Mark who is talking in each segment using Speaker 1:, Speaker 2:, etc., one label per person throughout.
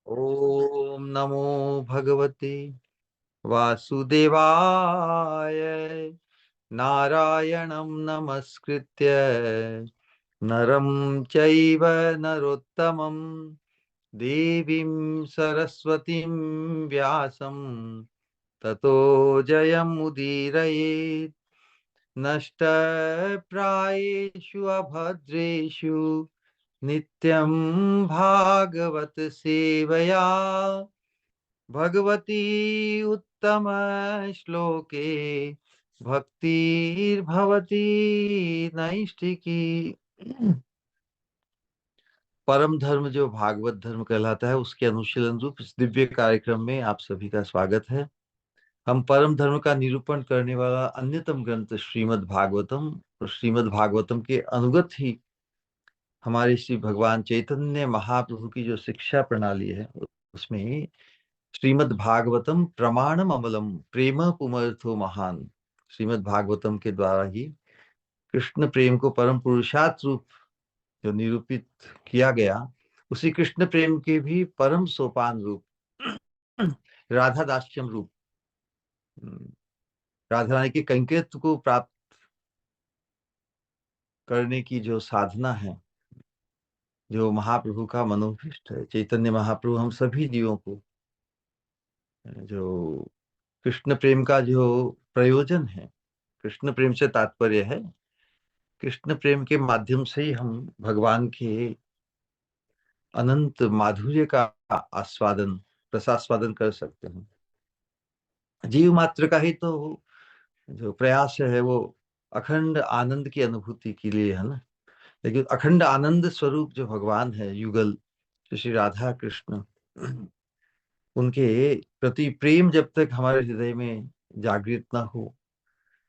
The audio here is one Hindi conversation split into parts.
Speaker 1: ओम नमो भगवते वासुदेवाय। नारायणं नमस्कृत्य नरं चैव नरोत्तमं देवीं सरस्वतीं व्यासं ततो जयमुदीरयेत्। नष्टप्रायेषु अभद्रेषु नित्यं भागवत सेवया भगवती उत्तम श्लोके भक्तिर्भवती नैष्ठिकी। परम धर्म जो भागवत धर्म कहलाता है, उसके अनुशीलन रूप इस दिव्य कार्यक्रम में आप सभी का स्वागत है। हम परम धर्म का निरूपण करने वाला अन्यतम ग्रंथ श्रीमद् भागवतम और श्रीमद् भागवतम के अनुगत ही हमारे श्री भगवान चैतन्य महाप्रभु की जो शिक्षा प्रणाली है, उसमें श्रीमद् भागवतम प्रमाणम अमलम प्रेम पुमर्थो महान। श्रीमद् भागवतम के द्वारा ही कृष्ण प्रेम को परम पुरुषार्थ रूप जो निरूपित किया गया, उसी कृष्ण प्रेम के भी परम सोपान रूप राधा दास्यम रूप, राधा रानी के कैंकर्यत्व को प्राप्त करने की जो साधना है, जो महाप्रभु का मनोभीष्ट है, चैतन्य महाप्रभु हम सभी जीवों को जो कृष्ण प्रेम का जो प्रयोजन है, कृष्ण प्रेम से तात्पर्य है कृष्ण प्रेम के माध्यम से ही हम भगवान के अनंत माधुर्य का आस्वादन रसास्वादन कर सकते हैं। जीव मात्र का ही तो जो प्रयास है वो अखंड आनंद की अनुभूति के लिए है ना। लेकिन अखंड आनंद स्वरूप जो भगवान है युगल श्री राधा कृष्ण, उनके प्रति प्रेम जब तक हमारे हृदय में जागृत ना हो,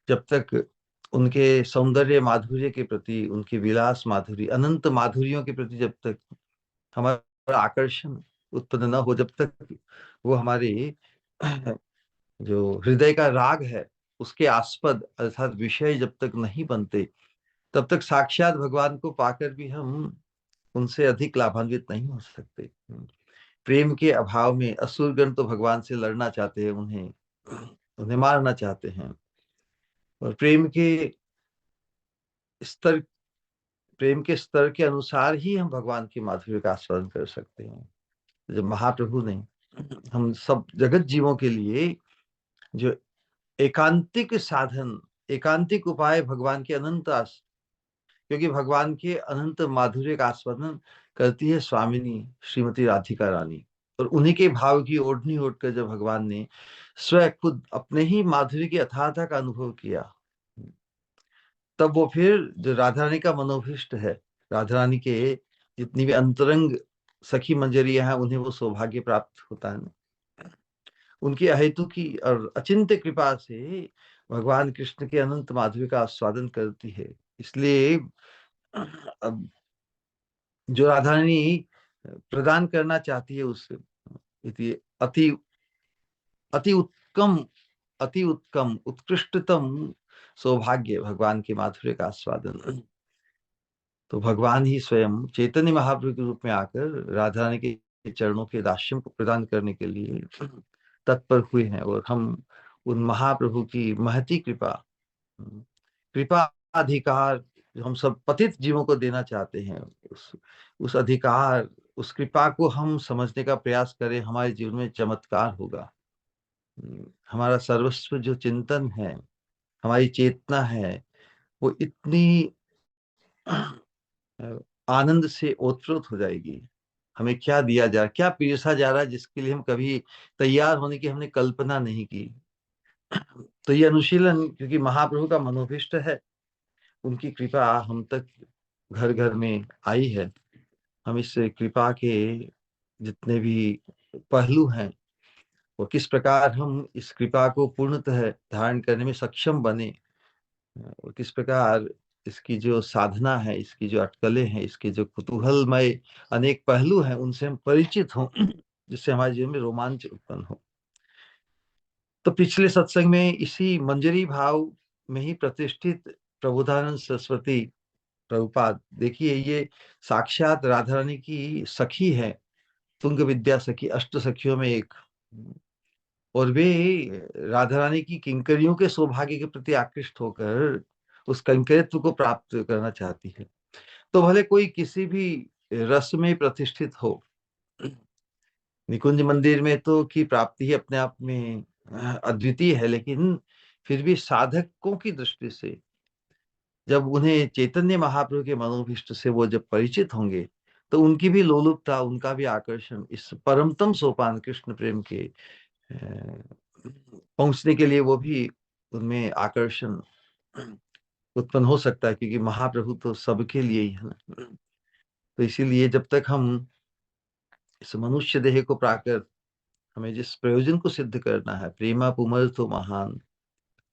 Speaker 1: जब तक उनके सौंदर्य माधुर्य के प्रति, उनके विलास माधुर्य अनंत माधुर्यों के प्रति जब तक हमारा आकर्षण उत्पन्न न हो, जब तक वो हमारे जो हृदय का राग है उसके आस्पद अर्थात विषय जब तक नहीं बनते, तब तक साक्षात भगवान को पाकर भी हम उनसे अधिक लाभान्वित नहीं हो सकते। प्रेम के अभाव में असुरगण तो भगवान से लड़ना चाहते हैं, उन्हें उन्हें मारना चाहते हैं। और स्तर प्रेम के स्तर के अनुसार ही हम भगवान की माधुर्य का आस्वादन कर सकते हैं। जब महाप्रभु ने हम सब जगत जीवों के लिए जो एकांतिक साधन, एकांतिक उपाय भगवान के क्योंकि भगवान के अनंत माधुर्य का आस्वादन करती है स्वामिनी श्रीमती राधिका रानी। और उन्हीं के भाव की ओढ़नी ओढ़कर जब भगवान ने स्वयं खुद अपने ही माधुर्य की अथाहता का अनुभव किया, तब वो फिर जो राधा रानी का मनोभीष्ट है, राधा रानी के जितनी भी अंतरंग सखी मंजरियां हैं, उन्हें वो सौभाग्य प्राप्त होता है ना। उनकी अहेतु की और अचिंत्य कृपा से भगवान कृष्ण के अनंत माधुर्य का आस्वादन करती है। इसलिए अब जो राधा रानी प्रदान करना चाहती है उस इति अति अति उत्तम अति उत्तम उत्कृष्टतम सौभाग्य भगवान के माधुर्य का आस्वादन, तो भगवान ही स्वयं चैतन्य महाप्रभु के रूप में आकर राधा रानी के चरणों के दास्यम को प्रदान करने के लिए तत्पर हुए हैं। और हम उन महाप्रभु की महती कृपा कृपा अधिकार जो हम सब पतित जीवों को देना चाहते हैं, उस अधिकार, उस कृपा को हम समझने का प्रयास करें, हमारे जीवन में चमत्कार होगा। हमारा सर्वस्व जो चिंतन है, हमारी चेतना है, वो इतनी आनंद से ओतप्रोत हो जाएगी। हमें क्या दिया जा रहा, क्या पीरसा जा रहा है, जिसके लिए हम कभी तैयार होने की हमने कल्पना नहीं की। तो ये अनुशीलन क्योंकि महाप्रभु का मनोभीष्ट है, उनकी कृपा हम तक घर घर में आई है। हम इस कृपा के जितने भी पहलू हैं, वो किस प्रकार हम इस कृपा को पूर्णतः धारण करने में सक्षम बने, और किस प्रकार इसकी जो साधना है, इसकी जो अटकलें हैं, इसके जो कुतूहलमय अनेक पहलू हैं, उनसे हम परिचित हों, जिससे हमारे जीवन में रोमांच उत्पन्न हो। तो पिछले सत्संग में इसी मंजरी भाव में ही प्रतिष्ठित प्रबोधानंद सरस्वती प्रभुपाद, देखिए ये साक्षात राधा रानी की सखी है, तुंग विद्या सखी, अष्ट सखियों में एक। और वे राधा रानी की किंकरियों के सौभाग्य के प्रति आकृष्ट होकर उस कंकरित्व को प्राप्त करना चाहती है। तो भले कोई किसी भी रस में प्रतिष्ठित हो, निकुंज मंदिर में तो की प्राप्ति ही अपने आप में अद्वितीय है, लेकिन फिर भी साधकों की दृष्टि से जब उन्हें चैतन्य महाप्रभु के मनोभीष्ट से वो जब परिचित होंगे, तो उनकी भी लोलुपता, उनका भी आकर्षण इस परमतम सोपान कृष्ण प्रेम के पहुंचने के लिए वो भी उनमें आकर्षण उत्पन्न हो सकता है, क्योंकि महाप्रभु तो सबके लिए ही है ना। तो इसीलिए जब तक हम इस मनुष्य देह को पाकर हमें जिस प्रयोजन को सिद्ध करना है, प्रेमा पुमल तो महान,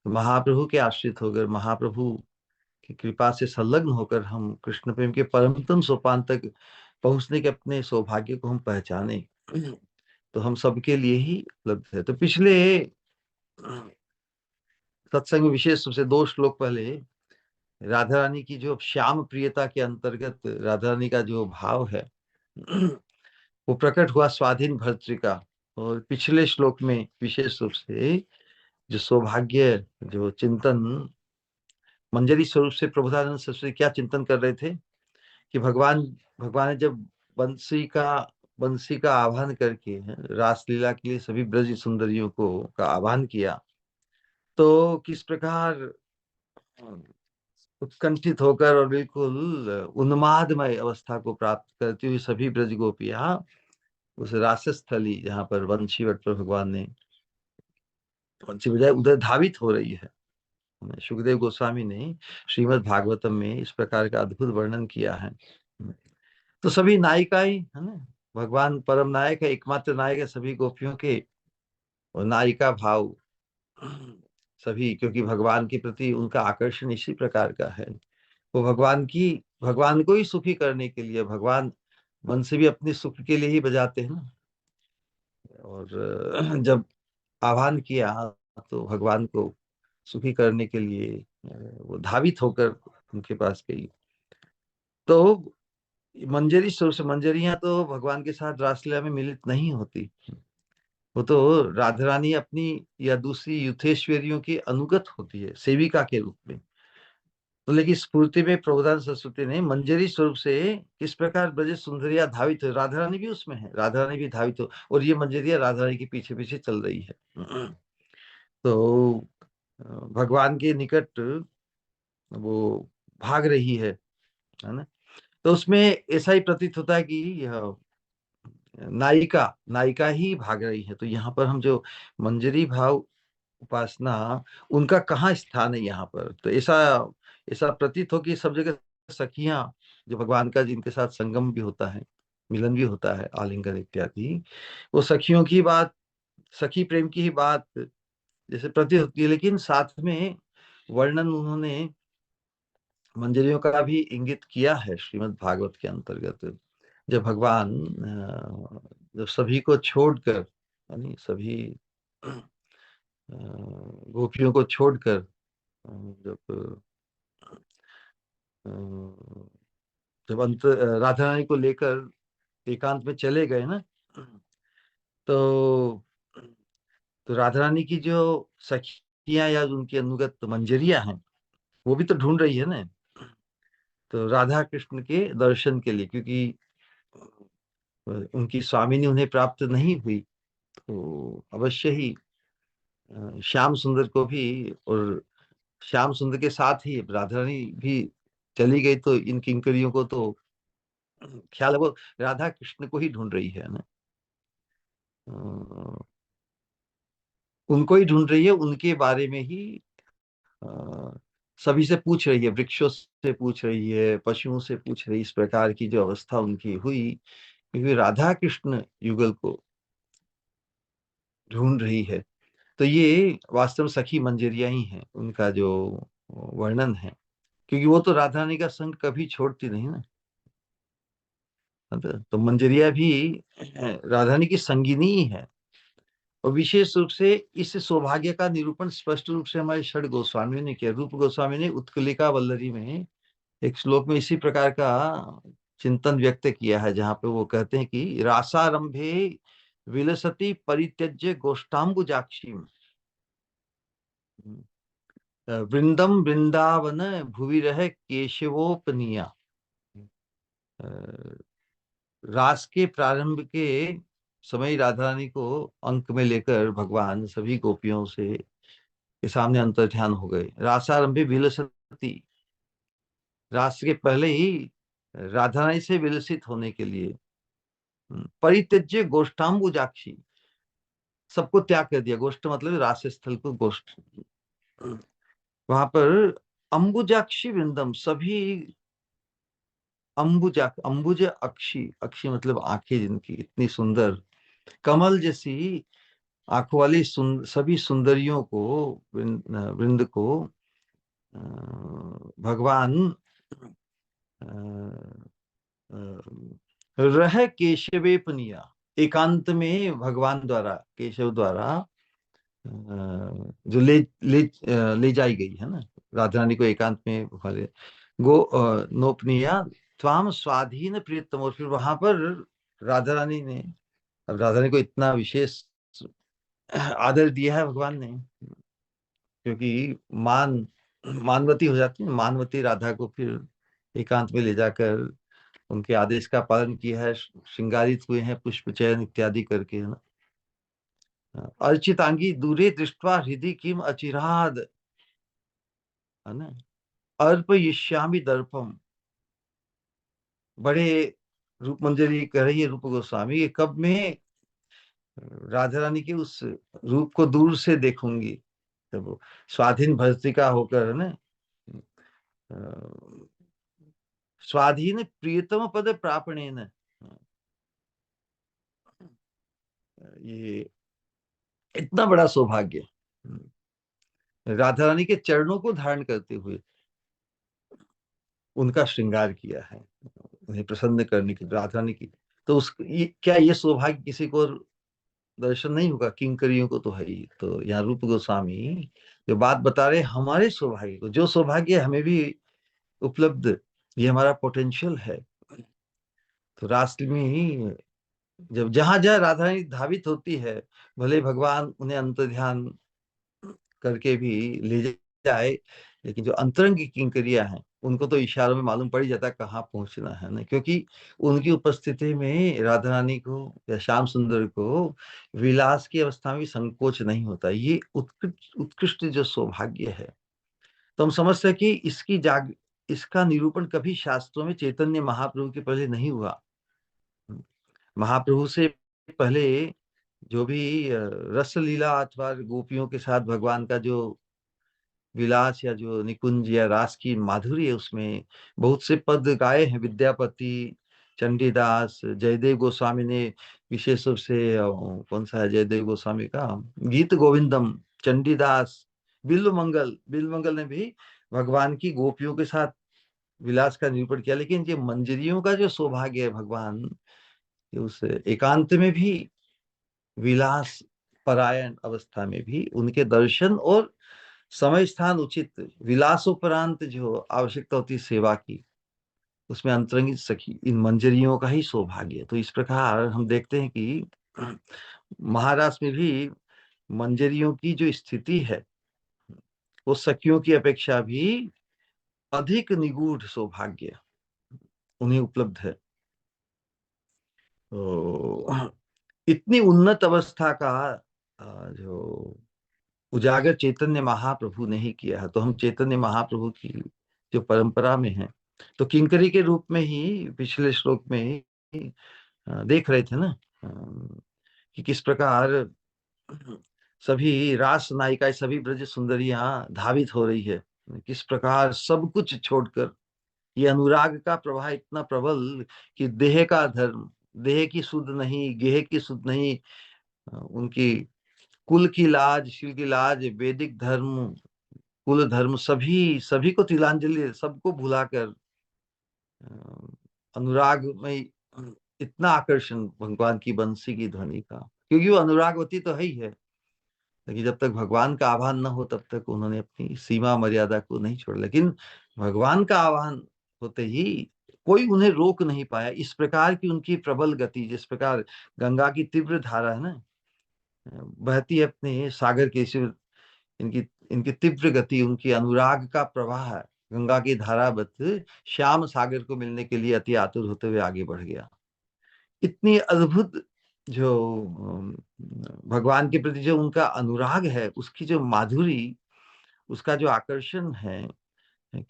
Speaker 1: तो महाप्रभु के आश्रित होकर, महाप्रभु की कृपा से संलग्न होकर हम कृष्ण प्रेम के परमतम सोपान तक पहुंचने के अपने सौभाग्य को हम पहचाने, तो हम सबके लिए ही उपलब्ध है। तो पिछले सत्संग में विशेष रूप से 2 श्लोक पहले राधा रानी की जो श्याम प्रियता के अंतर्गत राधा रानी का जो भाव है वो प्रकट हुआ स्वाधीन भर्तृका। और पिछले श्लोक में विशेष रूप से जो सौभाग्य, जो चिंतन मंजरी स्वरूप से प्रभुदानंद सरस्वती क्या चिंतन कर रहे थे कि भगवान भगवान ने जब बंसी का आह्वान करके रासलीला के लिए सभी ब्रज सुंदरियों को का आह्वान किया, तो किस प्रकार उत्कंठित होकर और बिल्कुल उन्मादमय अवस्था को प्राप्त करती हुई सभी ब्रज गोपियां उस रासस्थली जहाँ पर वंशीवट पर भगवान ने वंशी बजाय उधर धावित हो रही है। सुखदेव गोस्वामी ने श्रीमद् भागवतम में इस प्रकार का अद्भुत वर्णन किया है। तो सभी नायिकाएं है ना, भगवान परम नायक है, एकमात्र नायक है सभी गोपियों के, और नायिका भाव सभी, क्योंकि भगवान के प्रति उनका आकर्षण इसी प्रकार का है। वो भगवान को ही सुखी करने के लिए, भगवान मन से भी अपने सुख के लिए ही बजाते हैं ना। और जब आह्वान किया तो भगवान को सुखी करने के लिए वो धावित होकर उनके पास गई। तो मंजरी स्वरूप से मंजरियां तो भगवान के साथ रासलीला में मिलित नहीं होती, वो तो राधा रानी अपनी या दूसरी युथेश्वरियों की अनुगत होती है सेविका के रूप में। तो लेकिन स्फूर्ति में प्रभुदान सरस्वती ने मंजरी स्वरूप से किस प्रकार ब्रज सुंदरिया धावित हो, राधा रानी भी उसमें है, राधा रानी भी धावित हो, और ये मंजरिया राधा रानी के पीछे पीछे चल रही है। तो भगवान के निकट वो भाग रही है ना। तो उसमें ऐसा ही प्रतीत होता है कि यह नायिका नायिका ही भाग रही है। तो यहाँ पर हम जो मंजरी भाव उपासना, उनका कहाँ स्थान है यहाँ पर, तो ऐसा ऐसा प्रतीत हो कि सब जगह सखियां जो भगवान का जिनके साथ संगम भी होता है, मिलन भी होता है, आलिंगन इत्यादि, वो सखियों की बात, सखी प्रेम की ही बात जैसे प्रतीत होती है। लेकिन साथ में वर्णन उन्होंने मंजरियों का भी इंगित किया है श्रीमद् भागवत के अंतर्गत, जब भगवान जब सभी को छोड़कर, यानी सभी गोपियों को छोड़कर जब जब अंत राधा रानी को लेकर एकांत में चले गए ना, तो तो राधा रानी की जो सखियां या उनकी अनुगत मंजरियां हैं, वो भी तो ढूंढ रही है ना, तो राधा कृष्ण के दर्शन के लिए, क्योंकि उनकी स्वामिनी उन्हें प्राप्त नहीं हुई, तो अवश्य ही श्याम सुंदर को भी, और श्याम सुंदर के साथ ही राधा रानी भी चली गई, तो इन किंकरियों को तो ख्याल है वो राधा कृष्ण को ही ढूंढ रही है ना। अ, उनको ही ढूंढ रही है, उनके बारे में ही अ, सभी से पूछ रही है, वृक्षों से पूछ रही है, पशुओं से पूछ रही है, इस प्रकार की जो अवस्था उनकी हुई, क्योंकि राधा कृष्ण युगल को ढूंढ रही है। तो ये वास्तव में सखी मंजरियां ही हैं, उनका जो वर्णन है, क्योंकि वो तो राधा रानी का संग कभी छोड़ती नहीं ना। तो मंजरिया भी राधा रानी की संगिनी ही है। और विशेष रूप से इस सौभाग्य का निरूपण स्पष्ट रूप से हमारे षड गोस्वामियों ने किया। रूप गोस्वामी ने उत्कलिका वल्लरी में एक श्लोक में इसी प्रकार का चिंतन व्यक्त किया है, जहाँ पे वो कहते हैं कि रासारंभे विलसति परित्यज्य गोष्ठाम्बुजाक्षी, वृंदम वृंदावन भुवि रह केशवोपनिया। अ, रास के प्रारंभ के समय राधा रानी को अंक में लेकर भगवान सभी गोपियों से के सामने अंतर्ध्यान हो गए। रासारंभी विलसती, रास के पहले ही राधा रानी से विलसित होने के लिए परित्यज्य गोष्ठाम्बुजाक्षी, सबको त्याग कर दिया। गोष्ठ मतलब रास स्थल को गोष्ठ, वहां पर अंबुजाक्षी वृंदम, सभी अंबुजा, अंबुज अक्षी, अक्षी मतलब आंखें जिनकी इतनी सुंदर, कमल जैसी आंखों वाली सभी सुंदरियों को, वृंद को भगवान रह केशवेपनिया, एकांत में भगवान द्वारा, केशव द्वारा जो ले जाई गई है ना, राधा रानी को एकांत में वाले नोपनिया त्वाम स्वाधीन प्रियतम। और फिर वहां पर राधा रानी ने, अब राधा रानी को इतना विशेष आदर दिया है भगवान ने, क्योंकि मानवती हो जाती है, मानवती राधा को फिर एकांत में ले जाकर उनके आदेश का पालन किया है, श्रृंगारित हुए हैं पुष्प चयन इत्यादि करके, है ना। अर्चितांगी दूरे दृष्ट्वा हृदय किम अचिराद, है ना, अर्पयिष्यामि दर्पम। बड़े रूप मंजरी कह रही है रूप गोस्वामी, ये कब मैं राधा रानी के उस रूप को दूर से देखूंगी, जब वो स्वाधीन भर्तिका होकर, है ना, स्वाधीन प्रियतम पद प्रापणेन, ये इतना बड़ा सौभाग्य, राधा रानी के चरणों को धारण करते हुए उनका श्रृंगार किया है, उन्हें प्रसन्न करने की, राधा रानी की। तो क्या ये सौभाग्य किसी को और दर्शन नहीं होगा? किंकरियों को तो है ही। तो यहाँ रूप गोस्वामी जो बात बता रहे, हमारे सौभाग्य को, जो सौभाग्य हमें भी उपलब्ध, ये हमारा पोटेंशियल है। तो रास्ते में ही जब जहां जहां राधा रानी धावित होती है, भले भगवान उन्हें अंतर्ध्यान करके भी ले जाए, लेकिन जो अंतरंग की किंकरियां हैं, उनको तो इशारों में मालूम पड़ ही जाता है कहाँ पहुंचना है ना, क्योंकि उनकी उपस्थिति में राधा रानी को या श्याम सुंदर को विलास की अवस्था में भी संकोच नहीं होता। ये उत्कृष्ट उत्कृष्ट जो सौभाग्य है। तो हम समझते हैं कि इसका निरूपण कभी शास्त्रों में चैतन्य महाप्रभु के पहले नहीं हुआ। महाप्रभु से पहले जो भी रस लीला अथवा गोपियों के साथ भगवान का जो विलास या जो निकुंज या रास की माधुरी है, उसमें बहुत से पद गाए हैं। विद्यापति, चंडीदास, जयदेव गोस्वामी ने विशेष रूप से कौन सा है जयदेव गोस्वामी का, गीत गोविंदम, चंडीदास, बिल्व मंगल ने भी भगवान की गोपियों के साथ विलास का निरूपण किया। लेकिन ये मंजरियों का जो सौभाग्य है, भगवान उस एकांत में भी, विलास परायण अवस्था में भी उनके दर्शन और समय स्थान उचित, विलासोपरांत जो आवश्यकता होती है सेवा की, उसमें अंतरंगित सखी इन मंजरियों का ही सौभाग्य है। तो इस प्रकार हम देखते हैं कि महाराष्ट्र में भी मंजरियों की जो स्थिति है, वो सखियों की अपेक्षा भी अधिक निगूढ़ सौभाग्य उन्हें उपलब्ध है। तो इतनी उन्नत अवस्था का जो उजागर चैतन्य महाप्रभु ने ही किया है। तो हम चैतन्य महाप्रभु की जो परंपरा में है, तो किंकरी के रूप में ही पिछले श्लोक में ही देख रहे थे ना, कि किस प्रकार सभी रास नायिकाएं, सभी ब्रज सुंदरियां धावित हो रही है, किस प्रकार सब कुछ छोड़कर। ये अनुराग का प्रवाह इतना प्रबल कि देह का धर्म, देह की सुध नहीं, गेह की सुध नहीं, उनकी कुल की लाज, शील की लाज, वैदिक धर्म, कुल धर्म, सभी सभी को तिलांजलि, सबको भुलाकर अनुराग में इतना आकर्षण भगवान की बंसी की ध्वनि का, क्योंकि वो अनुरागवती तो है ही है। लेकिन जब तक भगवान का आह्वान न हो, तब तक उन्होंने अपनी सीमा मर्यादा को नहीं छोड़ा। लेकिन भगवान का आह्वान होते ही कोई उन्हें रोक नहीं पाया। इस प्रकार की उनकी प्रबल गति, जिस प्रकार गंगा की तीव्र धारा है ना, बहती है अपने सागर के शिव, इनकी इनकी तीव्र गति, उनकी अनुराग का प्रवाह है, गंगा की धारावत श्याम सागर को मिलने के लिए अति आतुर होते हुए आगे बढ़ गया। इतनी अद्भुत जो भगवान के प्रति जो उनका अनुराग है, उसकी जो माधुरी, उसका जो आकर्षण है,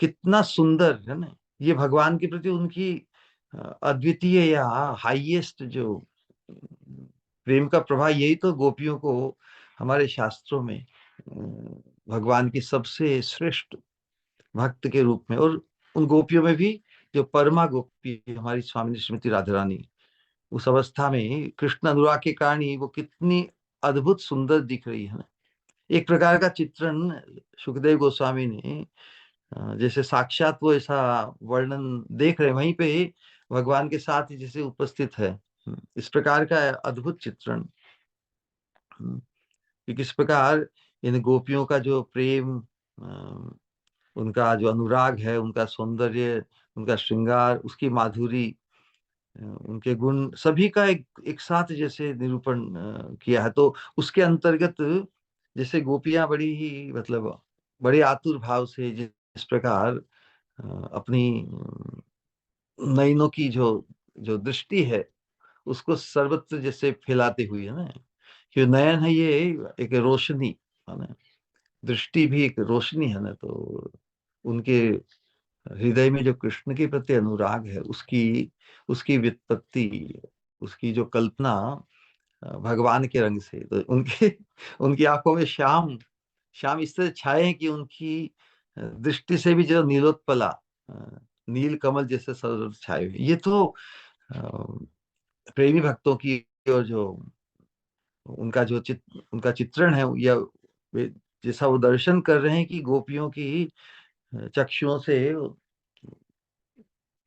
Speaker 1: कितना सुंदर है ना। ये भगवान के प्रति उनकी अद्वितीय या हाईएस्ट जो प्रेम का प्रवाह, यही तो गोपियों को हमारे शास्त्रों में भगवान की सबसे श्रेष्ठ भक्त के रूप में, और उन गोपियों में भी जो परमा गोपी हमारी स्वामी श्रीमती राधा रानी, उस अवस्था में कृष्ण अनुराग के कारण ही वो कितनी अद्भुत सुंदर दिख रही है ना। एक प्रकार का चित्रण सुखदेव गोस्वामी ने जैसे साक्षात वो ऐसा वर्णन देख रहे हैं, वहीं पे ही भगवान के साथ ही जैसे उपस्थित है। इस प्रकार का अद्भुत चित्रण कि किस प्रकार इन गोपियों का जो प्रेम, उनका जो अनुराग है, उनका सौंदर्य, उनका श्रृंगार, उसकी माधुरी, उनके गुण, सभी का एक साथ जैसे निरूपण किया है। तो उसके अंतर्गत जैसे गोपियां बड़ी ही मतलब बड़े आतुर भाव से जिस प्रकार अपनी नयनों की जो जो दृष्टि है, उसको सर्वत्र जैसे फैलाते हुए है ना, कि नयन है ये एक रोशनी है ना, दृष्टि भी एक रोशनी है ना। तो उनके हृदय में जो कृष्ण के प्रति अनुराग है, उसकी उसकी व्युत्पत्ति, उसकी जो कल्पना भगवान के रंग से, तो उनके उनकी आंखों में श्याम श्याम इस तरह छाए हैं कि उनकी दृष्टि से भी जो नीलोत्पला, नील कमल जैसे सरोवर छाए हुए, ये तो अ, प्रेमी भक्तों की, और जो उनका चित्रण है, या जैसा वो दर्शन कर रहे हैं कि गोपियों की चक्षुओं से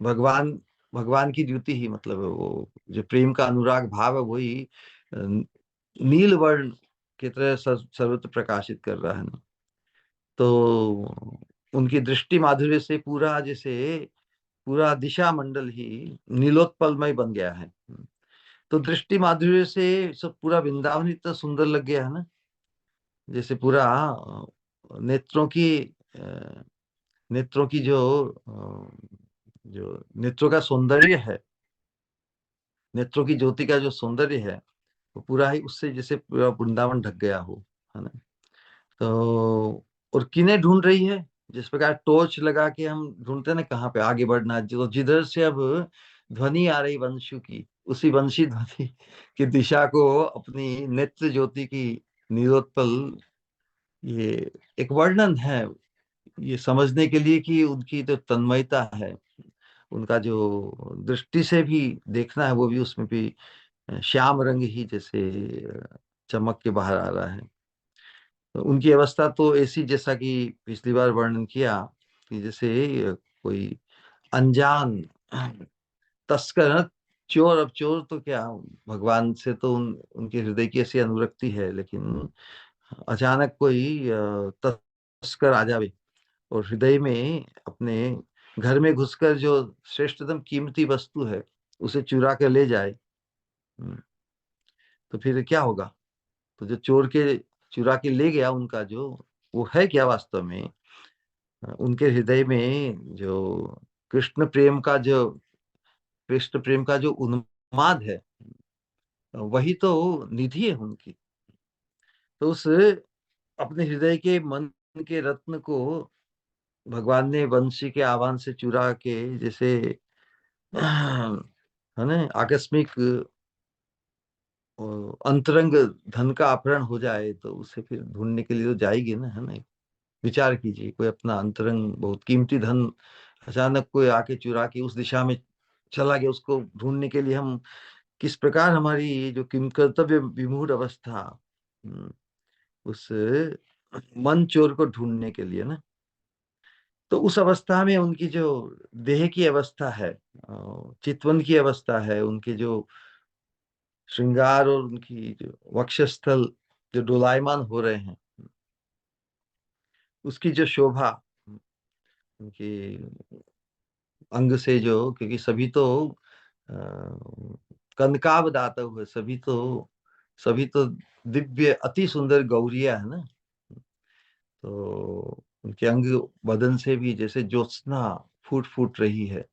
Speaker 1: भगवान भगवान की द्युति ही मतलब है, वो जो प्रेम का अनुराग भाव है, वही नील वर्ण की तरह सर्वत्र प्रकाशित कर रहा है ना। तो उनकी दृष्टि माधुर्य से पूरा जैसे पूरा दिशा मंडल ही नीलोत्पलमय बन गया है। तो दृष्टि माधुर्य से सब पूरा वृंदावन इतना सुंदर लग गया है ना, जैसे पूरा नेत्रों की अ, नेत्रों की जो नेत्रों का सौंदर्य है, नेत्रों की ज्योति का जो सौंदर्य है, वो पूरा ही उससे जैसे पूरा वृंदावन ढक गया हो, है ना। तो और किने ढूंढ रही है, जिस प्रकार टॉर्च लगा के हम ढूंढते हैं ना कहाँ पे आगे बढ़ना, जो जिधर से अब ध्वनि आ रही वंशु की, उसी वंशी ध्वनि की दिशा को अपनी नेत्र ज्योति की नीलोत्पल, ये एक वर्णन है ये समझने के लिए कि उनकी जो तन्मयता है, उनका जो दृष्टि से भी देखना है, वो भी उसमें भी श्याम रंग ही जैसे चमक के बाहर आ रहा है। तो उनकी अवस्था तो ऐसी, जैसा कि पिछली बार वर्णन किया, कि जैसे कोई अनजान तस्कर है, चोर। अब चोर तो क्या, भगवान से तो उनके हृदय की ऐसी अनुरक्ति है, लेकिन अचानक कोई तस्कर आ जावे और हृदय में अपने घर में घुसकर जो श्रेष्ठतम कीमती वस्तु है उसे चुरा कर ले जाए, तो फिर क्या होगा। तो जो चोर के चुरा के ले गया, उनका जो वो है क्या वास्तव में, उनके हृदय में जो कृष्ण प्रेम का जो कृष्ण प्रेम का जो उन्माद है, वही तो निधि है उनकी। तो उस अपने हृदय के मन के रत्न को भगवान ने वंशी के आह्वान से चुरा के, जैसे है ना, आकस्मिक अंतरंग धन का अपहरण हो जाए, तो उसे फिर ढूंढने के लिए तो जाएगी ना, है ना। विचार कीजिए, कोई अपना अंतरंग बहुत कीमती धन अचानक कोई आके चुरा के उस दिशा में चला गया, उसको ढूंढने के लिए हम किस प्रकार हमारी ये जो किम कर्तव्य विमूढ़ अवस्था, उस मन चोर को ढूंढने के लिए ना, तो उस अवस्था में उनकी जो देह की अवस्था है, चितवन की अवस्था है, उनके जो श्रृंगार और उनकी जो वक्षस्थल जो डोलायमान हो रहे हैं, उसकी जो शोभा, उनकी अंग से जो, क्योंकि सभी तो कनकाव दाता हुए, सभी तो दिव्य अति सुंदर गौरिया है ना। तो उनके अंग बदन से भी जैसे ज्योत्सना फूट फूट रही है,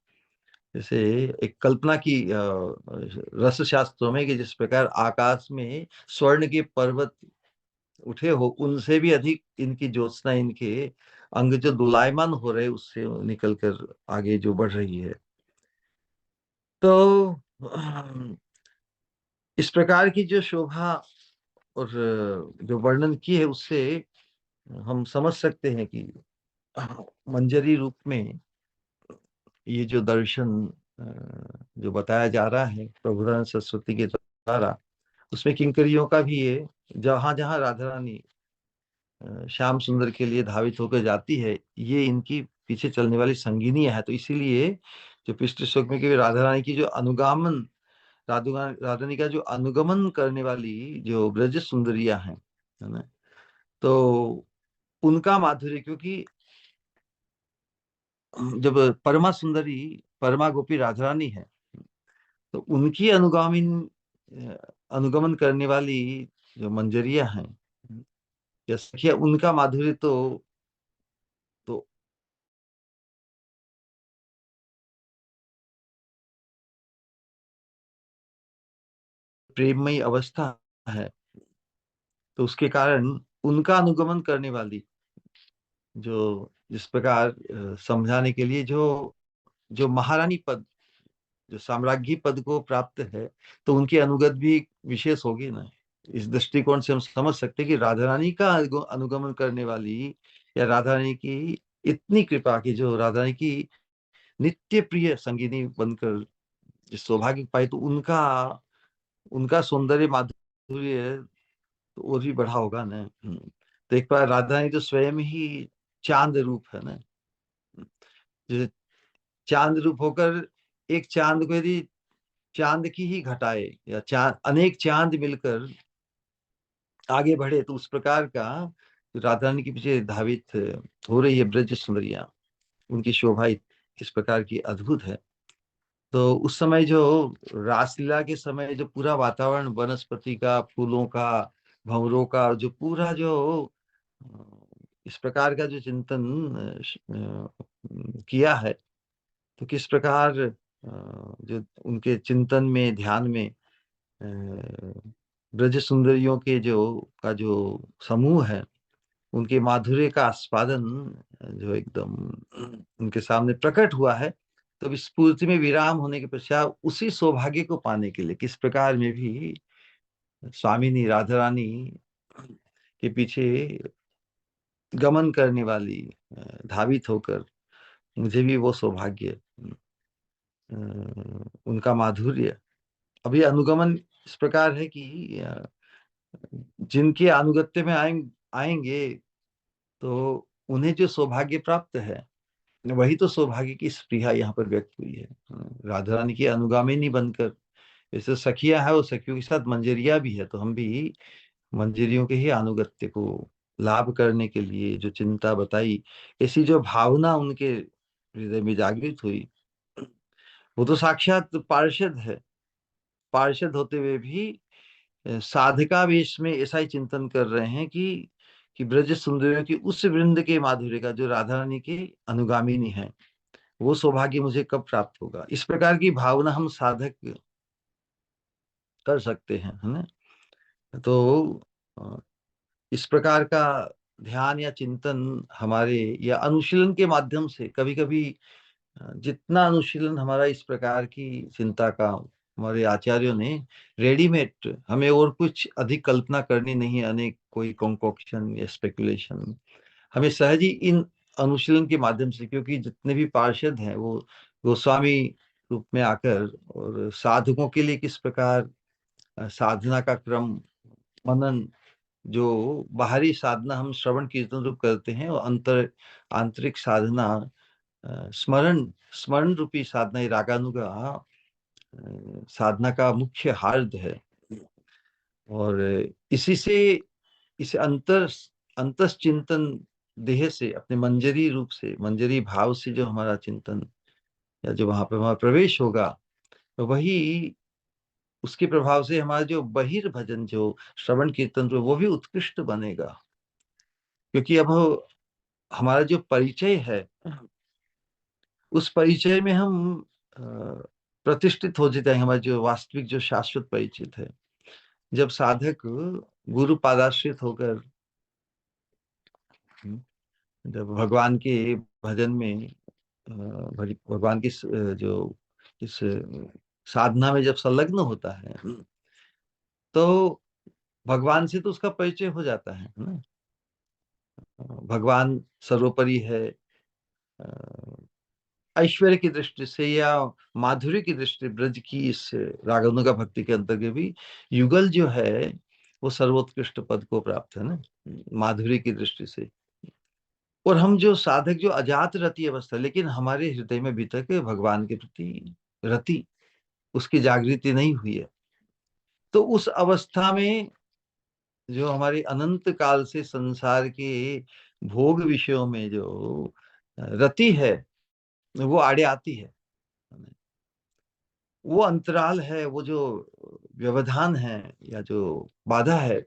Speaker 1: जैसे एक कल्पना की रस शास्त्रों में कि जिस प्रकार आकाश में स्वर्ण के पर्वत उठे हो, उनसे भी अधिक इनकी ज्योत्सना, इनके अंग जो दोलायमान हो रहे उससे निकल कर आगे जो बढ़ रही है। तो इस प्रकार की जो शोभा और जो वर्णन की है, उससे हम समझ सकते हैं कि मंजरी रूप में ये जो दर्शन जो बताया जा रहा है प्रभुदान सरस्वती के द्वारा, उसमें किंकरियों का भी ये, जहां जहां राधा रानी श्याम सुंदर के लिए धावित होकर जाती है, ये इनकी पीछे चलने वाली संगिनियां है। तो इसीलिए जो पिछले श्लोक में कि राधा रानी की जो अनुगामन, राधा रानी का जो अनुगमन करने वाली जो ब्रज सुंदरियां हैं, है ना, तो उनका माधुर्य, क्योंकि जब परमा सुंदरी, परमा गोपी राधा रानी है, तो उनकी अनुगमन करने वाली जो मंजरियां हैं या सखिया, उनका माधुर्य तो प्रेममयी अवस्था है। तो उसके कारण उनका अनुगमन करने वाली जो, जिस प्रकार समझाने के लिए जो जो महारानी पद, जो साम्राज्ञी पद को प्राप्त है, तो उनकी अनुगत भी विशेष होगी ना। इस दृष्टिकोण से हम समझ सकते हैं कि राधा रानी का अनुगमन करने वाली, या राधा रानी की इतनी कृपा की, जो राधा रानी की नित्य प्रिय संगिनी बनकर जिस सौभाग्य पाई, तो उनका उनका सौंदर्य माधुर्य तो और भी बढ़ा होगा ना। तो एक बार राधा रानी तो स्वयं ही चांद रूप है ना। जैसे चांद रूप होकर एक चांद को यदि चांद की ही घटाए, या चांद अनेक चांद मिलकर आगे बढ़े, तो उस प्रकार का राधा रानी के पीछे धावित हो रही है ब्रज सुंदरियां, उनकी शोभा इस प्रकार की अद्भुत है। तो उस समय जो रासलीला के समय जो पूरा वातावरण वनस्पति का, फूलों का, भंवरों का, जो पूरा जो इस प्रकार का जो चिंतन किया है, तो किस प्रकार जो उनके चिंतन में, ध्यान में ब्रज सुंदरियों के जो का जो समूह है, उनके माधुर्य का आस्वादन जो एकदम उनके सामने प्रकट हुआ है। तो इस स्फूर्ति में विराम होने के पश्चात उसी सौभाग्य को पाने के लिए किस प्रकार में भी स्वामिनी राधा रानी के पीछे गमन करने वाली, धावित होकर, मुझे भी वो सौभाग्य, उनका माधुर्य, अभी अनुगमन इस प्रकार है कि जिनके अनुगत्य में आएंगे, तो उन्हें जो सौभाग्य प्राप्त है, वही तो सौभाग्य की स्पृहा यहाँ पर व्यक्त हुई है। राधा रानी की अनुगामिनी बनकर, जैसे सखिया है, वो सखियों के साथ मंजरिया भी है, तो हम भी मंजरियों के ही अनुगत्य को लाभ करने के लिए जो चिंता बताई, ऐसी जो भावना उनके हृदय में जागृत हुई, वो तो साक्षात पार्षद है। पार्षद होते हुए भी साधिका वेश में ऐसा ही चिंतन कर रहे हैं कि ब्रज सुंदरियों की उस वृंद के माधुर्य का, जो राधा रानी की अनुगामिनी है, वो सौभाग्य मुझे कब प्राप्त होगा। इस प्रकार की भावना हम साधक कर सकते हैं, है ना। तो अ, इस प्रकार का ध्यान या चिंतन हमारे, या अनुशीलन के माध्यम से, कभी कभी जितना अनुशीलन हमारा इस प्रकार की चिंता का, हमारे आचार्यों ने रेडीमेड, हमें और कुछ अधिक कल्पना करनी नहीं है, अनेक कोई कॉन्कोक्शन या स्पेकुलेशन, हमें सहज ही इन अनुशीलन के माध्यम से, क्योंकि जितने भी पार्षद हैं वो गोस्वामी रूप में आकर, और साधकों के लिए किस प्रकार साधना का क्रम, मनन, जो बाहरी साधना हम श्रवण कीर्तन रूप करते हैं, और आंतरिक साधना स्मरण स्मरण रूपी साधना, ये रागानुगा साधना का मुख्य हार्द है। और इसी से, इस अंतस चिंतन देह से, अपने मंजरी रूप से, मंजरी भाव से जो हमारा चिंतन या जो वहां पे हमारा प्रवेश होगा, तो वही उसके प्रभाव से हमारा जो बहिर्भजन, जो श्रवण कीर्तन, जो वो भी उत्कृष्ट बनेगा। क्योंकि अब हमारा जो परिचय है, उस परिचय में हम प्रतिष्ठित हो जाते हैं। हमारा जो वास्तविक, जो शाश्वत परिचित है, जब साधक गुरु पादाश्रित होकर जब भगवान के भजन में, भगवान की जो इस साधना में जब संलग्न होता है, तो भगवान से तो उसका परिचय हो जाता है ना। भगवान सर्वोपरि है। ऐश्वर्य की दृष्टि से या माधुर्य की दृष्टि, ब्रज की इस रागानुगा का भक्ति के अंतर्गत भी युगल जो है वो सर्वोत्कृष्ट पद को प्राप्त है ना, माधुर्य की दृष्टि से। और हम जो साधक, जो अजात रति अवस्था, लेकिन हमारे हृदय में अभी तक भगवान के प्रति रति, उसकी जागृति नहीं हुई है, तो उस अवस्था में जो हमारे अनंत काल से संसार के भोग विषयों में जो रति है, वो आड़े आती है। वो अंतराल है, वो जो व्यवधान है या जो बाधा है,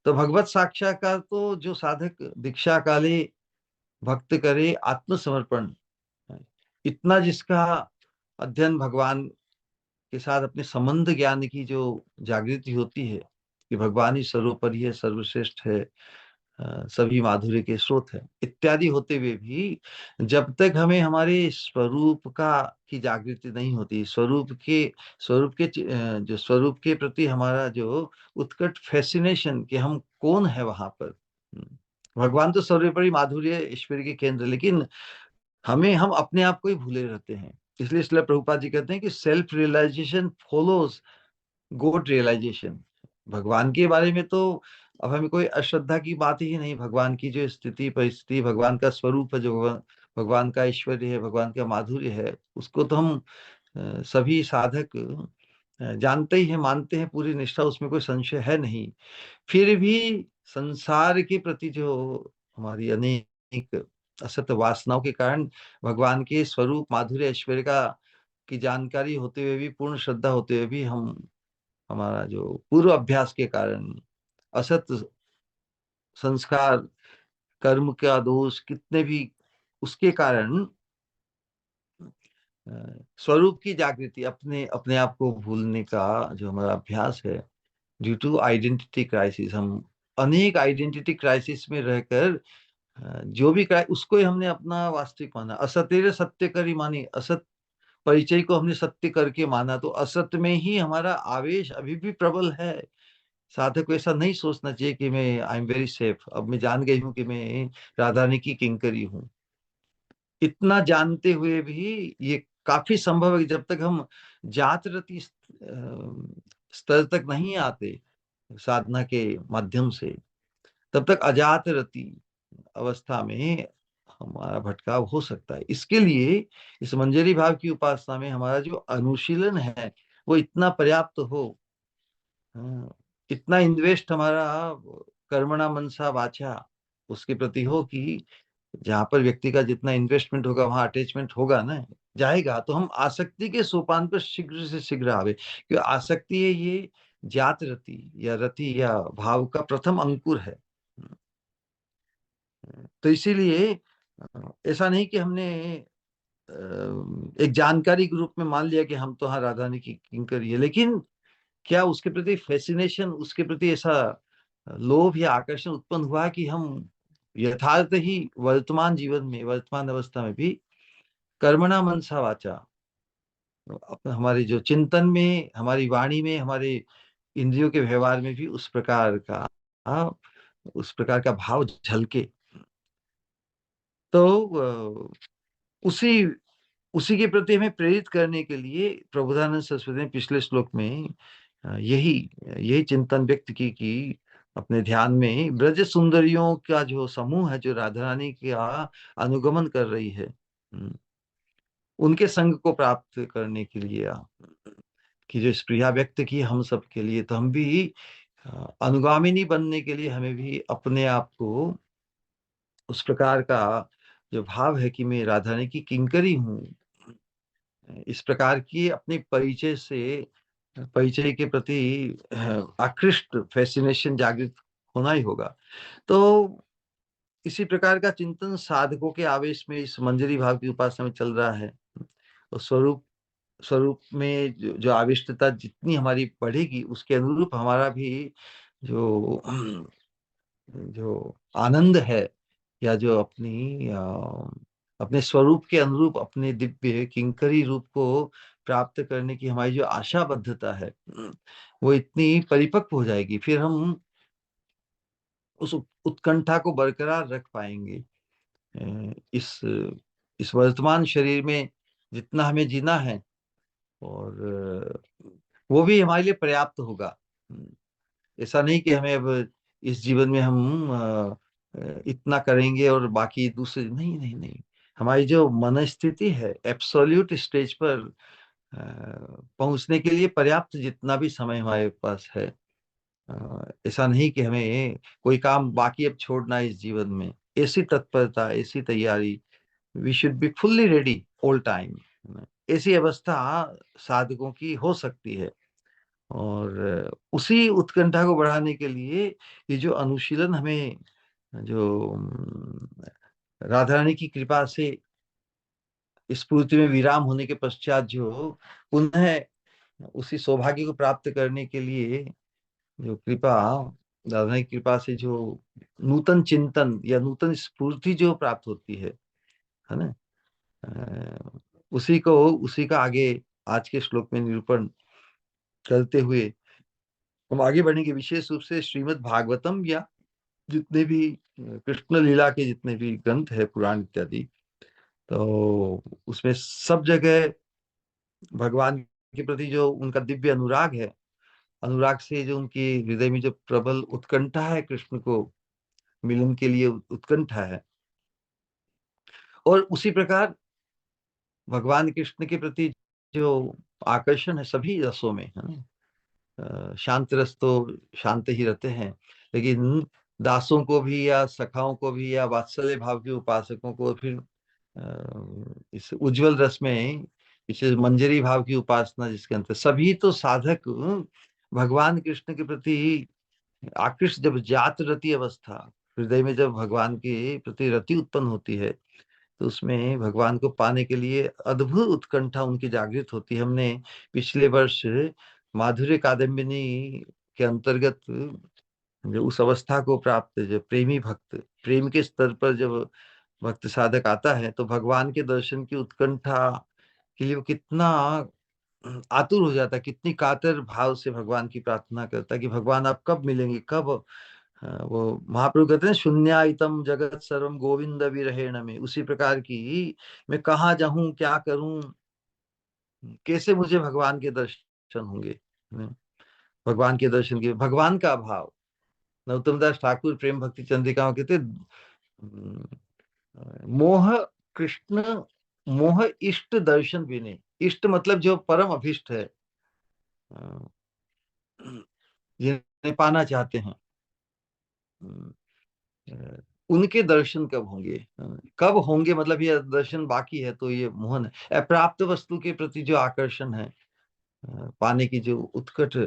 Speaker 1: तो भगवत साक्षात्कार तो जो साधक दीक्षा काले भक्त करे आत्मसमर्पण, इतना जिसका अध्ययन भगवान के साथ अपने संबंध ज्ञान की जो जागृति होती है कि भगवान ही सर्वोपरि है, सर्वश्रेष्ठ है, सभी माधुर्य के स्रोत है इत्यादि होते हुए भी, जब तक हमें हमारे स्वरूप का की जागृति नहीं होती, जो स्वरूप के प्रति हमारा जो उत्कट फैसिनेशन कि हम कौन है वहां पर। भगवान तो सर्वोपरि माधुर्य ईश्वर के केंद्र, लेकिन हम अपने आप को ही भूले रहते हैं। इसलिए प्रभुपाद जी कहते हैं कि self realisation follows God realisation. भगवान के बारे में तो अब हमें कोई अश्रद्धा की बात ही नहीं। भगवान की जो स्थिति परिस्थिति, भगवान का स्वरूप है, जो भगवान का ऐश्वर्य है, भगवान का माधुर्य है, उसको तो हम सभी साधक जानते ही हैं, मानते हैं, पूरी निष्ठा, उसमें कोई संशय है नहीं। फिर भी संसार के प्रति जो हमारी अनेक असत वासनाओं के कारण भगवान के स्वरूप माधुर्य ऐश्वर्य का की जानकारी होते हुए भी, पूर्ण श्रद्धा होते हुए भी, हम हमारा जो पूर्व अभ्यास के कारण, असत संस्कार, कर्म का दोष कितने भी, उसके कारण स्वरूप की जागृति, अपने अपने आप को भूलने का जो हमारा अभ्यास है, ड्यू टू आइडेंटिटी क्राइसिस, हम अनेक आइडेंटिटी क्राइसिस में रहकर जो भी उसको ही हमने अपना वास्तविक माना। असत्य सत्य करी मानी, असत परिचय को हमने सत्य करके माना, तो असत में ही हमारा आवेश अभी भी प्रबल है। साधक को ऐसा नहीं सोचना चाहिए कि मैं आई एम वेरी सेफ, अब मैं जान गई हूँ कि मैं राधा रानी की किंकरी हूँ। इतना जानते हुए भी ये काफी संभव है कि जब तक हम जात रति स्तर तक नहीं आते साधना के माध्यम से, तब तक अजात रति अवस्था में हमारा भटकाव हो सकता है। इसके लिए इस मंजरी भाव की उपासना में हमारा जो अनुशीलन है वो इतना पर्याप्त हो, इतना इन्वेस्ट हमारा कर्मणा मनसा वाचा उसके प्रति हो कि जहां पर व्यक्ति का जितना इन्वेस्टमेंट होगा वहां अटैचमेंट होगा ना, जाएगा, तो हम आसक्ति के सोपान पर शीघ्र से शीघ्र आवे। क्योंकि आसक्ति है ये जात रति या रति या भाव का प्रथम अंकुर है। तो इसीलिए ऐसा नहीं कि हमने एक जानकारी के रूप में मान लिया कि हम तो हाँ राधा रानी की किंकरी है, लेकिन क्या उसके प्रति फैसिनेशन, उसके प्रति ऐसा लोभ या आकर्षण उत्पन्न हुआ कि हम यथार्थ ही वर्तमान जीवन में, वर्तमान अवस्था में भी कर्मणा मनसा वाचा, हमारे जो चिंतन में, हमारी वाणी में, हमारे इंद्रियों के व्यवहार में भी हाँ, उस प्रकार का भाव झलके। तो उसी उसी के प्रति हमें प्रेरित करने के लिए प्रबोधानंद सरस्वती ने पिछले श्लोक में यही यही चिंतन व्यक्त की कि अपने ध्यान में ब्रज सुंदरियों का जो समूह है, जो राधा रानी का अनुगमन कर रही है, उनके संग को प्राप्त करने के लिए कि जो स्प्रिया व्यक्त की हम सब के लिए, तो हम भी अनुगामिनी बनने के लिए हमें भी अपने आप को उस प्रकार का जो भाव है कि मैं राधा रानी की किंकरी हूँ, इस प्रकार की अपने परिचय के प्रति आकृष्ट फैसिनेशन जागृत होना ही होगा। तो इसी प्रकार का चिंतन साधकों के आवेश में इस मंजरी भाव की उपासना में चल रहा है। और स्वरूप स्वरूप में जो आविष्टता जितनी हमारी बढ़ेगी, उसके अनुरूप हमारा भी जो जो आनंद है, या जो अपने स्वरूप के अनुरूप अपने दिव्य किंकरी रूप को प्राप्त करने की हमारी जो आशाबद्धता है, वो इतनी परिपक्व हो जाएगी, फिर हम उस उत्कंठा को बरकरार रख पाएंगे। इस वर्तमान शरीर में जितना हमें जीना है, और वो भी हमारे लिए पर्याप्त होगा। ऐसा नहीं कि हमें अब इस जीवन में हम इतना करेंगे और बाकी दूसरे, नहीं नहीं नहीं। हमारी जो मन स्थिति है एब्सोल्यूट स्टेज पर पहुंचने के लिए पर्याप्त जितना भी समय हमारे पास है। ऐसा नहीं कि हमें कोई काम बाकी अब छोड़ना है इस जीवन में। ऐसी तत्परता, ऐसी तैयारी, we should be fully ready all time. ऐसी अवस्था साधकों की हो सकती है। और उसी उत्कंठा को बढ़ाने के लिए ये जो अनुशीलन हमें, जो राधा रानी की कृपा से स्फूर्ति में विराम होने के पश्चात जो पुनः उसी सौभाग्य को प्राप्त करने के लिए जो कृपा, राधा रानी की कृपा से जो नूतन चिंतन या नूतन स्फूर्ति जो प्राप्त होती है ना, उसी का आगे आज के श्लोक में निरूपण करते हुए हम आगे बढ़ेंगे। विशेष रूप से श्रीमद् भागवतम या जितने भी कृष्ण लीला के जितने भी ग्रंथ है, पुराण इत्यादि, तो उसमें सब जगह भगवान के प्रति जो उनका दिव्य अनुराग है, अनुराग से जो उनकी हृदय में जो प्रबल उत्कंठा है, कृष्ण को मिलन के लिए उत्कंठा है, और उसी प्रकार भगवान कृष्ण के प्रति जो आकर्षण है सभी रसों में, है ना। शांत रस तो शांत ही रहते हैं, लेकिन दासों को भी या सखाओं को भी या वात्सल्य भाव के उपासकों को फिर इस उज्जवल रस में, इस मंजरी भाव की उपासना जिसके अंतर सभी तो साधक भगवान कृष्ण के प्रति आकृष्ट जब जात रति अवस्था, हृदय में जब भगवान के प्रति रति उत्पन्न होती है, तो उसमें भगवान को पाने के लिए अद्भुत उत्कंठा उनकी जागृत होती है। हमने पिछले वर्ष माधुर्य कादम्बिनी के अंतर्गत जो उस अवस्था को प्राप्त, जो प्रेमी भक्त प्रेम के स्तर पर जब भक्त साधक आता है, तो भगवान के दर्शन की उत्कंठा के लिए वो कितना आतुर हो जाता है, कितनी कातर भाव से भगवान की प्रार्थना करता है कि भगवान आप कब मिलेंगे, कब। वो महाप्रभु कहते हैं शून्यायतम जगत सर्वम गोविंद विरहेण में, उसी प्रकार की मैं कहाँ जाऊं, क्या करूं, कैसे मुझे भगवान के दर्शन होंगे। भगवान के दर्शन के भगवान का अभाव। नरोत्तम दास ठाकुर प्रेम भक्ति चंद्रिका में कहते मोह कृष्ण मोह इष्ट दर्शन विने। इष्ट मतलब जो परम अभिष्ट है, जिन्हें पाना चाहते हैं, उनके दर्शन कब होंगे। कब होंगे मतलब ये दर्शन बाकी है, तो ये मोहन है। अप्राप्त वस्तु के प्रति जो आकर्षण है, पाने की जो उत्कट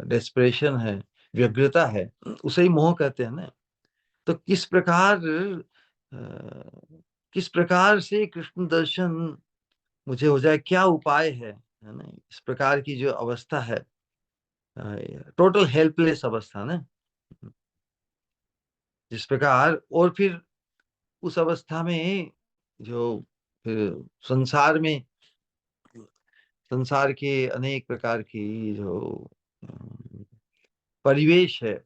Speaker 1: डेस्परेशन है, व्यग्रता है, उसे ही मोह कहते हैं ना। तो किस प्रकार से कृष्ण दर्शन मुझे हो जाए, क्या उपाय है ना। इस प्रकार की जो अवस्था है, टोटल हेल्पलेस अवस्था ना, जिस प्रकार, और फिर उस अवस्था में जो फिर संसार में, संसार के अनेक प्रकार की जो परिवेश है,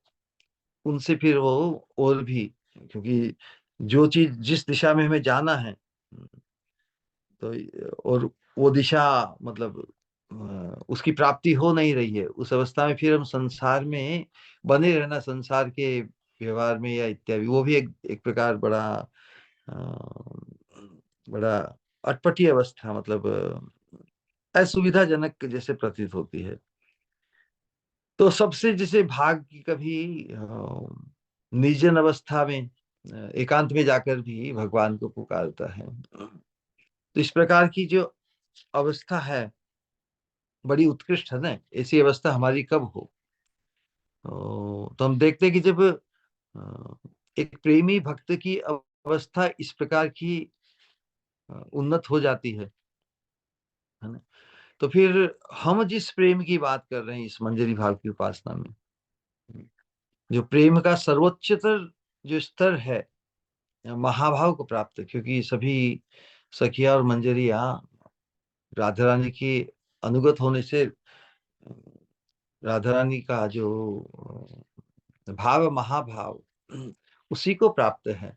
Speaker 1: उनसे फिर वो और भी, क्योंकि जो चीज जिस दिशा में हमें जाना है, तो और वो दिशा मतलब उसकी प्राप्ति हो नहीं रही है, उस अवस्था में फिर हम संसार में बने रहना, संसार के व्यवहार में या इत्यादि, वो भी एक प्रकार बड़ा बड़ा अटपटी अवस्था, मतलब असुविधाजनक जैसे प्रतीत होती है। तो सबसे जैसे भाग की कभी निर्जन अवस्था में एकांत में जाकर भी भगवान को पुकारता है। तो इस प्रकार की जो अवस्था है बड़ी उत्कृष्ट है ना, ऐसी अवस्था हमारी कब हो। तो हम देखते हैं कि जब अ, एक प्रेमी भक्त की अवस्था इस प्रकार की उन्नत हो जाती है ना, तो फिर हम जिस प्रेम की बात कर रहे हैं इस मंजरी भाव की उपासना में, जो प्रेम का सर्वोच्चतर जो स्तर है, महाभाव को प्राप्त, क्योंकि सभी सखिया और मंजरिया राधा रानी की अनुगत होने से राधा रानी का जो भाव है, महाभाव, उसी को प्राप्त है।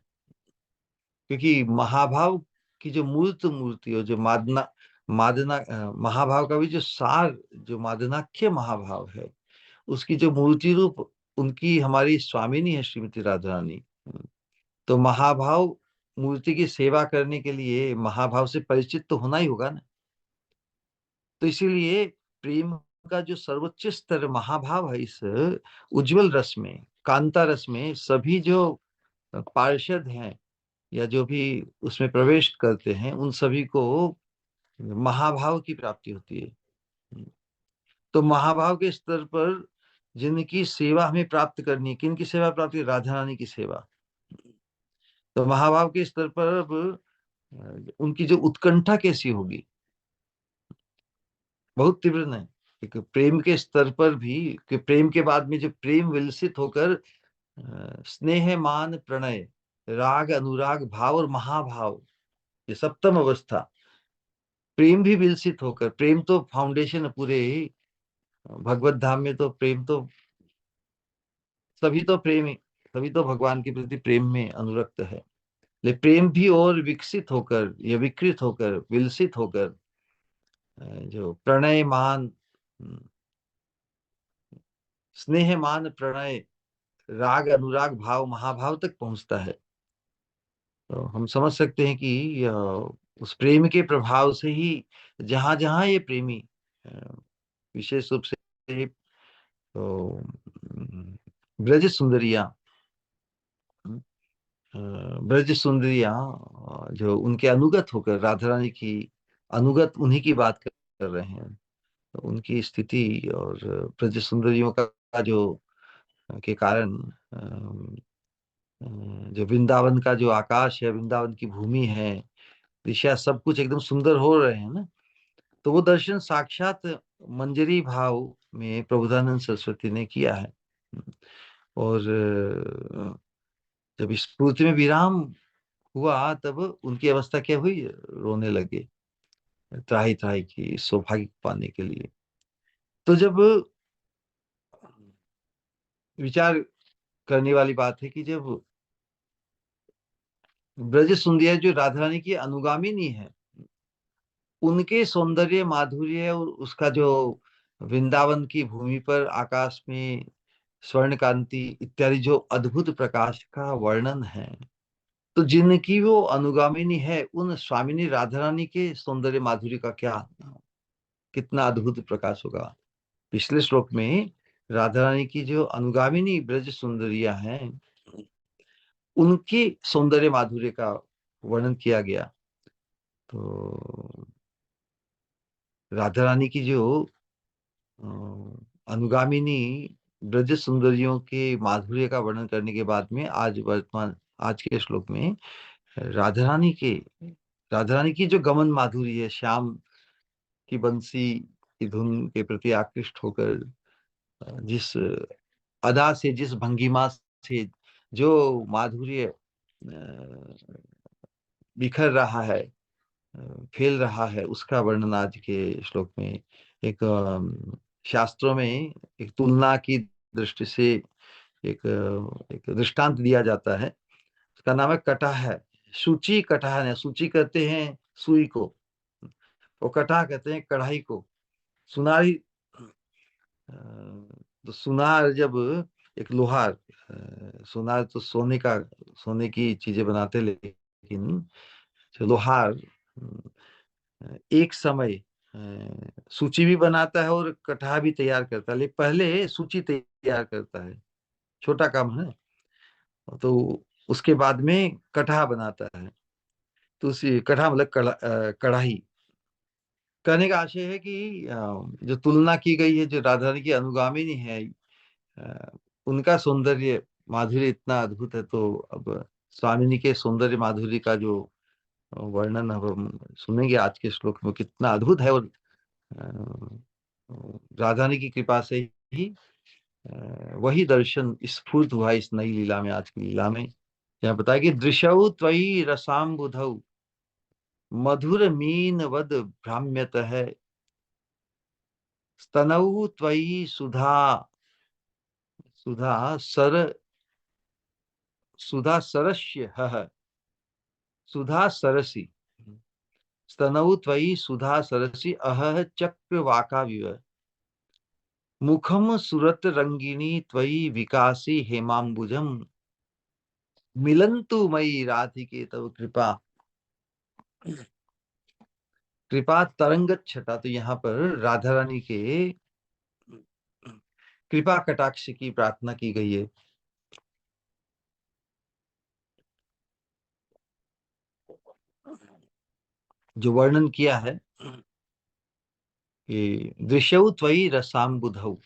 Speaker 1: क्योंकि महाभाव की जो मूर्त मूर्ति हो, जो मादना मादना महाभाव का भी जो सार, जो मादनाख्य महाभाव है, उसकी जो मूर्ति रूप उनकी हमारी स्वामिनी है श्रीमती राधा रानी। तो महाभाव मूर्ति की सेवा करने के लिए महाभाव से परिचित तो होना ही होगा ना। तो इसीलिए प्रेम का जो सर्वोच्च स्तर महाभाव है, इस उज्जवल रस में, कांता रस में, सभी जो पार्षद हैं या जो भी उसमें प्रवेश करते हैं, उन सभी को महाभाव की प्राप्ति होती है। तो महाभाव के स्तर पर जिनकी सेवा हमें प्राप्त करनी है, किनकी सेवा प्राप्ति, राधा रानी की सेवा। तो महाभाव के स्तर पर अब उनकी जो उत्कंठा कैसी होगी, बहुत तीव्र है। एक प्रेम के स्तर पर भी, कि प्रेम के बाद में जब प्रेम विलसित होकर स्नेह मान प्रणय, राग अनुराग भाव और महाभाव, ये सप्तम अवस्था, प्रेम भी विलसित होकर, प्रेम तो फाउंडेशन है पूरे भगवत धाम में, तो प्रेम तो सभी तो प्रेम ही, सभी तो भगवान के प्रति प्रेम में अनुरक्त है। लेकिन प्रेम भी और विकसित होकर या विकृत होकर, विलसित होकर जो प्रणय मान, स्नेह मान प्रणय, राग अनुराग भाव महाभाव तक पहुंचता है। तो हम समझ सकते हैं कि उस प्रेम के प्रभाव से ही जहां जहां ये प्रेमी विशेष रूप से तो ब्रज सुंदरिया, ब्रज सुंदरिया जो उनके अनुगत होकर राधा रानी की अनुगत, उन्हीं की बात कर रहे हैं, तो उनकी स्थिति और ब्रज सुंदरियों का जो के कारण जो वृंदावन का जो आकाश है, वृंदावन की भूमि है, दिशा, सब कुछ एकदम सुंदर हो रहे हैं ना। तो वो दर्शन साक्षात मंजरी भाव में प्रबोधानंद सरस्वती ने किया है। और जब स्फूर्ति में विराम हुआ, तब उनकी अवस्था क्या हुई, रोने लगे, त्राही त्राही की सौभाग्य पाने के लिए। तो जब विचार करने वाली बात है कि जब ब्रज सुंदरिया जो राधा रानी की अनुगामिनी है, उनके सौंदर्य माधुर्य और उसका जो वृंदावन की भूमि पर आकाश में स्वर्ण कांति इत्यादि जो अद्भुत प्रकाश का वर्णन है, तो जिनकी वो अनुगामिनी है, उन स्वामिनी राधा रानी के सौंदर्य माधुर्य का क्या, कितना अद्भुत प्रकाश होगा। पिछले श्लोक में राधा रानी की जो अनुगामिनी ब्रज सुंदरिया हैं, उनके सौंदर्य माधुर्य का वर्णन किया गया। तो राधा रानी की जो अ, अनुगामिनी ब्रज सुंदरियों के माधुर्य का वर्णन करने के बाद में आज वर्तमान, आज के श्लोक में राधा रानी के राधा रानी की जो गमन माधुरी है, श्याम की बंसी की धुन के प्रति आकृष्ट होकर जिस अदा से, जिस भंगिमा से जो माधुर्य बिखर रहा है, फैल रहा है, उसका वर्णन आज के श्लोक में एक शास्त्रों में एक तुलना की दृष्टि से एक दृष्टांत दिया जाता है। उसका नाम है कटाह है। सूची कटाह है, सूची कहते हैं सुई को, और कटाह कहते हैं कढ़ाई को। सुनारी तो सुनार, जब एक लोहार, सुनार तो सोने का, सोने की चीजें बनाते, लेकिन जो लोहार एक समय सूची भी बनाता है और कटहा भी तैयार करता है, लेकिन पहले सूची तैयार करता है, छोटा काम है। तो उसके बाद में कटहा बनाता है। तो उसी कटहा मतलब कढ़ाई। कहने का आशय है कि जो तुलना की गई है, जो राधा रानी की अनुगामिनी है, अ, उनका सौंदर्य माधुर्य इतना अद्भुत है, तो अब स्वामिनी के सौंदर्य माधुर्य का जो वर्णन अब हम सुनेंगे आज के श्लोक में, कितना अद्भुत है। और राधा रानी की कृपा से ही वही दर्शन स्फूर्त हुआ इस नई लीला में, आज की लीला में। यहाँ बताया कि दृशौ त्वयि रसाम्बुधौ मधुर मीन वद भ्राम्यत है, स्तनौ त्वयि सुधा सुधा सर सुधा सरस्य हः सुधा सरसी, स्तनौ त्वयि सुधा सरसी अहः चक्रवाकाविव, मुखम सुरत रंगिणी त्वयि विकासी हेमाम्बुजम, मिलन्तु मयि राधिके तव कृपा कृपा तरंगत छटा। तो यहाँ पर राधा रानी के कृपा कटाक्ष की प्रार्थना की गई है। जो वर्णन किया है कि दृश्यौ त्वयि रसाम्बुधौ,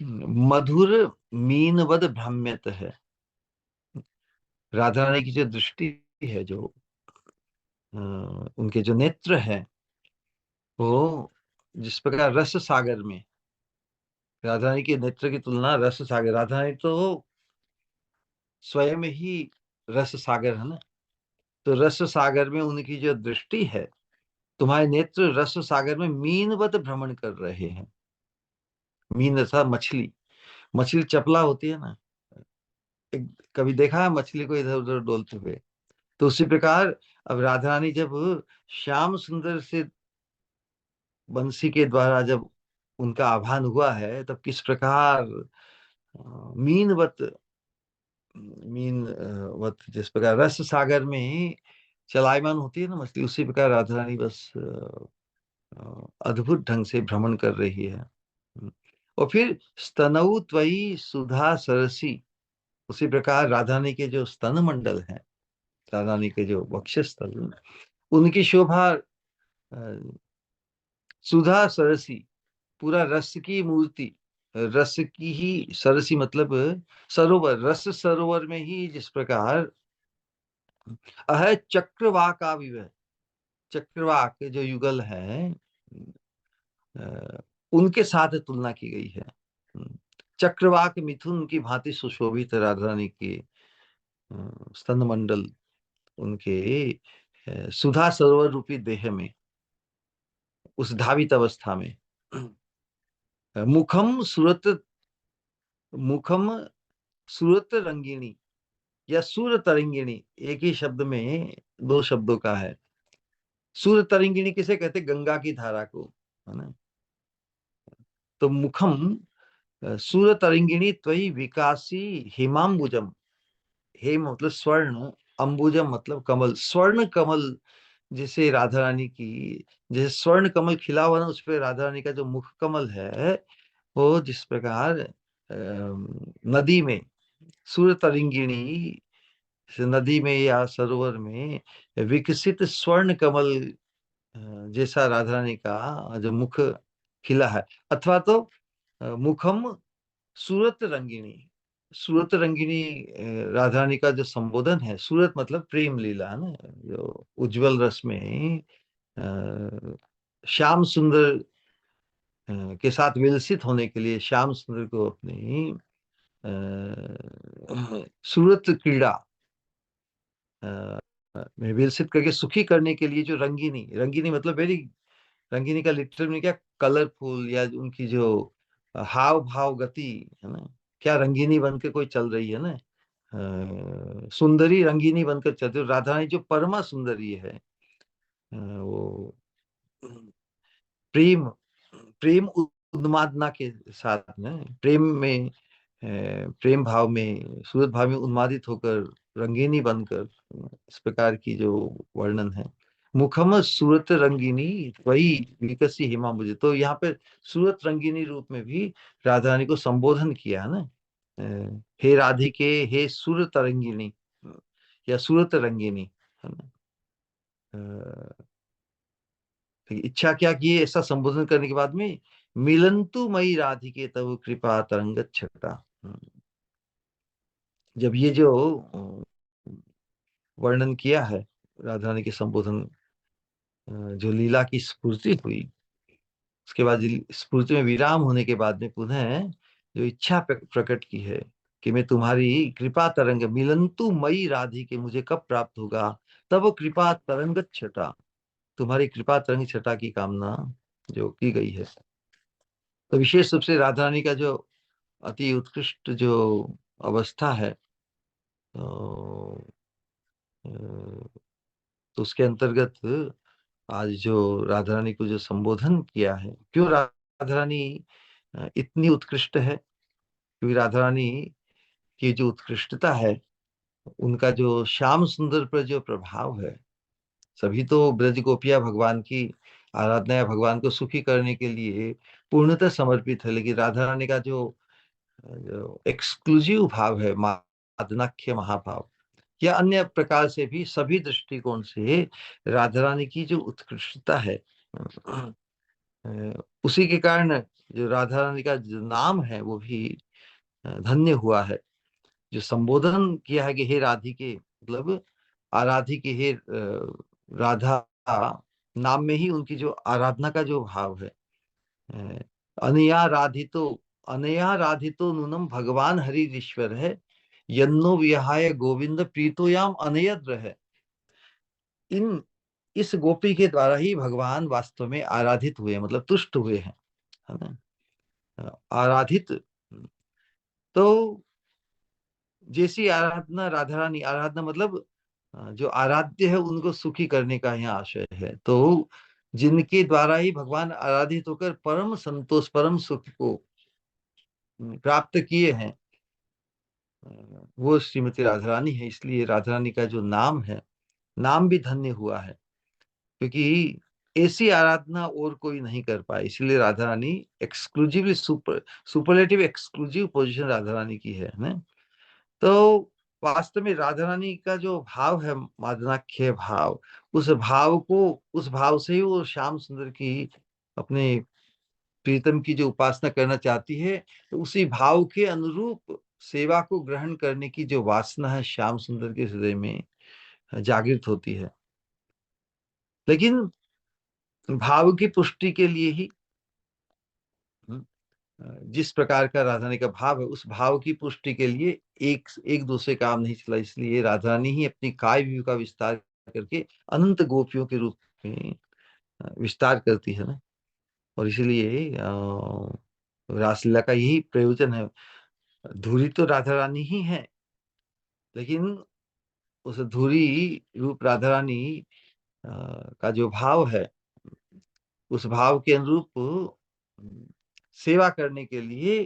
Speaker 1: मधुर मीनवद भ्रम्यत है। राधा रानी की जो दृष्टि है, जो उनके जो नेत्र है, वो जिस प्रकार रस सागर में, राधा रानी के नेत्र की तुलना रस सागर, राधा रानी तो स्वयं ही रस सागर है ना। तो रस सागर में उनकी जो दृष्टि है, तुम्हारे नेत्र रस सागर में मीनवत भ्रमण कर रहे हैं। मीन अर्थात मछली, मछली चपला होती है ना। कभी देखा है मछली को इधर उधर डोलते हुए? तो उसी प्रकार अब राधा रानी जब श्याम सुंदर से बंसी के द्वारा जब उनका आभान हुआ है, तब किस प्रकार मीनवत वत जिस प्रकार रस सागर में चलायमान होती है ना मछली, उसी प्रकार राधा रानी बस अद्भुत ढंग से भ्रमण कर रही है। और फिर स्तनऊ त्वयि सुधा सरसी, उसी प्रकार राधा रानी के जो स्तन मंडल है, राधा रानी के जो वक्षस्थल, उनकी शोभा सुधा सरसी, पूरा रस की मूर्ति, रस की ही सरसी मतलब सरोवर, रस सरोवर में ही जिस प्रकार अह चक्रवाक आविव, चक्रवाक जो युगल है, अ, उनके साथ तुलना की गई है। चक्रवाक मिथुन की भांति सुशोभित राधा रानी के स्तन मंडल, उनके सुधा सरोवर रूपी देह में, उस धावित अवस्था में। मुखम सूरत, मुखम सूरत रंगिणी या सूर तरंगिणी, एक ही शब्द में दो शब्दों का है। सूर तरंगिणी किसे कहते? गंगा की धारा को, है ना। तो मुखम सूर तरंगिणी त्वयि विकासी हेमाम्बुजम, हेम मतलब स्वर्ण, अंबुजम मतलब कमल, स्वर्ण कमल, जैसे राधा रानी की, जैसे स्वर्ण कमल खिला हुआ ना, उस पे राधा रानी का जो मुख कमल है, वो जिस प्रकार नदी में सूर्य तरंगिणी से नदी में या सरोवर में विकसित स्वर्ण कमल जैसा राधा रानी का जो मुख खिला है। अथवा तो मुखम सूरत रंगिणी, सूरत रंगिणी राधा रानी का जो संबोधन है, सूरत मतलब प्रेम लीला है ना, जो उज्जवल रस में श्याम सुंदर के साथ विलसित होने के लिए श्याम सुंदर को अपनी सूरत क्रीड़ा में विलसित करके सुखी करने के लिए, जो रंगिनी, रंगिनी मतलब वेरी, रंगिनी का लिटरल में क्या, कलरफुल, या उनकी जो हाव भाव गति है ना, क्या रंगिनी बन के कोई चल रही है ना। सुंदरी रंगिनी बनकर चलती है राधा रानी, जो परमा सुंदरी है। वो प्रेम, प्रेम उन्मादना के साथ में, प्रेम में प्रेम भाव में, सूरत भाव में उन्मादित होकर रंगीनी बनकर, इस प्रकार की जो वर्णन है। मुखम सूरत रंगीनी वही विकसी हेमा मुझे, तो यहाँ पे सूरत रंगीनी रूप में भी राधा रानी को संबोधन किया है ना। हे राधिके, हे सूरत रंगीनी या सूरत रंगीनी, है ना। इच्छा क्या की है, ऐसा संबोधन करने के बाद में, मिलंतु मई राधिके तव कृपा तरंग छटा। जब ये जो वर्णन किया है राधा रानी के संबोधन, जो लीला की स्फूर्ति हुई, उसके बाद स्फूर्ति में विराम होने के बाद में पुनः जो इच्छा प्रकट की है कि मैं तुम्हारी कृपा तरंग, मिलंतु मई राधिके, मुझे कब प्राप्त होगा, तब कृपा तरंग छटा, तुम्हारी कृपा तरंग छटा की कामना जो की गई है। तो विशेष रूप से राधा रानी का जो अति उत्कृष्ट जो अवस्था है, तो तो उसके अंतर्गत आज जो राधा रानी को जो संबोधन किया है, क्यों राधा रानी इतनी उत्कृष्ट है, क्योंकि राधा रानी की जो उत्कृष्टता है, उनका जो श्याम सुंदर पर जो प्रभाव है, सभी तो ब्रज गोपियां भगवान की आराधना या भगवान को सुखी करने के लिए पूर्णतः समर्पित है, लेकिन राधा रानी का जो एक्सक्लूसिव भाव है, मादनाख्य महाभाव, या अन्य प्रकार से भी सभी दृष्टिकोण से राधा रानी की जो उत्कृष्टता है, उसी के कारण जो राधा रानी का जो नाम है वो भी धन्य हुआ है। जो संबोधन किया है कि हे राधिके, मतलब आराधिके, हे राधा, नाम में ही उनकी जो आराधना का जो भाव है, अ, अनया राधितो, अनया राधितो नूनम भगवान हरिश्वर है, यन्नो विहाय गोविंद प्रीतोयाम अनयद्र है। इन इस गोपी के द्वारा ही भगवान वास्तव में आराधित हुए, मतलब तुष्ट हुए हैं, है ना, आराधित। तो जैसी आराधना राधा रानी, आराधना मतलब जो आराध्य है उनको सुखी करने का यहाँ आशय है, तो जिनके द्वारा ही भगवान आराधित होकर परम संतोष, परम सुख को प्राप्त किए हैं, वो श्रीमती राधा रानी है। इसलिए राधा रानी का जो नाम है, नाम भी धन्य हुआ है, क्योंकि ऐसी आराधना और कोई नहीं कर पाए, इसलिए Radha Rani exclusively superlative exclusive position Radha Rani की है ना। तो वास्तव में राधा रानी का जो भाव है, मादनाख्य भाव, उस भाव को, उस भाव से ही वो श्याम सुंदर की, अपने प्रीतम की जो उपासना करना चाहती है, तो उसी भाव के अनुरूप सेवा को ग्रहण करने की जो वासना है श्याम सुंदर के हृदय में जागृत होती है। लेकिन भाव की पुष्टि के लिए ही, जिस प्रकार का राधा रानी का भाव है, उस भाव की पुष्टि के लिए एक एक दूसरे काम नहीं चला, इसलिए राधा रानी ही अपनी काय व्यू का विस्तार करके अनंत गोपियों के रूप में विस्तार करती है ना। और इसीलिए रासलीला का यही प्रयोजन है। धुरी तो राधा रानी ही है, लेकिन उस धुरी रूप राधा रानी का जो भाव है, उस भाव के अनुरूप सेवा करने के लिए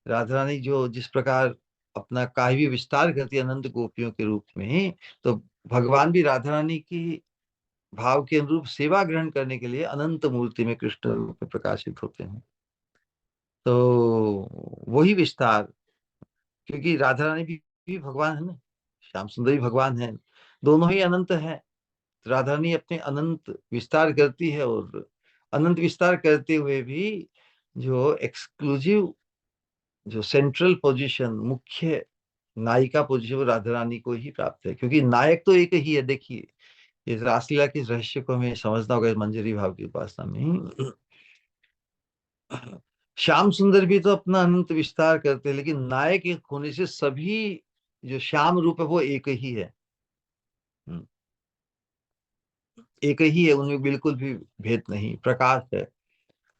Speaker 1: राधा रानी जो जिस प्रकार अपना काव्य विस्तार करती है अनंत गोपियों के रूप में, तो भगवान भी राधा रानी की भाव के अनुरूप सेवा ग्रहण करने के लिए अनंत मूर्ति में कृष्ण रूप में प्रकाशित होते हैं। तो वही विस्तार, क्योंकि राधा रानी भी भगवान है ना, श्याम सुंदर भी भगवान है, दोनों ही अनंत है। राधा रानी अपने अनंत विस्तार करती है, और अनंत विस्तार करते हुए भी जो एक्सक्लूसिव, जो सेंट्रल पोजीशन, मुख्य नायिका पोजीशन, वो राधा रानी को ही प्राप्त है, क्योंकि नायक तो एक ही है। देखिए, इस रासलीला के इस रहस्य को हमें समझना होगा इस मंजरी भाव की उपासना में। श्याम सुंदर भी तो अपना अनंत विस्तार करते हैं, लेकिन नायक एक होने से सभी जो श्याम रूप है वो एक ही है, एक ही है, उनमें बिल्कुल भी भेद नहीं, प्रकाश है।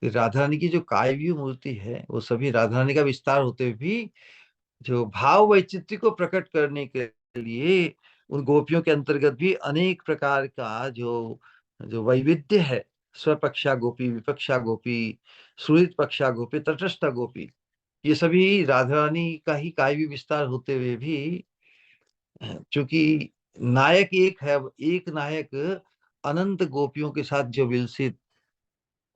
Speaker 1: राधा रानी की जो कायवीय मूर्ति है, वो सभी राधा रानी का विस्तार होते हुए भी जो भाव वैचित्र्य को प्रकट करने के लिए उन गोपियों के अंतर्गत भी अनेक प्रकार का जो जो वैविध्य है, स्वपक्षा गोपी, विपक्षा गोपी, सुहृद पक्षा गोपी, तटस्थ गोपी, ये सभी राधा रानी का ही काव्य विस्तार होते हुए भी, चूंकि नायक एक है, एक नायक अनंत गोपियों के साथ जो विलसित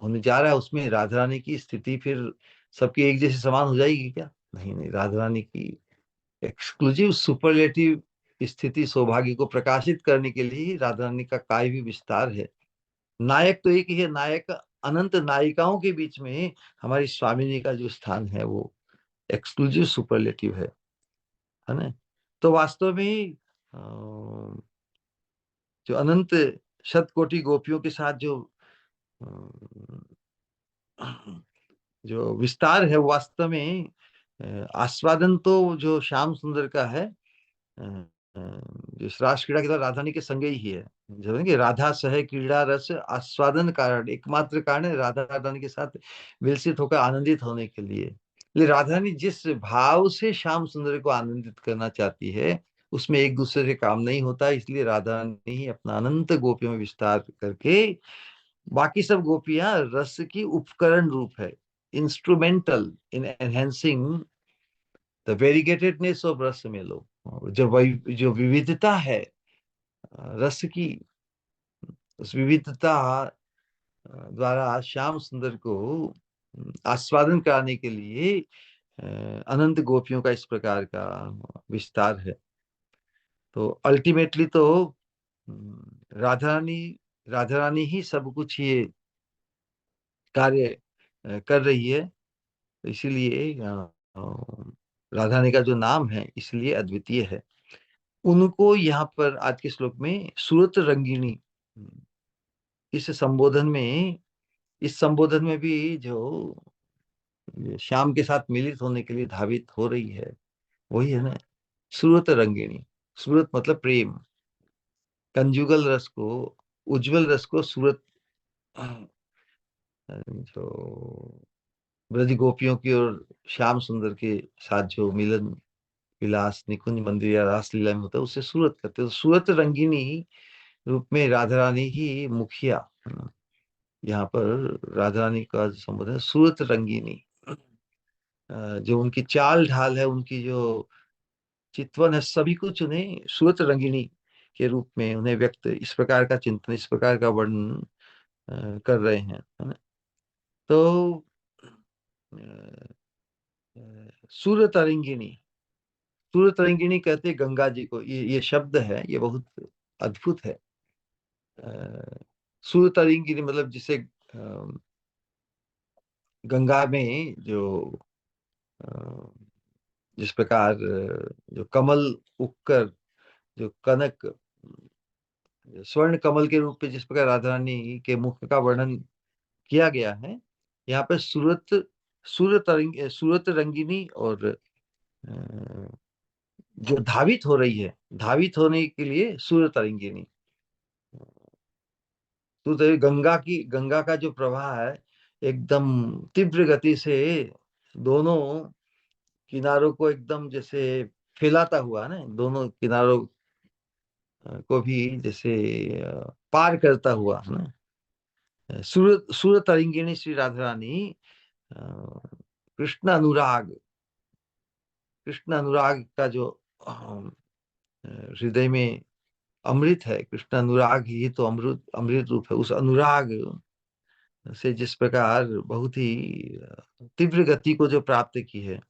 Speaker 1: होने जा रहा है, उसमें राधा रानी की स्थिति फिर सबकी एक जैसी समान हो जाएगी क्या? नहीं नहीं, राधा रानी की एक्सक्लूसिव सुपरलेटिव स्थिति सौभाग्य को प्रकाशित करने के लिए ही राधा रानी का काव्य विस्तार है। नायक तो एक ही है, नायक अनंत नायिकाओं के बीच में हमारी स्वामिनी का जो स्थान है वो एक्सक्लूसिव सुपरलेटिव है ना। तो वास्तव में जो अनंत शतकोटि गोपियों के साथ जो विस्तार है, वास्तव में आस्वादन तो जो श्याम सुंदर का है, जो रास क्रीड़ा के द्वारा राधानी के संग ही है। जो है कि राधा सह क्रीड़ा रस आस्वादन कारण, एकमात्र कारण है राधा रानी के साथ विलसित होकर आनंदित होने के लिए। लेकिन राधा रानी जिस भाव से श्याम सुंदर को आनंदित करना चाहती है, उसमें एक दूसरे से काम नहीं होता, इसलिए राधा रानी ही अपना अनंत गोपियों में विस्तार करके बाकी सब गोपियां रस की उपकरण रूप है, instrumental in enhancing the variegatedness of रस में लो। जो विविधता है रस की, उस विविधता द्वारा श्याम सुंदर को आस्वादन कराने के लिए अनंत गोपियों का इस प्रकार का विस्तार है। तो अल्टीमेटली तो राधा रानी राधा रानी ही सब कुछ ये कार्य कर रही है। इसीलिए राधा रानी का जो नाम है इसलिए अद्वितीय है। उनको यहाँ पर आज के श्लोक में सूरत रंगिणी, इस संबोधन में इस संबोधन में भी जो श्याम के साथ मिलित होने के लिए धावित हो रही है, वही है ना सूरत रंगिणी। सूरत मतलब प्रेम, कंजुगल रस को, उज्जवल रस को सूरत, जो ब्रज गोपियों की और श्याम सुंदर के साथ जो मिलन विलास निकुंज मंदिर या रासलीला में होता है, उससे सूरत करते हैं। तो सूरत रंगिनी रूप में राधा रानी ही मुखिया है ना। यहाँ पर राधा रानी का संबोधन है सूरत रंगिनी। जो उनकी चाल ढाल है, उनकी जो चितवन है, सभी कुछ उन्हें सूरत रंगिनी के रूप में उन्हें व्यक्त, इस प्रकार का चिंतन, इस प्रकार का वर्णन कर रहे हैं, है ना। तो सूरत रंगिनी, सूरत रंगिनी कहते गंगा जी को। ये शब्द है, ये बहुत अद्भुत है। सूरत रंगिनी मतलब जिसे गंगा में जो जिस प्रकार जो कमल उगकर जो कनक स्वर्ण कमल के रूप में जिस प्रकार राधा रानी के मुख का वर्णन किया गया है, यहाँ पर सूरत रंगिनी और जो धावित हो रही है, धावित होने के लिए सूरत रंगिनी। तो गंगा का जो प्रवाह है एकदम तीव्र गति से दोनों किनारों को एकदम जैसे फैलाता हुआ ना, दोनों किनारों को भी जैसे पार करता हुआ ना, सूरत सूरत तरंगिणी श्री राधा रानी कृष्ण अनुराग, कृष्ण अनुराग का जो हृदय में अमृत है, कृष्ण अनुराग ही तो अमृत अमृत रूप है। उस अनुराग से जिस प्रकार बहुत ही तीव्र गति को जो प्राप्त की है,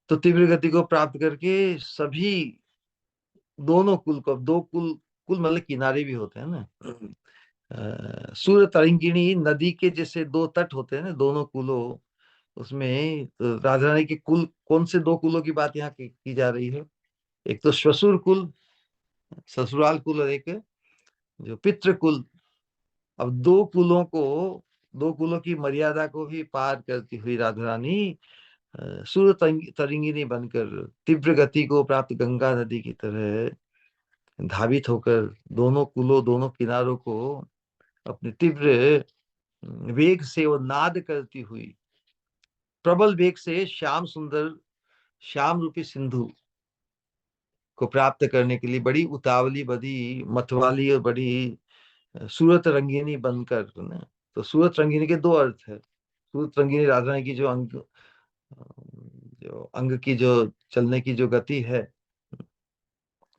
Speaker 1: तो तीव्र गति को प्राप्त करके सभी दोनों कुल को, दो कुल, कुल मतलब किनारे भी होते हैं ना। सूर्य तरंगिणी नदी के जैसे दो तट होते हैं ना, दोनों कुलों, उसमें तो राधा रानी के कुल, कौन से दो कुलों की बात यहाँ की जा रही है? एक तो श्वशुर कुल, ससुराल कुल, और एक जो पितृ कुल। अब दो कुलों की मर्यादा को भी पार करती हुई राधा रानी सूर्य तरंगिणी बनकर तीव्र गति को प्राप्त गंगा नदी की तरह धावित होकर दोनों कुलों, दोनों किनारों को अपने तीव्र वेग से वो नाद करती हुई, प्रबल वेग से श्याम सुंदर, श्याम रूपी सिंधु को प्राप्त करने के लिए बड़ी उतावली, बड़ी मतवाली और बड़ी सूरत रंगिनी बनकर ना। तो सूरत रंगिनी के दो अर्थ है। सूरत रंगिनी राधा रानी की जो अंग की जो चलने की जो गति है,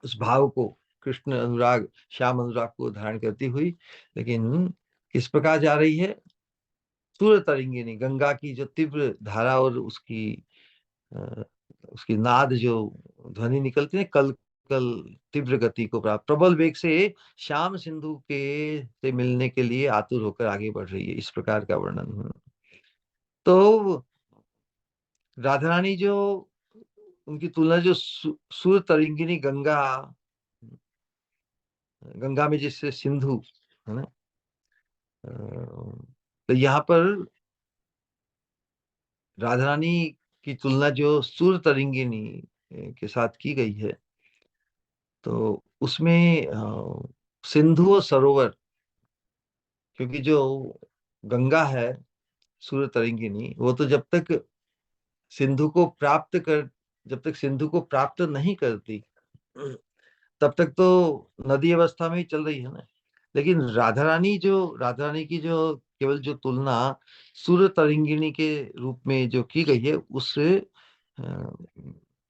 Speaker 1: उस भाव को कृष्ण अनुराग, श्याम अनुराग को धारण करती हुई, लेकिन किस प्रकार जा रही है? सूर्य तरंगिनी, गंगा की जो तीव्र धारा और उसकी अ, उसकी नाद जो ध्वनि निकलती है, कल तीव्र गति को प्राप्त, प्रबल वेग से श्याम सिंधु के से मिलने के लिए आतुर होकर आगे बढ़ रही है, इस प्रकार का वर्णन है। तो राधा रानी जो, उनकी तुलना जो सुर तरंगिनी गंगा, गंगा में जिससे सिंधु है ना, तो यहाँ पर राधा रानी की तुलना जो सुर तरंगिनी के साथ की गई है, तो उसमें सिंधु और सरोवर, क्योंकि जो गंगा है सूर्य तरंगिनी, वो तो सिंधु को प्राप्त कर जब तक सिंधु को प्राप्त नहीं करती, तब तक तो नदी अवस्था में ही चल रही है ना। लेकिन राधा रानी की जो केवल जो तुलना सूर्य तरंगिणी के रूप में जो की गई है, उससे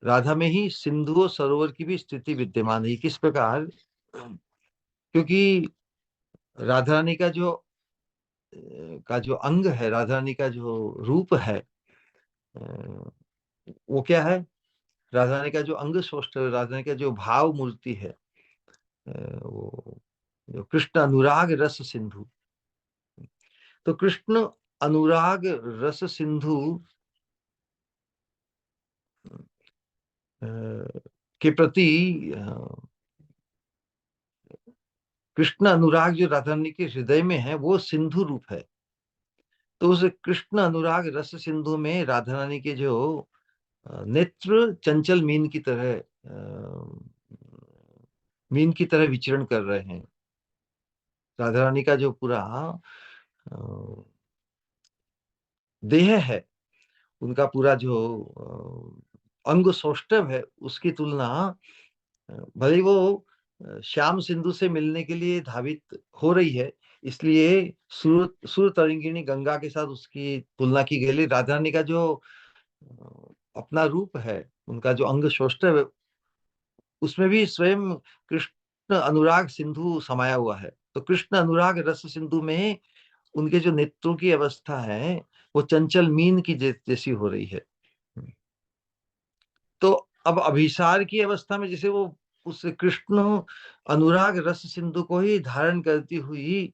Speaker 1: राधा में ही सिंधु और सरोवर की भी स्थिति विद्यमान है। किस प्रकार? क्योंकि राधा रानी का जो अंग है, राधा रानी का जो रूप है, अ, वो क्या है? राधा रानी का जो अंग सौष्ठ, राधा रानी का जो भाव मूर्ति है, वो जो कृष्ण अनुराग रस सिंधु, तो कृष्ण अनुराग रस सिंधु अ, के प्रति कृष्ण अनुराग जो राधा रानी के हृदय में है, वो सिंधु रूप है। तो उस कृष्ण अनुराग रस सिंधु में राधा रानी के जो नेत्र चंचल मीन की तरह विचरण कर रहे हैं। राधा रानी का जो पूरा अ, देह है, उनका पूरा जो अंग सौष्ठव है, उसकी तुलना भले ही वो श्याम सिंधु से मिलने के लिए धावित हो रही है, इसलिए सुर तरंगिणी गंगा के साथ उसकी तुलना की गई। राधा रानी का जो अपना रूप है, उनका जो अंग सौष्ठव है, उसमें भी स्वयं कृष्ण अनुराग सिंधु समाया हुआ है। तो कृष्ण अनुराग रस सिंधु में उनके जो नेत्रों की अवस्था है, वो चंचल मीन की जैसी हो रही है। तो अब अभिसार की अवस्था में जैसे वो उस कृष्ण अनुराग रस सिंधु को ही धारण करती हुई,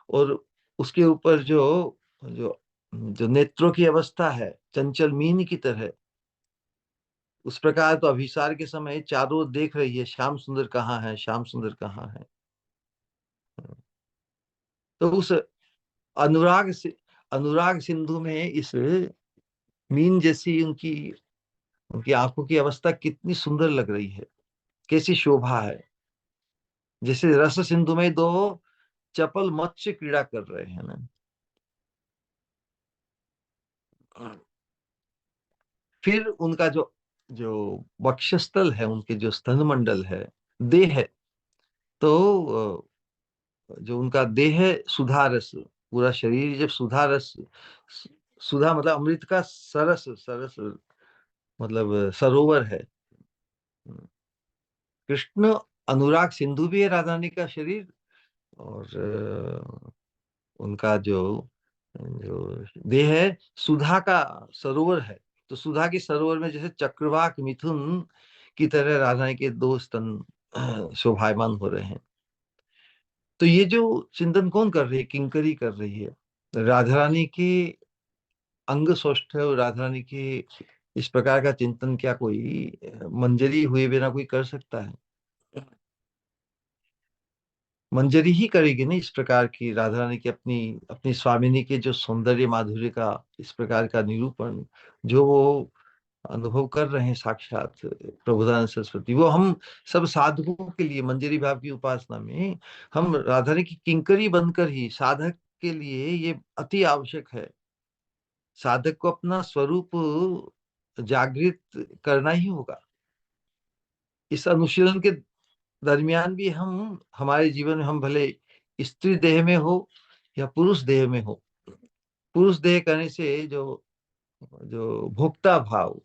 Speaker 1: और उसके ऊपर जो जो जो नेत्रों की अवस्था है चंचल मीन की तरह, उस प्रकार तो अभिसार के समय चारों ओर देख रही है, श्याम सुंदर कहाँ है, श्याम सुंदर कहाँ है। तो उस अनुराग से अनुराग सिंधु में इस मीन जैसी उनकी उनकी आंखों की अवस्था कितनी सुंदर लग रही है, कैसी शोभा है, जैसे रस सिंधु में दो चपल मत्स्य क्रीड़ा कर रहे हैं ना। फिर उनका जो जो वक्षस्थल है, उनके जो स्तन मंडल है, देह है, तो जो उनका देह है सुधा रस, पूरा शरीर जब सुधा रस, सुधा मतलब अमृत का सरस, सरस मतलब सरोवर है। कृष्ण अनुराग सिंधु भी है राधा रानी का शरीर, और उनका जो जो देह है सुधा का सरोवर है। तो सुधा के सरोवर में जैसे चक्रवाक मिथुन की तरह राधा रानी के दो स्तन शोभायमान हो रहे हैं। तो ये जो चिंतन कौन कर रही है? किंकरी कर रही है। राधा रानी के अंग सौष्ठव और राधा रानी के इस प्रकार का चिंतन क्या कोई मंजरी हुए बिना कोई कर सकता है? मंजरी ही करेगी ना इस प्रकार की राधा रानी की अपनी अपनी स्वामिनी के जो सौंदर्य माधुर्य का इस प्रकार का निरूपण, जो वो अनुभव कर रहे हैं साक्षात प्रभुदान सरस्वती, वो हम सब साधकों के लिए मंजरी भाव की उपासना में हम राधा रानी की किंकरी बनकर ही, साधक के लिए ये अति आवश्यक है। साधक को अपना स्वरूप जागृत करना ही होगा। इस अनुशीलन के दरमियान भी हम हमारे जीवन में, हम भले स्त्री देह में हो या पुरुष देह में हो, पुरुष देह करने से जो जो भोक्ता भाव,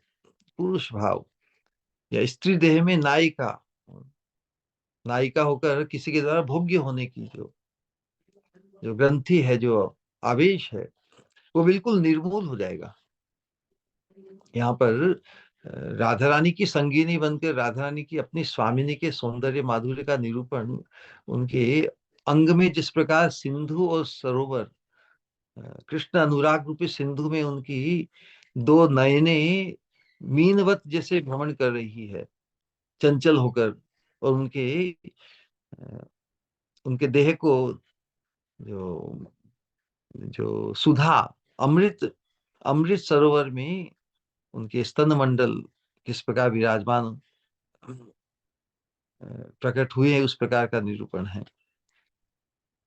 Speaker 1: पुरुष भाव, या स्त्री देह में नायिका, नायिका होकर किसी के द्वारा भोग्य होने की जो जो ग्रंथि है, जो आवेश है, वो बिल्कुल निर्मूल हो जाएगा। यहाँ पर राधा रानी की संगिनी बनकर राधा रानी की अपनी स्वामिनी के सौंदर्य माधुर्य का निरूपण उनके अंग में जिस प्रकार सिंधु और सरोवर, कृष्ण अनुराग रूपी सिंधु में उनकी दो नयने मीनवत जैसे भ्रमण कर रही है चंचल होकर, और अ, उनके देह को जो जो सुधा, अमृत, अमृत सरोवर में उनके स्तन मंडल किस प्रकार विराजमान प्रकट हुए हैं, उस प्रकार का निरूपण है।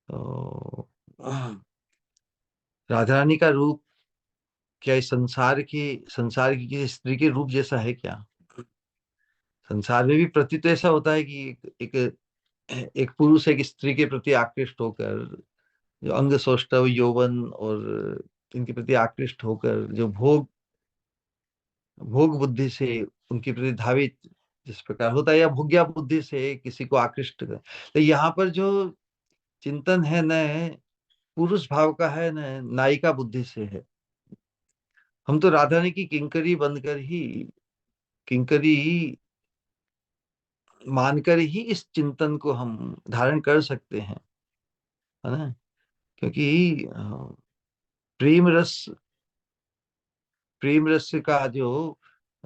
Speaker 1: तो राधा रानी का रूप क्या इस संसार की किसी स्त्री के रूप जैसा है क्या? संसार में भी प्रतीत ऐसा होता है कि एक पुरुष एक स्त्री के प्रति आकृष्ट होकर, जो अंग सौष्ठव यौवन और इनके प्रति आकृष्ट होकर जो भोग भोग बुद्धि से उनके प्रति धावित जिस प्रकार होता है, या भोग्या बुद्धि से किसी को आकृष्ट कर, तो यहाँ पर जो चिंतन है न पुरुष भाव का है न नायिका बुद्धि से है। हम तो राधा रानी की किंकरी बनकर ही, किंकरी मानकर ही इस चिंतन को हम धारण कर सकते हैं, है ना? क्योंकि प्रेम रस, प्रेम रस का जो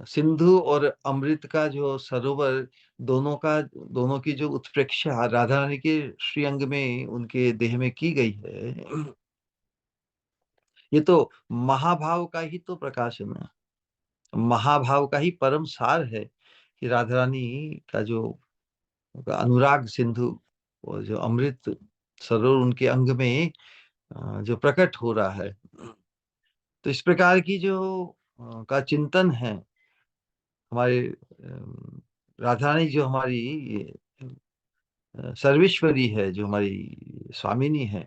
Speaker 1: सिंधु और अमृत का जो सरोवर, दोनों की जो उत्प्रेक्षा राधा रानी के श्रीअंग में उनके देह में की गई है, ये तो महाभाव का ही तो प्रकाशन है, महाभाव का ही परम सार है कि राधा रानी का जो अनुराग सिंधु और जो अमृत सरोवर उनके अंग में जो प्रकट हो रहा है। तो इस प्रकार की जो का चिंतन है हमारे राधा रानी जो हमारी सर्वेश्वरी है, जो हमारी स्वामिनी है,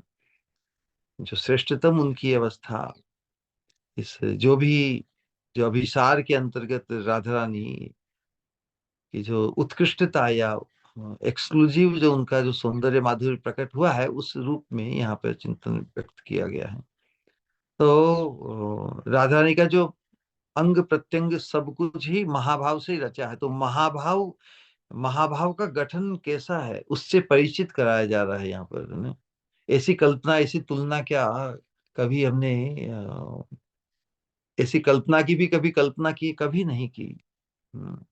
Speaker 1: जो श्रेष्ठतम उनकी अवस्था, इस जो अभिसार के अंतर्गत राधा रानी की जो उत्कृष्टता या एक्सक्लूसिव जो उनका जो सौंदर्य माधुर्य प्रकट हुआ है, उस रूप में यहाँ पर चिंतन व्यक्त किया गया है। तो राधा रानी का जो अंग प्रत्यंग सब कुछ ही महाभाव से ही रचा है, तो महाभाव, महाभाव का गठन कैसा है उससे परिचित कराया जा रहा है यहाँ पर ना। ऐसी कल्पना, ऐसी तुलना क्या कभी हमने ऐसी कल्पना की भी कभी कल्पना की, कभी नहीं की। हम्म,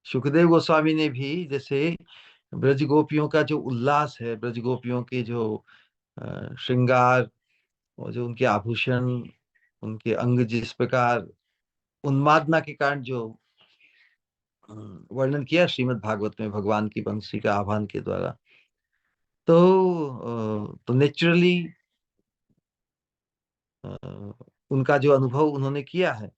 Speaker 1: सुखदेव गोस्वामी ने भी जैसे ब्रज गोपियों का जो उल्लास है, ब्रज गोपियों के जो श्रृंगार और जो उनके आभूषण, उनके अंग जिस प्रकार उन्मादना के कारण जो वर्णन किया श्रीमद् भागवत में भगवान की बंसी का आह्वान के द्वारा, तो नेचुरली उनका जो अनुभव उन्होंने किया है,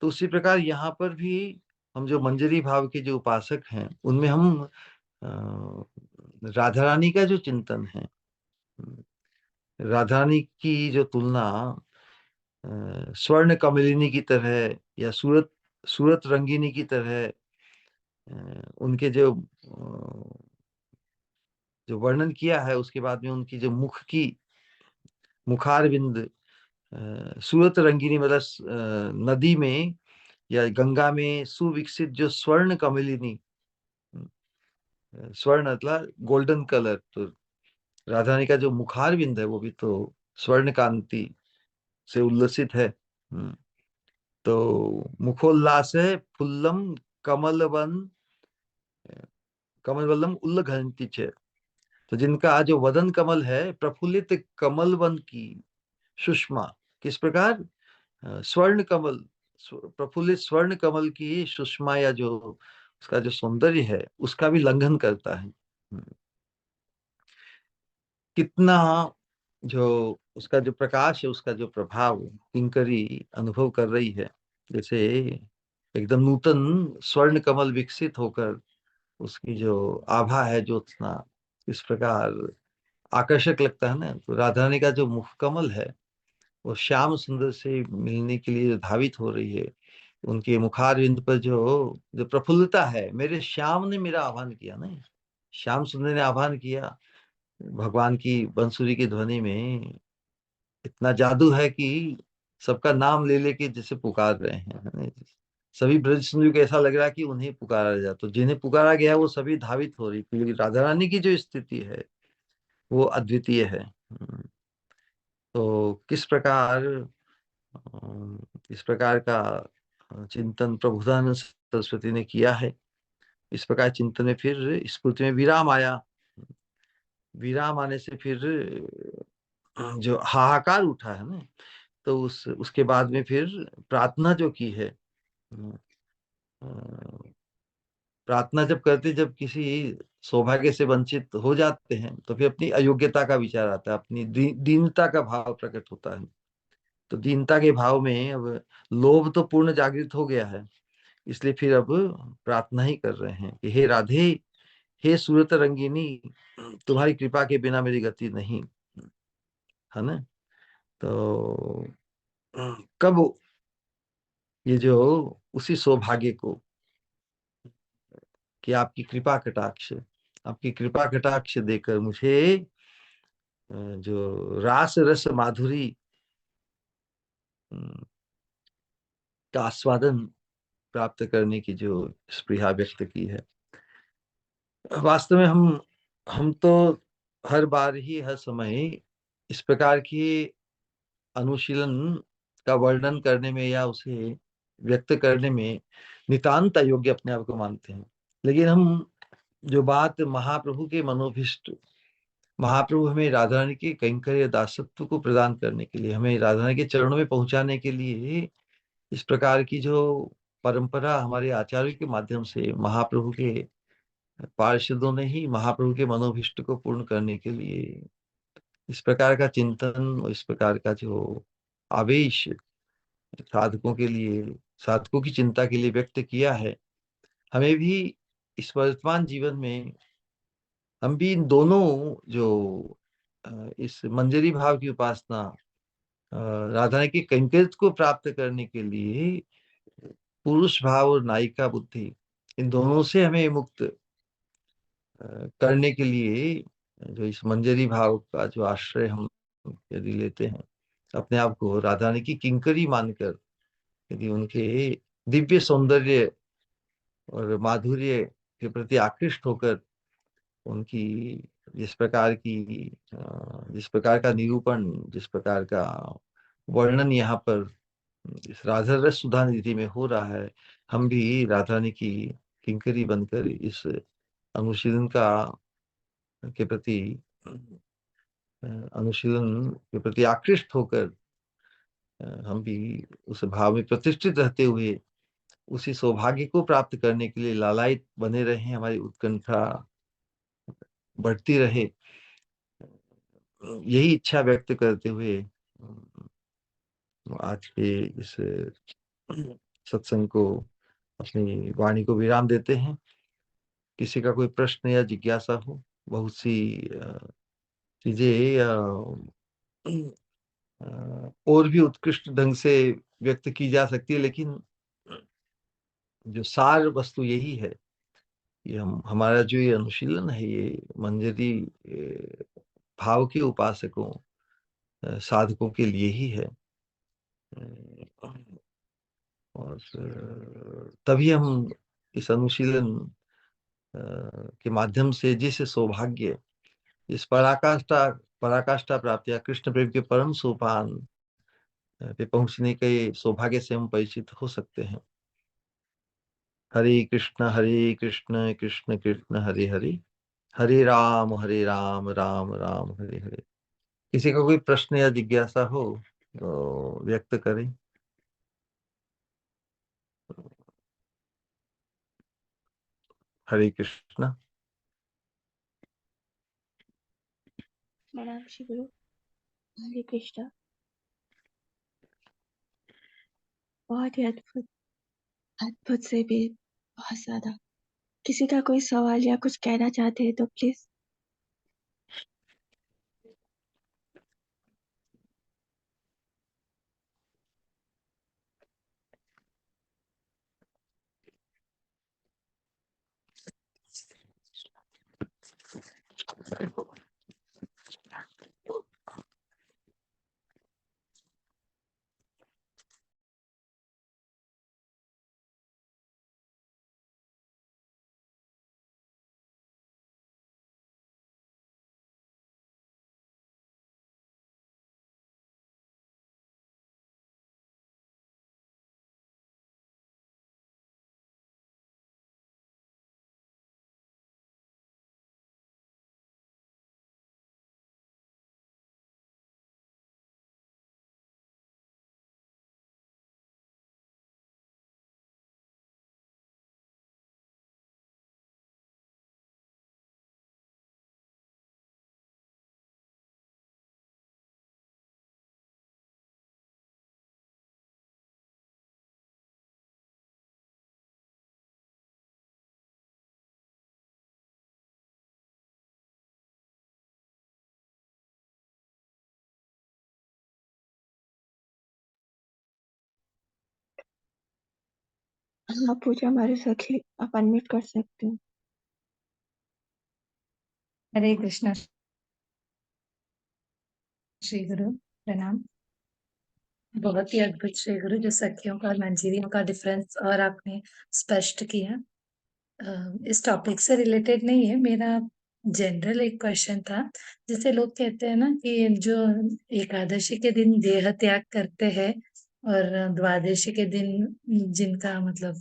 Speaker 1: तो उसी प्रकार यहाँ पर भी हम जो मंजरी भाव के जो उपासक हैं उनमें हम राधा रानी का जो चिंतन है, राधा रानी की जो तुलना स्वर्ण कमलिनी की तरह या सूरत सूरत रंगिनी की तरह उनके जो वर्णन किया है, उसके बाद में उनकी जो मुख की मुखारविंद सूरत रंगिनी मतलब नदी में या गंगा में सुविकसित जो स्वर्ण कमलिनी, स्वर्ण मतलब गोल्डन कलर, तो राधा रानी का जो मुखारविंद है वो भी तो स्वर्ण कांति से उल्लसित है। तो मुखोल्लास है फुल्लम कमलवन कमलवल्लम उल्लघंति च, तो जिनका जो वदन कमल है प्रफुल्लित कमलवन की सुषमा, किस प्रकार स्वर्ण कमल, प्रफुल्लित स्वर्ण कमल की सुषमा या जो उसका जो सौंदर्य है उसका भी लंघन करता है। कितना जो उसका जो प्रकाश है, उसका जो प्रभाव किंकरी अनुभव कर रही है, जैसे एकदम नूतन स्वर्ण कमल विकसित होकर उसकी जो आभा है ज्योत्सना इस प्रकार आकर्षक लगता है ना। तो राधा रानी का जो मुख कमल है वो श्याम सुंदर से मिलने के लिए धावित हो रही है। उनके मुखारविंद पर जो जो प्रफुल्लता है, मेरे श्याम ने मेरा आह्वान किया ना, श्याम सुंदर ने आह्वान किया। भगवान की बंसुरी की ध्वनि में इतना जादू है कि सबका नाम ले लेके जैसे पुकार रहे हैं, है ना? सभी ब्रज सिंधु को ऐसा लग रहा है कि उन्हें पुकारा जाए, तो जिन्हें पुकारा गया वो सभी धावित हो रही, क्योंकि राधा रानी की जो स्थिति है वो अद्वितीय है। तो इस प्रकार का चिंतन प्रभुदानंद सरस्वती ने किया है। इस प्रकार चिंतन में फिर स्फूर्ति में विराम आया। विराम आने से फिर जो हाहाकार उठा है ना, तो उसके बाद में फिर प्रार्थना जो की है, प्रार्थना जब करते, जब किसी सौभाग्य से वंचित हो जाते हैं, तो फिर अपनी अयोग्यता का विचार आता है, अपनी दीनता का भाव प्रकट होता है। तो दीनता के भाव में अब लोभ तो पूर्ण जागृत हो गया है, इसलिए फिर अब प्रार्थना ही कर रहे हैं कि हे राधे, हे सूरत रंगिनी, तुम्हारी कृपा के बिना मेरी गति नहीं, है ना? तो कब ये जो उसी सौभाग्य को, कि आपकी कृपा कटाक्ष देकर मुझे जो रास रस माधुरी अम, का आस्वादन प्राप्त करने की जो स्पृहा व्यक्त की है। वास्तव में हम तो हर बार ही, हर समय इस प्रकार की अनुशीलन का वर्णन करने में या उसे व्यक्त करने में नितांत अयोग्य अपने आप को मानते हैं। लेकिन हम जो बात महाप्रभु के मनोभिष्ट, महाप्रभु हमें राधा रानी के कैंकर्य दासत्व को प्रदान करने के लिए, हमें राधा रानी के चरणों में पहुंचाने के लिए, इस प्रकार की जो परंपरा हमारे आचार्य के माध्यम से महाप्रभु के पार्षदों ने ही महाप्रभु के मनोभिष्ट को पूर्ण करने के लिए इस प्रकार का चिंतन, इस प्रकार का जो आवेश साधकों के लिए, साधकों की चिंता के लिए व्यक्त किया है, हमें भी इस वर्तमान जीवन में, हम भी इन दोनों जो इस मंजरी भाव की उपासना, राधा रानी के कैंकर्य को प्राप्त करने के लिए पुरुष भाव और नायिका बुद्धि, इन दोनों से हमें मुक्त करने के लिए जो इस मंजरी भाव का जो आश्रय हम यदि लेते हैं, अपने आप को राधा रानी की किंकरी मानकर, यदि उनके दिव्य सौंदर्य और माधुर्य के प्रति आकृष्ट होकर, उनकी जिस प्रकार की जिस प्रकार का निरूपण, जिस प्रकार का वर्णन यहाँ पर इस राधा रस सुधा निधि में हो रहा है, हम भी राधा रानी की किंकरी बनकर इस अनुशीलन का के प्रति अनुशीलन के प्रति आकृष्ट होकर हम भी उस भाव में प्रतिष्ठित रहते हुए उसी सौभाग्य को प्राप्त करने के लिए लालायित बने रहे, हमारी उत्कंठा बढ़ती रहे, यही इच्छा व्यक्त करते हुए आज के इस सत्संग को, अपनी वाणी को विराम देते हैं। किसी का कोई प्रश्न या जिज्ञासा हो, बहुत सी चीजें और भी उत्कृष्ट ढंग से व्यक्त की जा सकती है, लेकिन जो सार वस्तु यही है, ये हमारा जो ये अनुशीलन है, ये मंजरी भाव के उपासकों, साधकों के लिए ही है। और तभी हम इस अनुशीलन के माध्यम से जिस सौभाग्य, इस पराकाष्ठा पराकाष्ठा प्राप्ति या कृष्ण प्रेम के परम सोपान पे पहुंचने के सौभाग्य से हम परिचित हो सकते हैं। हरे कृष्ण कृष्ण कृष्ण हरे हरे, हरे राम राम राम हरे हरे। किसी का कोई प्रश्न या जिज्ञासा हो तो व्यक्त करें। हरे कृष्ण।
Speaker 2: प्रणाम श्री गुरु। हरे कृष्णा। बहुत ही अद्भुत, अद्भुत से भी बहुत ज्यादा। किसी का कोई सवाल या कुछ कहना चाहते हैं तो प्लीज। हाँ पूजा हमारे सखी, आप अनम्यूट कर सकते हो।
Speaker 3: हरे कृष्णा। श्री गुरु प्रणाम। बहुत ही अद्भुत श्री गुरु, जो सखियों का और मंजीरियों का डिफरेंस और आपने स्पष्ट किया। इस टॉपिक से रिलेटेड नहीं है, मेरा जनरल एक क्वेश्चन था। जैसे लोग कहते हैं ना कि जो एकादशी के दिन देह त्याग करते हैं और द्वादशी के दिन जिनका मतलब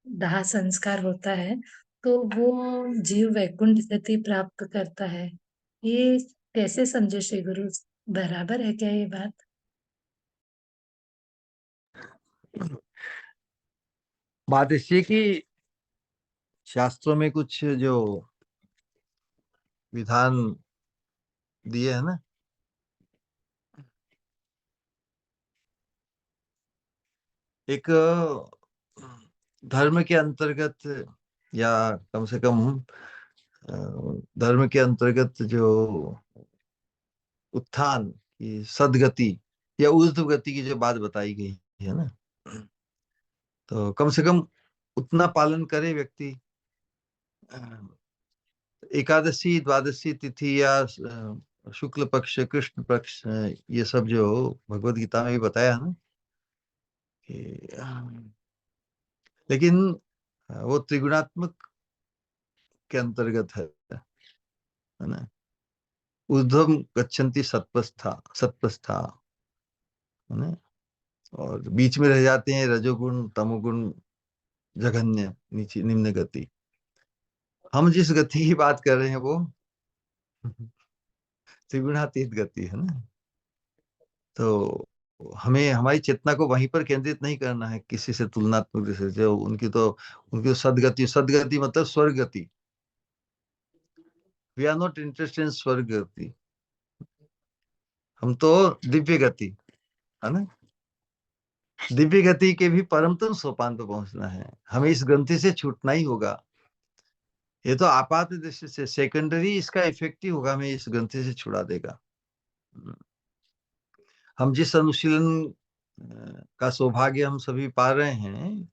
Speaker 3: दाह संस्कार होता है, तो वो जीव वैकुंठ गति प्राप्त करता है। ये कैसे समझे श्री गुरु? बराबर है क्या ये बात?
Speaker 1: बात इसलिए कि शास्त्रों में कुछ जो विधान दिए है ना, एक धर्म के अंतर्गत, या कम से कम धर्म के अंतर्गत जो उत्थान की सदगति या ऊर्ध्व गति की जो बात बताई गई है ना, तो कम से कम उतना पालन करे व्यक्ति। एकादशी द्वादशी तिथि या शुक्ल पक्ष कृष्ण पक्ष, ये सब जो भगवत गीता में भी बताया है ना कि लेकिन वो त्रिगुणात्मक के अंतर्गत है ना। ऊर्ध्वम गच्छन्ति सत्वस्था सत्वस्था, है ना, और बीच में रह जाते हैं रजोगुण तमोगुण जघन्य नीचे निम्न गति। हम जिस गति की बात कर रहे हैं वो त्रिगुणातीत गति है ना। तो हमें हमारी चेतना को वहीं पर केंद्रित नहीं करना है किसी से तुलनात्मक दृष्टि से। जो उनकी तो सदगति, सदगति मतलब स्वर्ग गति। We are not interested in स्वर्ग गति, हम तो दिव्य गति, है ना। दिव्य गति के भी परमतम सोपान पर पहुंचना है, हमें इस ग्रंथि से छूटना ही होगा। ये तो आपात दृष्टि से सेकेंडरी इसका इफेक्ट ही होगा, हमें इस ग्रंथि से छुड़ा देगा। हम जिस अनुशीलन का सौभाग्य हम सभी पा रहे हैं,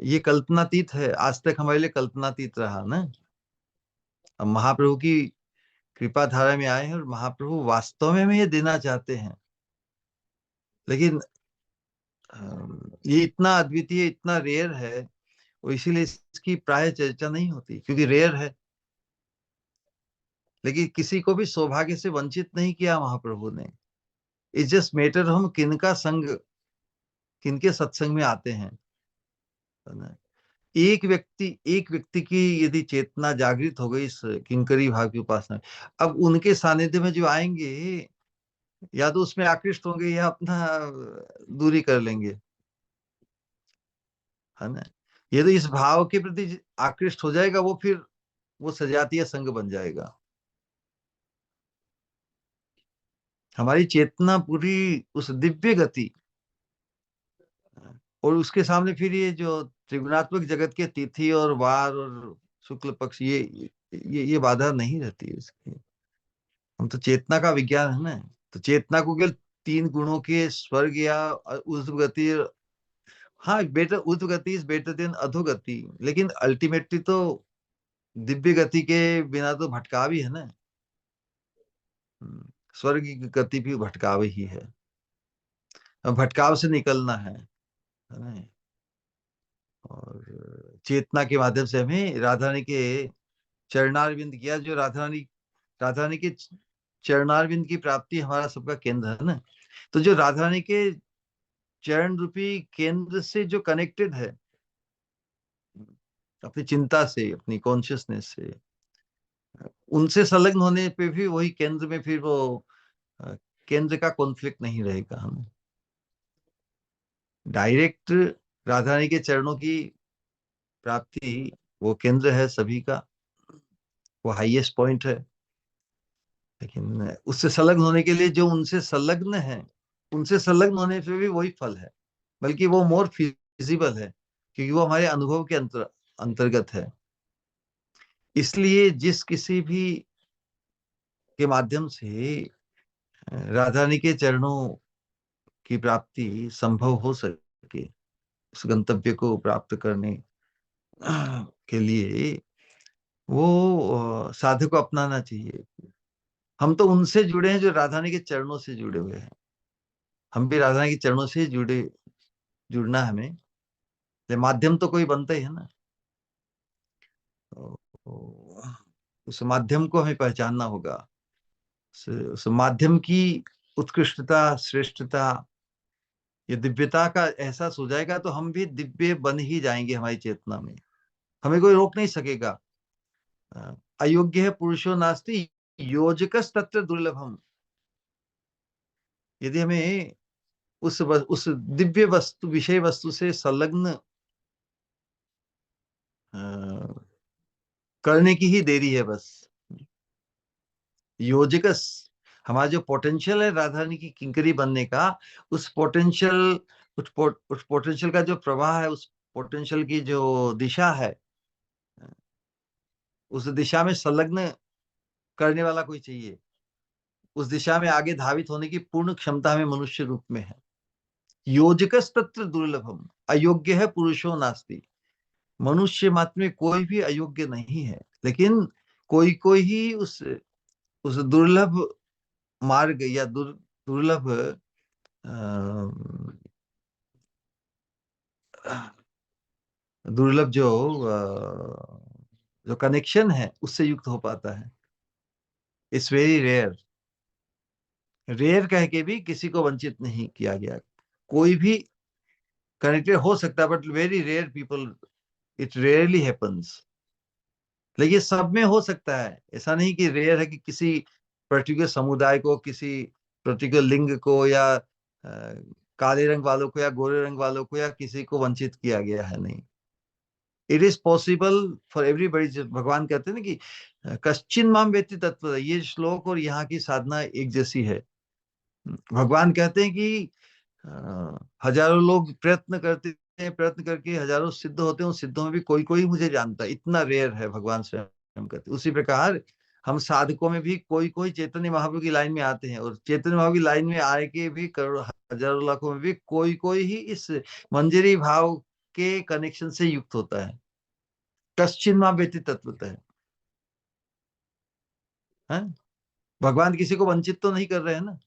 Speaker 1: ये कल्पनातीत है। आज तक हमारे लिए कल्पनातीत रहा ना। अब महाप्रभु की कृपा धारा में आए हैं और महाप्रभु वास्तव में हमें ये देना चाहते हैं। लेकिन ये इतना अद्वितीय, इतना रेयर है, और इसीलिए इसकी प्राय चर्चा नहीं होती, क्योंकि रेयर है। लेकिन किसी को भी सौभाग्य से वंचित नहीं किया महाप्रभु ने। इट्स जस्ट मैटर हम किनका संग, किनके सत्संग में आते हैं, है ना। एक व्यक्ति की यदि चेतना जागृत हो गई इस किंकरी भाव की उपासना में, अब उनके सानिध्य में जो आएंगे, या तो उसमें आकृष्ट होंगे या अपना दूरी कर लेंगे, है ना। ये तो इस भाव के प्रति आकृष्ट हो जाएगा, वो फिर वो सजातीय संग बन जाएगा। हमारी चेतना पूरी उस दिव्य गति, और उसके सामने फिर ये जो त्रिगुणात्मक जगत के तिथि और वार और शुक्ल पक्ष, ये बाधा नहीं रहती है इसकी। हम तो चेतना का विज्ञान है ना। तो चेतना को केवल तीन गुणों के स्वर्ग या ऊर्ध्व गति, हाँ बेटर ऊर्ध्व गति इज बेटर देन अधोगति, लेकिन अल्टीमेटली तो दिव्य गति के बिना तो भटकाव ही है ना। स्वर्ग की गति भी भटकाव ही है। अब भटकाव से निकलना है ना। और चेतना के माध्यम से हमें राधा रानी के चरणारविंद किया, जो राधा रानी के चरणारविंद की प्राप्ति हमारा सबका केंद्र है ना। तो जो राधा रानी के चरण रूपी केंद्र से जो कनेक्टेड है, अपनी चिंता से, अपनी कॉन्शियसनेस से, उनसे संलग्न होने पे भी वही केंद्र में फिर वो अ, केंद्र का कॉन्फ्लिक्ट नहीं रहेगा। हम डायरेक्ट राधा रानी के चरणों की प्राप्ति, वो केंद्र है सभी का, वो हाईएस्ट पॉइंट है। लेकिन उससे संलग्न होने के लिए जो उनसे संलग्न है, उनसे संलग्न होने पे भी वही फल है, बल्कि वो मोर फिजिबल है, क्योंकि वो हमारे अनुभव के अंतर्गत है। इसलिए जिस किसी भी के माध्यम से राधा रानी के चरणों की प्राप्ति संभव हो सके, उस गंतव्य को प्राप्त करने के लिए वो साधक को अपनाना चाहिए। हम तो उनसे जुड़े हैं जो राधा रानी के चरणों से जुड़े हुए हैं। हम भी राधा रानी के चरणों से जुड़ना है हमें। ले माध्यम तो कोई बनता ही है ना। तो उस माध्यम को हमें पहचानना होगा। उस माध्यम की उत्कृष्टता, श्रेष्ठता, ये दिव्यता का एहसास हो जाएगा तो हम भी दिव्य बन ही जाएंगे हमारी चेतना में। हमें कोई रोक नहीं सकेगा। अयोग्य है पुरुषो नास्ति योजकस तत्र दुर्लभम। यदि हमें उस दिव्य वस्तु, विषय वस्तु से संलग्न करने की ही देरी है बस। योजकस, हमारा जो पोटेंशियल है राधा रानी की किंकरी बनने का, उस पोटेंशियल उस पोटेंशियल का जो प्रवाह है, उस पोटेंशियल की जो दिशा है, उस दिशा में संलग्न करने वाला कोई चाहिए। उस दिशा में आगे धावित होने की पूर्ण क्षमता हमें मनुष्य रूप में है। योजकस तत्र दुर्लभम, अयोग्य है पुरुषो नास्ति। मनुष्य मात्र में कोई भी अयोग्य नहीं है, लेकिन कोई कोई ही उस दुर्लभ मार्ग या दुर्लभ दुर्लभ जो कनेक्शन है उससे युक्त हो पाता है। It's very rare. रेयर कह के भी किसी को वंचित नहीं किया गया। कोई भी कनेक्टेड हो सकता है, but very rare people, it rarely happens. लेकिन सब में हो सकता है। ऐसा नहीं कि रेयर है कि किसी पर्टिकुलर समुदाय को, किसी पर्टिकुलर लिंग को, या काले रंग वालों को या गोरे रंग वालों को या किसी को वंचित किया गया है, नहीं। It is possible for everybody. भगवान कहते हैं ना कि कश्चिन माम वेत्ति तत्व। ये श्लोक और यहाँ की साधना एक जैसी है। भगवान कहते हैं कि हजारों लोग प्रयत्न करते हैं, प्रयत्न करके हजारों सिद्ध होते हैं, उन सिद्धों में भी कोई कोई मुझे जानता है। इतना रेयर है, भगवान स्वयं कहते हैं। उसी प्रकार हम साधकों में भी कोई कोई चैतन्य महाप्रभु की लाइन में आते हैं, और चैतन्य महाप्रभु की लाइन में आए के भी करोड़ों हजारों लाखों में भी कोई कोई ही इस मंजरी भाव के कनेक्शन से युक्त होता है। कश्चिन मां व्यक्ति तत्वतः है। भगवान किसी को वंचित तो नहीं कर रहे हैं ना।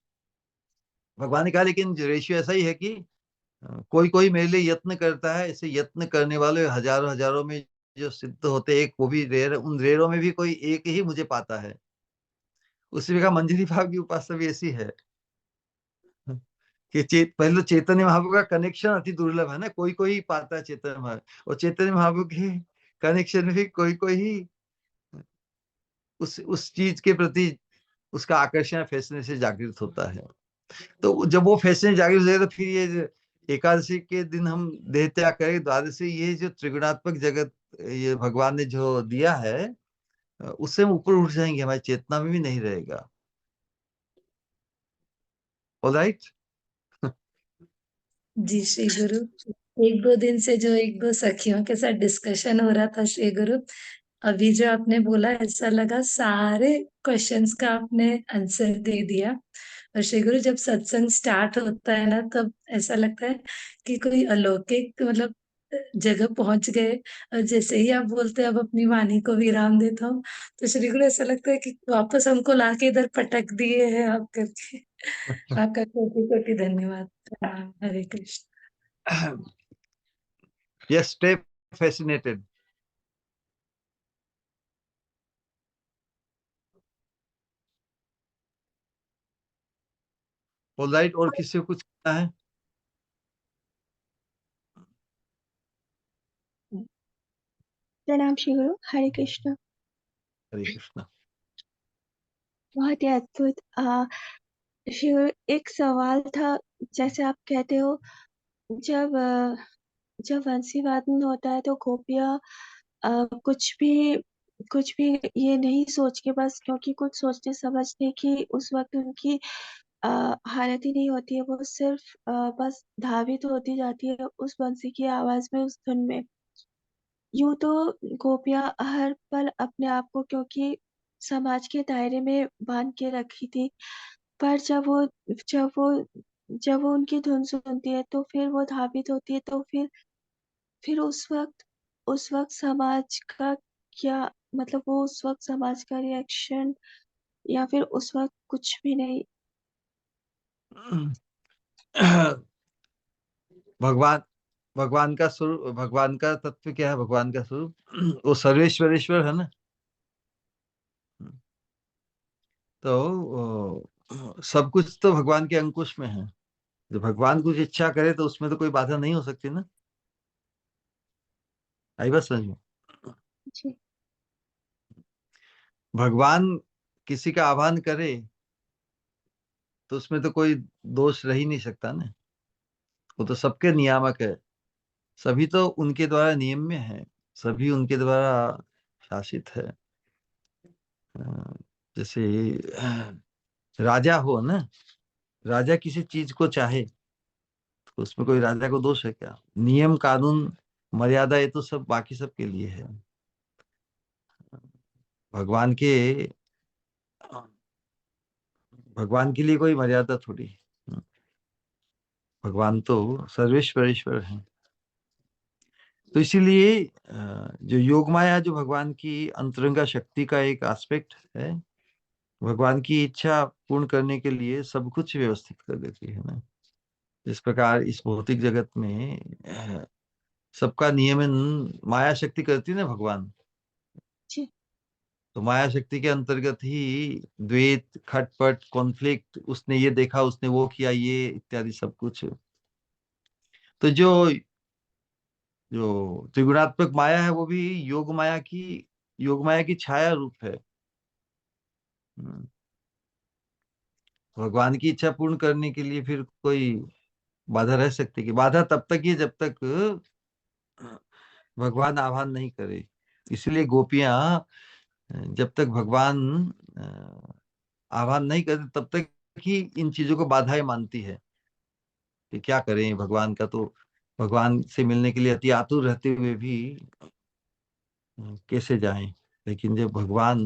Speaker 1: भगवान ने कहा लेकिन रेशियो ऐसा ही है कि कोई कोई मेरे लिए यत्न करता है। ऐसे यत्न करने वाले हजारों हजारों में जो सिद्ध होते, एक वो भी रेयर, उन रेयरों में भी कोई एक ही मुझे पाता है। उसी प्रकार मंजरी भाव की उपासना भी ऐसी है कि पहले तो चैतन्य महाप्रभु का कनेक्शन अति दुर्लभ है ना। कोई कोई ही पाता है चैतन्य महाप्रभु, और चैतन्य महाप्रभु के कनेक्शन में भी कोई कोई ही उस चीज के प्रति उसका आकर्षण, फैसिनेशन जागृत होता है। तो जब वो फैसले जागृत हो जाए तो फिर ये एकादशी के दिन हम देह त्याग करें, द्वादशी, ये जो त्रिगुणात्मक जगत ये भगवान ने जो दिया है, उससे हम ऊपर उठ जाएंगे, हमारी चेतना में भी नहीं रहेगा। ऑलराइट।
Speaker 3: जी श्री गुरु, एक दो दिन से जो एक दो सखियों के साथ डिस्कशन हो रहा था श्री गुरु, अभी जो आपने बोला ऐसा लगा सारे क्वेश्चंस का आपने आंसर दे दिया। और श्री गुरु जब सत्संग स्टार्ट होता है ना, तब ऐसा लगता है कि कोई अलौकिक मतलब जगह पहुंच गए। और जैसे ही आप बोलते हैं अब अपनी वाणी को विराम देता हूँ, तो श्री गुरु ऐसा लगता है कि वापस हमको लाके इधर पटक दिए हैं आप करके। आपका कोटि कोटि धन्यवाद। Hare Krishna.
Speaker 1: Yes, stay fascinated. Alright, और किसी को कुछ कहना है?
Speaker 2: प्रणाम श्री गुरु, हरे कृष्ण।
Speaker 1: हरे कृष्ण।
Speaker 2: बहुत ही अद्भुत। श्री गुरु, एक सवाल था। जैसे आप कहते हो, जब जब वंशी वादन होता है तो गोपियाँ कुछ भी ये नहीं सोच के, बस क्योंकि कुछ सोचते समझते कि उस वक्त उनकी हालत ही नहीं होती है, वो सिर्फ बस धावित होती जाती है उस बंसी की आवाज में, उस धुन में। यूं तो गोपियाँ हर पल अपने आप को क्योंकि समाज के दायरे में बांध के रखी थी, पर जब वो उनकी धुन सुनती है तो फिर वो धावित होती है, तो फिर फिर उस वक्त समाज का क्या, मतलब वो उस वक्त समाज का रिएक्शन, या फिर उस वक्त कुछ भी नहीं?
Speaker 1: भगवान भगवान का स्वरूप, भगवान का तत्व क्या है? भगवान का स्वरूप वो सर्वेश्वरेश्वर है ना। तो सब कुछ तो भगवान के अंकुश में है। जब भगवान कुछ इच्छा करे तो उसमें तो कोई बाधा नहीं हो सकती ना। आई बात समझ में?
Speaker 2: जी।
Speaker 1: भगवान किसी का आह्वान करे तो उसमें तो कोई दोष रह ही नहीं सकता ना। वो तो सबके नियामक है। सभी तो उनके द्वारा नियम में है। सभी उनके द्वारा शासित है। अ, जैसे राजा हो ना, राजा किसी चीज को चाहे तो उसमें कोई राजा को दोष है क्या? नियम कानून मर्यादा ये तो सब बाकी सब के लिए है। भगवान के भगवान के लिए कोई मर्यादा थोड़ी। भगवान तो सर्वेश्वरेश्वर है। तो इसीलिए जो योग माया जो भगवान की अंतरंगा शक्ति का एक एस्पेक्ट है, भगवान की इच्छा पूर्ण करने के लिए सब कुछ व्यवस्थित कर देती है ना। इस प्रकार इस भौतिक जगत में सबका नियमन माया शक्ति करती है ना भगवान।
Speaker 2: जी।
Speaker 1: तो माया शक्ति के अंतर्गत ही द्वेष, खटपट, कॉन्फ्लिक्ट, उसने ये देखा, उसने वो किया, ये इत्यादि सब कुछ। तो जो जो त्रिगुणात्मक माया है वो भी योग माया की छाया रूप है। हम्म, भगवान की इच्छा पूर्ण करने के लिए फिर कोई बाधा रह सकती? कि बाधा तब तक ही जब तक भगवान आह्वान नहीं करे। इसलिए गोपियां जब तक भगवान आह्वान नहीं करते तब तक ही इन चीजों को बाधाएं मानती है कि क्या करें, भगवान का तो भगवान से मिलने के लिए अति आतुर रहते हुए भी कैसे जाएं। लेकिन जब भगवान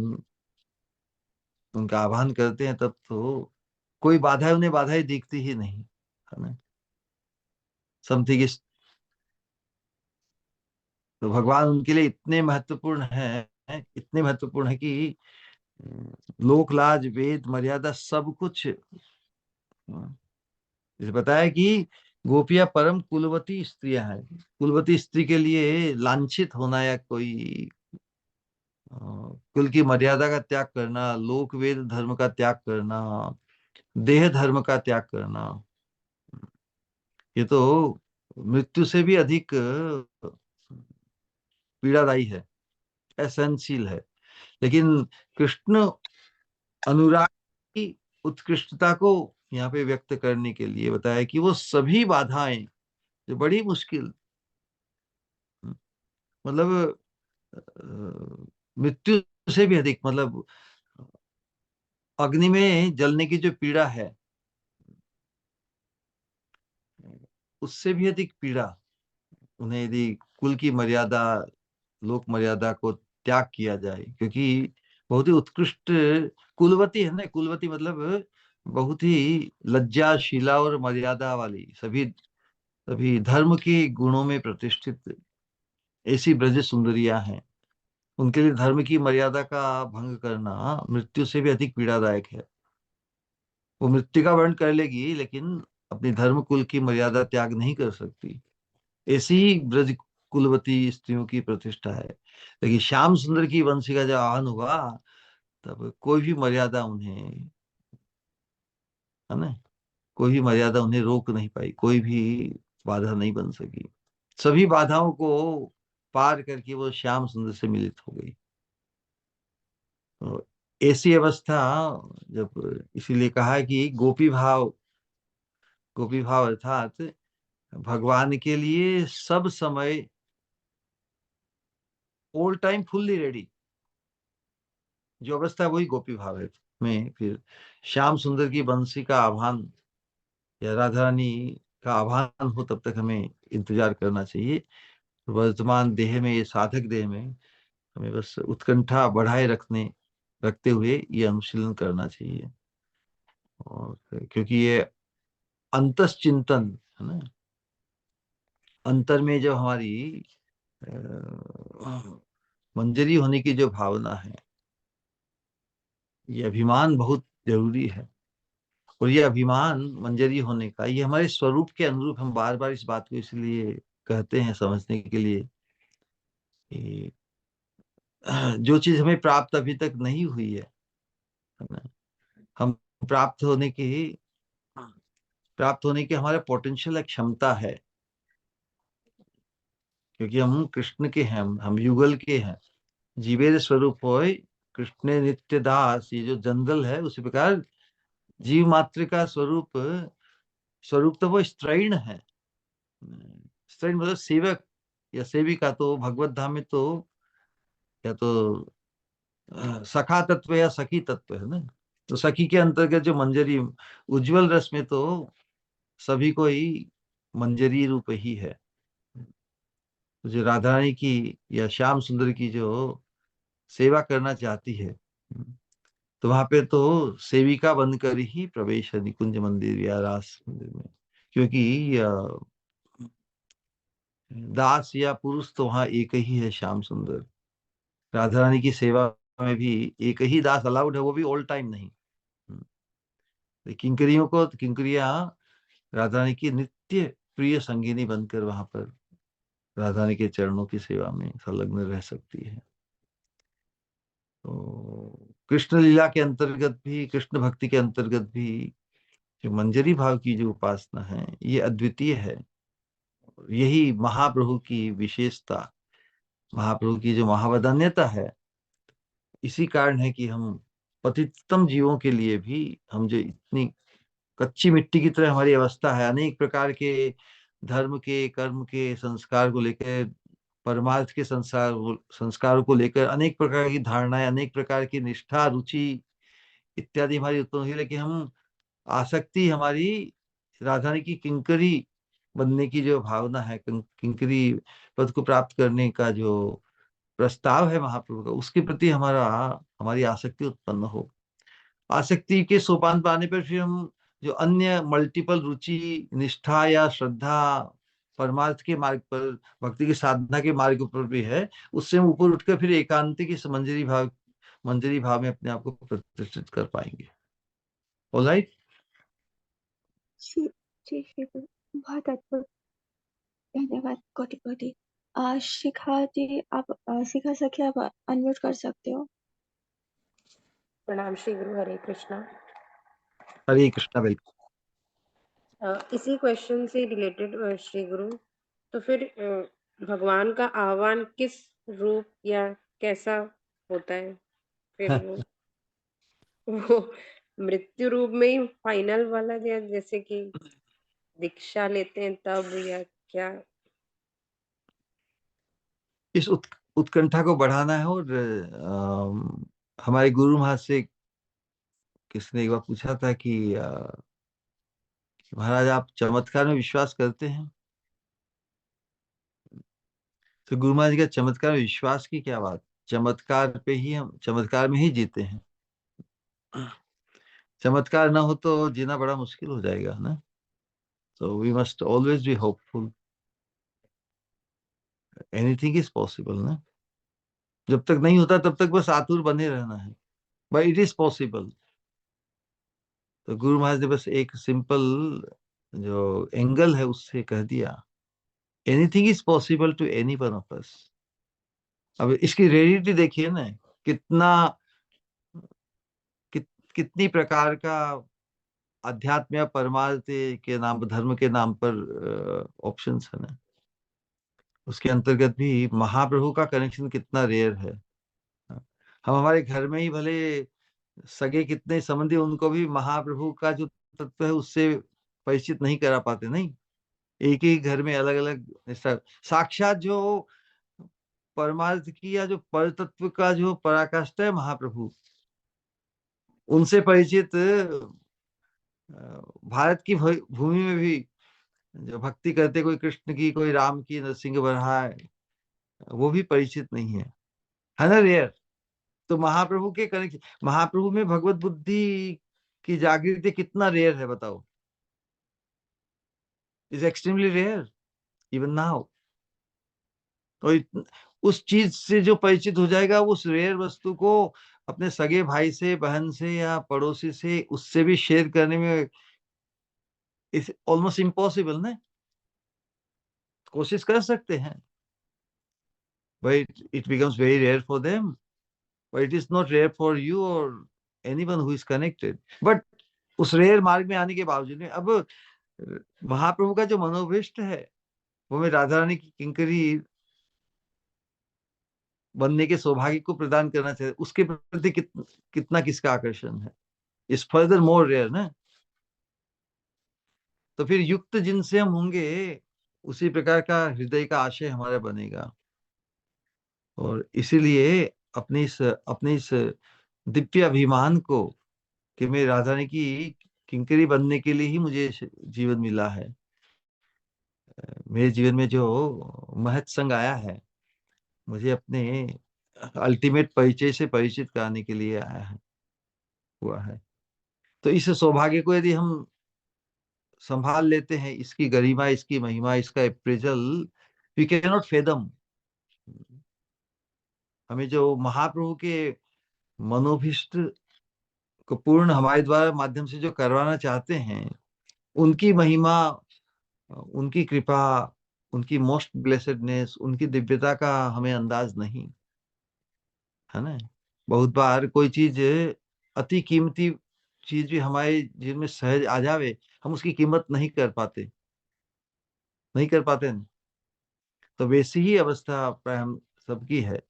Speaker 1: उनका आह्वान करते हैं तब तो कोई बाधा उन्हें बाधाएं दिखती ही नहीं, है ना। समथिंग इज, तो भगवान उनके लिए इतने महत्वपूर्ण है, इतने महत्वपूर्ण है कि लोक लाज, वेद, मर्यादा सब कुछ। जैसे बताया कि गोपियां परम कुलवती स्त्रियां हैं। कुलवती स्त्री के लिए लांछित होना या कोई कुल की मर्यादा का त्याग करना, लोक वेद धर्म का त्याग करना, देह धर्म का त्याग करना, ये तो मृत्यु से भी अधिक पीड़ादायी है, असहनशील है। लेकिन कृष्ण अनुराग की उत्कृष्टता को यहाँ पे व्यक्त करने के लिए बताया कि वो सभी बाधाएं जो बड़ी मुश्किल, मतलब मृत्यु से भी अधिक, मतलब अग्नि में जलने की जो पीड़ा है उससे भी अधिक पीड़ा उन्हें यदि कुल की मर्यादा, लोक मर्यादा को त्याग किया जाए। क्योंकि बहुत ही उत्कृष्ट कुलवती है ना। कुलवती मतलब बहुत ही लज्जाशीला और मर्यादा वाली, सभी सभी धर्म के गुणों में प्रतिष्ठित ऐसी ब्रज सुंदरियां हैं। उनके लिए धर्म की मर्यादा का भंग करना मृत्यु से भी अधिक पीड़ादायक है। वो मृत्यु का वर्ण कर लेगी लेकिन अपनी धर्म कुल की मर्यादा त्याग नहीं कर सकती। ऐसी ही ब्रज कुलवती स्त्रियों की प्रतिष्ठा है। लेकिन श्याम सुंदर की वंशी का जब आह्वान हुआ तब कोई भी मर्यादा उन्हें, है ना, कोई भी मर्यादा उन्हें रोक नहीं पाई, कोई भी बाधा नहीं बन सकी। सभी बाधाओं को पार करके वो श्याम सुंदर से मिलित हो गई। तो ऐसी अवस्था जब, इसीलिए कहा है कि गोपी भाव अर्थात भगवान के लिए सब समय ऑल टाइम फुल्ली रेडी, जो अवस्था है वही गोपी भाव है। में फिर श्याम सुंदर की बंसी का आह्वान या राधा रानी का आह्वान हो तब तक हमें इंतजार करना चाहिए। वर्तमान देह में, ये साधक देह में हमें बस उत्कंठा बढ़ाए रखते हुए ये अनुशीलन करना चाहिए। और क्योंकि ये अंतस चिंतन है ना, अंतर में जो हमारी मंजरी होने की जो भावना है, ये अभिमान बहुत जरूरी है। और ये अभिमान मंजरी होने का, ये हमारे स्वरूप के अनुरूप, हम बार बार इस बात को इसलिए कहते हैं समझने के लिए कि जो चीज हमें प्राप्त अभी तक नहीं हुई है ना, हम प्राप्त होने की प्राप्त होने की हमारा पोटेंशियल एक क्षमता है, क्योंकि हम कृष्ण के हैं, हम युगल के हैं। जीवेर स्वरूप होय कृष्ण नित्य दास, ये जो जनरल है उसी प्रकार जीव मात्र का स्वरूप, स्वरूप तो वो स्त्रैण है। स्त्रैण मतलब सेवक या सेविका, तो भगवत धाम में तो या तो सखा तत्व या सखी तत्व है ना। तो सखी के अंतर्गत जो मंजरी, उज्जवल रस में तो सभी को ही मंजरी रूप ही है। जो राधा रानी की या श्याम सुंदर की जो सेवा करना चाहती है, तो वहां पे तो सेविका बनकर ही प्रवेश है निकुंज मंदिर या रास मंदिर में। क्योंकि दास या पुरुष तो वहां एक ही है, श्याम सुंदर। राधा रानी की सेवा में भी एक ही दास अलाउड है, वो भी ऑल टाइम नहीं। किंकरियों को, किंकरियां राधा रानी की नित्य प्रिय संगिनी बनकर वहां पर राधा रानी के चरणों की सेवा में संलग्न रह सकती है। तो कृष्ण लीला के अंतर्गत भी, कृष्ण भक्ति के अंतर्गत भी जो मंजरी भाव की जो उपासना है, ये अद्वितीय है। यही महाप्रभु की विशेषता, महाप्रभु की जो महावदान्यता है। इसी कारण है कि हम पतितम जीवों के लिए भी, हम जो इतनी कच्ची मिट्टी की तरह हमारी अवस्था है, अनेक प्रकार के धर्म के, कर्म के संस्कार को लेकर, परमार्थ के संस्कारों को लेकर अनेक प्रकार की धारणाएं, अनेक प्रकार की निष्ठा, रुचि इत्यादि हमारी उत्पन्न हुई, लेकिन हम आसक्ति हमारी राधा रानी की किंकरी बनने की जो भावना है, किंकरी पद को प्राप्त करने का जो प्रस्ताव है महाप्रभु का, उसके प्रति हमारी आसक्ति उत्पन्न हो। आसक्ति के सोपान पाने पर फिर हम जो अन्य मल्टीपल रुचि, निष्ठा या श्रद्धा परमार्थ के मार्ग पर, भक्ति की साधना के मार्ग पर भी है, उससे हम ऊपर उठकर फिर एकांतिक इस मंजरी भाव में अपने आप को प्रतिष्ठित कर पाएंगे। ऑलराइट।
Speaker 2: जी जी जी, बहुत अद्भुत। धन्यवाद कोटि कोटि। शिखा जी, आप शिखा सखी, आप अनम्यूट कर सकते हो।
Speaker 4: प्रणाम श्री गुरु, हरे कृष्णा।
Speaker 1: हरे कृष्णा। बिल्कुल।
Speaker 4: इसी क्वेश्चन से रिलेटेड श्री गुरु, तो फिर भगवान का आह्वान किस रूप या कैसा होता है? फिर वो मृत्यु रूप में ही फाइनल वाला, या जैसे कि दीक्षा लेते हैं तब, या क्या?
Speaker 1: इस उत्कंठा को बढ़ाना है। और हमारे गुरु महाराज से किसने एक बार पूछा था कि महाराज आप चमत्कार में विश्वास करते हैं? तो गुरु महाराज का चमत्कार में विश्वास की क्या बात, चमत्कार पे ही, हम चमत्कार में ही जीते हैं। चमत्कार ना हो तो जीना बड़ा मुश्किल हो जाएगा ना। तो we must always be hopeful, anything is possible ना। जब तक नहीं होता तब तक बस आतुर बने रहना है, बट इट इज पॉसिबल। तो गुरु महाराज ने बस एक सिंपल जो एंगल है उससे कह दिया, anything is possible to any one of us. अब इसकी रेडिटी देखिए ना, कितना कितनी प्रकार का अध्यात्म या परमार्थ के नाम पर, धर्म के नाम पर ऑप्शंस है ना। उसके अंतर्गत भी महाप्रभु का कनेक्शन कितना रेयर है। हम हमारे घर में ही भले सगे कितने संबंधी, उनको भी महाप्रभु का जो तत्व है उससे परिचित नहीं करा पाते। नहीं, एक ही घर में अलग अलग साक्षात जो परमार्थ की या जो परतत्व का जो पराकाष्ठा है महाप्रभु, उनसे परिचित भारत की भूमि में भी जो भक्ति करते, कोई कृष्ण की, कोई राम की, नरसिंह बरहा है, वो भी परिचित नहीं है ना, रेयर। तो महाप्रभु के कनेक्शन, महाप्रभु में भगवत बुद्धि की जागृति कितना रेयर है बताओ, is extremely rare. Even now. तो उस चीज से जो परिचित हो जाएगा, उस रेयर वस्तु को अपने सगे भाई से, बहन से या पड़ोसी से, उससे भी शेयर करने में इस ऑलमोस्ट इम्पॉसिबल ना। कोशिश कर सकते हैं, but it becomes very rare for them, but it is not rare for you or anyone who is connected. But उस रेयर मार्ग में आने के बावजूद में अब महाप्रभु का जो मनोभिष्ट है, वो मैं राधा रानी की किंकरी बनने के सौभाग्य को प्रदान करना चाहिए, उसके प्रति कितना किसका आकर्षण है, इस फर्दर मोर रेयर ना। तो फिर युक्त जिनसे हम होंगे, उसी प्रकार का हृदय का आशय हमारा बनेगा। और इसीलिए अपने इस दिव्य अभिमान को, कि मैं राधा रानी की किंकरी बनने के लिए ही मुझे जीवन मिला है, मेरे जीवन में जो महत संग आया है, मुझे अपने अल्टीमेट परिचय से परिचित कराने के लिए आया है, हुआ है। तो इस सौभाग्य को यदि हम संभाल लेते हैं, इसकी गरिमा, इसकी महिमा, इसका अप्रेजल वी कैन नॉट फेदम। हमें जो महाप्रभु के मनोभिष्ट को पूर्ण हमारे द्वारा माध्यम से जो करवाना चाहते हैं, उनकी महिमा, उनकी कृपा, उनकी मोस्ट ब्लेसेडनेस, उनकी दिव्यता का हमें अंदाज नहीं है ना। बहुत बार कोई चीज, अति कीमती चीज भी हमारे जीवन में सहज आ जावे, हम उसकी कीमत नहीं कर पाते। तो वैसी ही अवस्था प्राय हम सबकी है।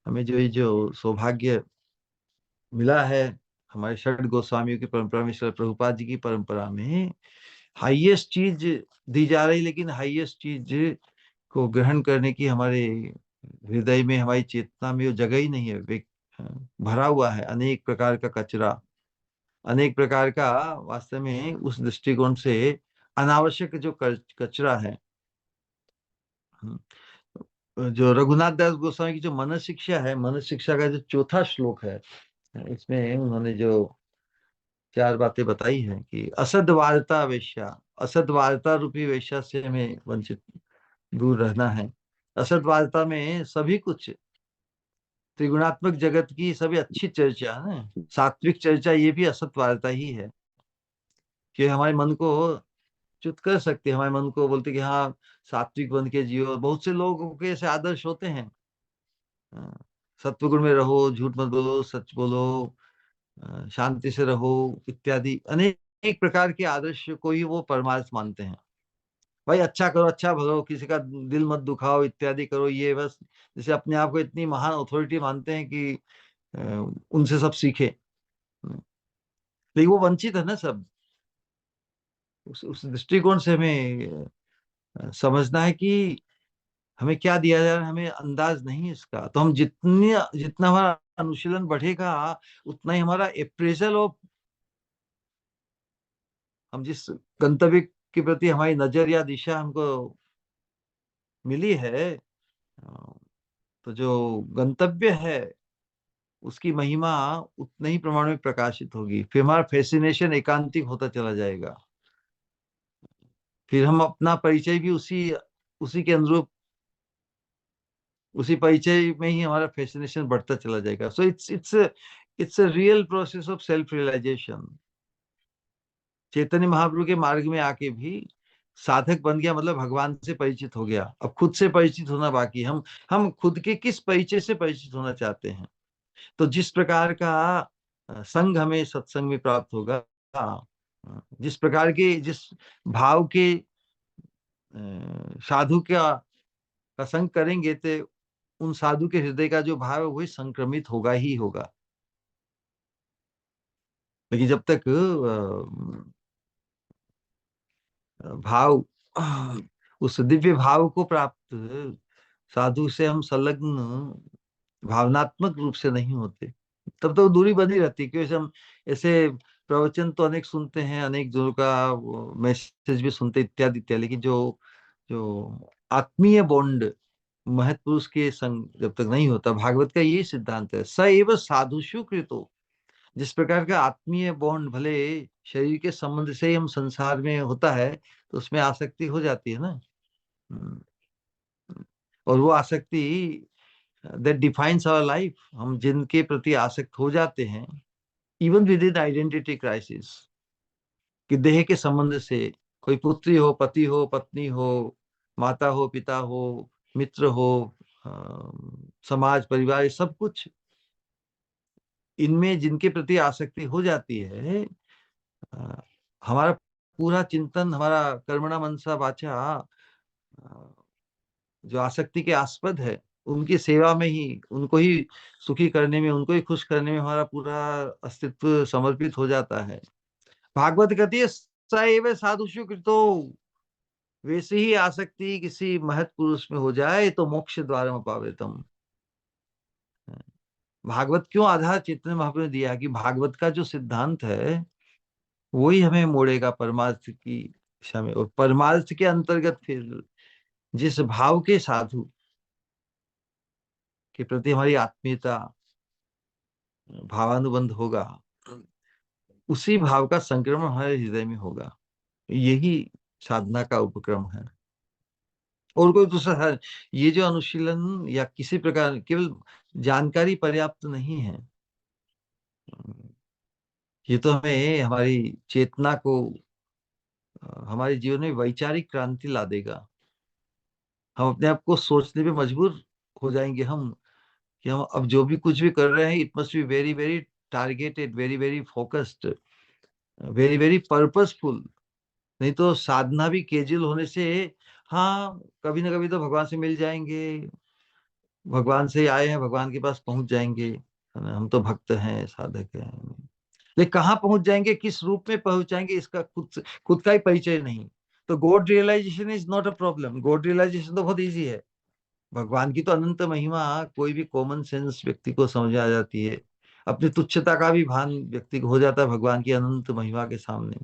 Speaker 1: हमें जो सौभाग्य मिला है, हमारे षड गोस्वामियों की परंपरा में, श्रील प्रभुपाद जी की परंपरा में हाईएस्ट चीज दी जा रही, लेकिन हाईएस्ट चीज को ग्रहण करने की हमारे हृदय में, हमारी चेतना में वो जगह ही नहीं है। भरा हुआ है अनेक प्रकार का कचरा, अनेक प्रकार का, वास्तव में उस दृष्टिकोण से अनावश्यक जो कचरा है। जो रघुनाथ दास गोस्वामी की जो मन शिक्षा है, मन शिक्षा का जो चौथा श्लोक है, इसमें उन्होंने जो 4 बातें बताई हैं कि असद वार्ता वेश्या, असद वार्ता रूपी वेश्या से हमें वंचित दूर रहना है। असद वार्ता में सभी कुछ, त्रिगुणात्मक जगत की सभी अच्छी चर्चा है, सात्विक चर्चा, ये भी असत वार्ता ही है, कि हमारे मन को च्युत कर सकते हैं। हमारे मन को बोलते कि हाँ, सात्विक बन के जियो। बहुत से लोगों के ऐसे आदर्श होते हैं, सत्वगुण में रहो, झूठ मत बोलो, सच बोलो, शांति से रहो, इत्यादि अनेक प्रकार के आदर्श को ही वो परमार्थ मानते हैं। भाई अच्छा करो, अच्छा भलो, किसी का दिल मत दुखाओ, इत्यादि करो, ये बस जैसे अपने आप को इतनी महान अथॉरिटी मानते हैं कि उनसे सब सीखे। लेकिन वो वंचित है ना सब। उस दृष्टिकोण से हमें समझना है कि हमें क्या दिया जा रहा है, हमें अंदाज नहीं है इसका। तो हम जितना हमारा अनुशीलन बढ़ेगा, उतना ही हमारा अप्रेजल ऑफ, हम जिस गंतव्य के प्रति हमारी नजर या दिशा हमको मिली है, तो जो गंतव्य है उसकी महिमा उतने ही प्रमाण में प्रकाशित होगी। फिर हमारा फैसिनेशन एकांतिक होता चला जाएगा। फिर हम अपना परिचय भी उसी उसी के अनुरूप, उसी परिचय में ही हमारा फैसिनेशन बढ़ता चला जाएगा। So it's a real process of self realisation. Chaitanya Mahaprabhu के मार्ग में आके भी साधक बन गया, मतलब भगवान से परिचित हो गया। अब खुद से परिचित होना बाकी। हम खुद के किस परिचय से परिचित होना चाहते हैं। तो जिस प्रकार का संग हमें सत्संग में प्राप्त होगा, जिस प्रकार के, जिस भाव के साधु का संग करेंगे, तो उन साधु के हृदय का जो भाव है वही संक्रमित होगा ही होगा। लेकिन जब तक भाव, उस दिव्य भाव को प्राप्त साधु से हम संलग्न भावनात्मक रूप से नहीं होते, तब तो दूरी बनी रहती है। क्योंकि हम ऐसे प्रवचन तो अनेक सुनते हैं, अनेक जनों का मैसेज भी सुनते, इत्यादि इत्यादि, लेकिन जो जो आत्मीय बॉन्ड महत्पुरुष के संग जब तक नहीं होता, भागवत का यही सिद्धांत है, स एव साधुषु कृतो। जिस प्रकार का आत्मीय बॉन्ड भले शरीर के संबंध से ही हम संसार में होता है, तो उसमें आसक्ति हो जाती है ना। हम्म, और वो आसक्ति दैट डिफाइंस आवर लाइफ। हम जिनके प्रति आसक्त हो जाते हैं, even with in identity crisis, कि देह के संबंध से, कोई पुत्री हो, पति हो, पत्नी हो, माता हो, पिता हो, मित्र हो, समाज, परिवार, ये सब कुछ, इनमें जिनके प्रति आसक्ति हो जाती है, अ, हमारा पूरा चिंतन, हमारा कर्मणा मनसा वाचा, अ, जो आसक्ति के आस्पद है, उनकी सेवा में ही, उनको ही सुखी करने में, उनको ही खुश करने में हमारा पूरा अस्तित्व समर्पित हो जाता है। भागवत कहती है, स एव साधुषु कृतो, वैसे ही आसक्ति किसी महत् पुरुष में हो जाए तो मोक्ष द्वारम पावेतम। भागवत क्यों आधार चैतन्य महाप्रभु ने दिया कि भागवत का जो सिद्धांत है वही हमें मोड़ेगा परमार्थ की दिशा में, और परमार्थ के अंतर्गत फिर जिस भाव के साधु के प्रति हमारी आत्मीयता, भावानुबंध होगा, उसी भाव का संक्रमण हमारे हृदय में होगा। यही साधना का उपक्रम है, और कोई दूसरा है। ये जो अनुशीलन या किसी प्रकार केवल जानकारी पर्याप्त नहीं है, ये तो हमें हमारी चेतना को, हमारे जीवन में वैचारिक क्रांति ला देगा। हम अपने आप को सोचने पे मजबूर हो जाएंगे हम, कि हम अब जो भी कुछ भी कर रहे हैं, it must be very very targeted, very very focused, very very purposeful. नहीं तो साधना भी कैजुअल होने से, हाँ कभी ना कभी तो भगवान से मिल जाएंगे, भगवान से आए हैं, भगवान के पास पहुंच जाएंगे, है ना, हम तो भक्त हैं, साधक हैं, लेकिन कहाँ पहुंच जाएंगे, किस रूप में पहुंच जाएंगे, इसका खुद का ही परिचय नहीं। तो God realisation is not a problem, God realisation तो बहुत इजी है। भगवान की तो अनंत महिमा कोई भी कॉमन सेंस व्यक्ति को समझ आ जाती है। अपनी तुच्छता का भी भान व्यक्ति को हो जाता है भगवान की अनंत महिमा के सामने।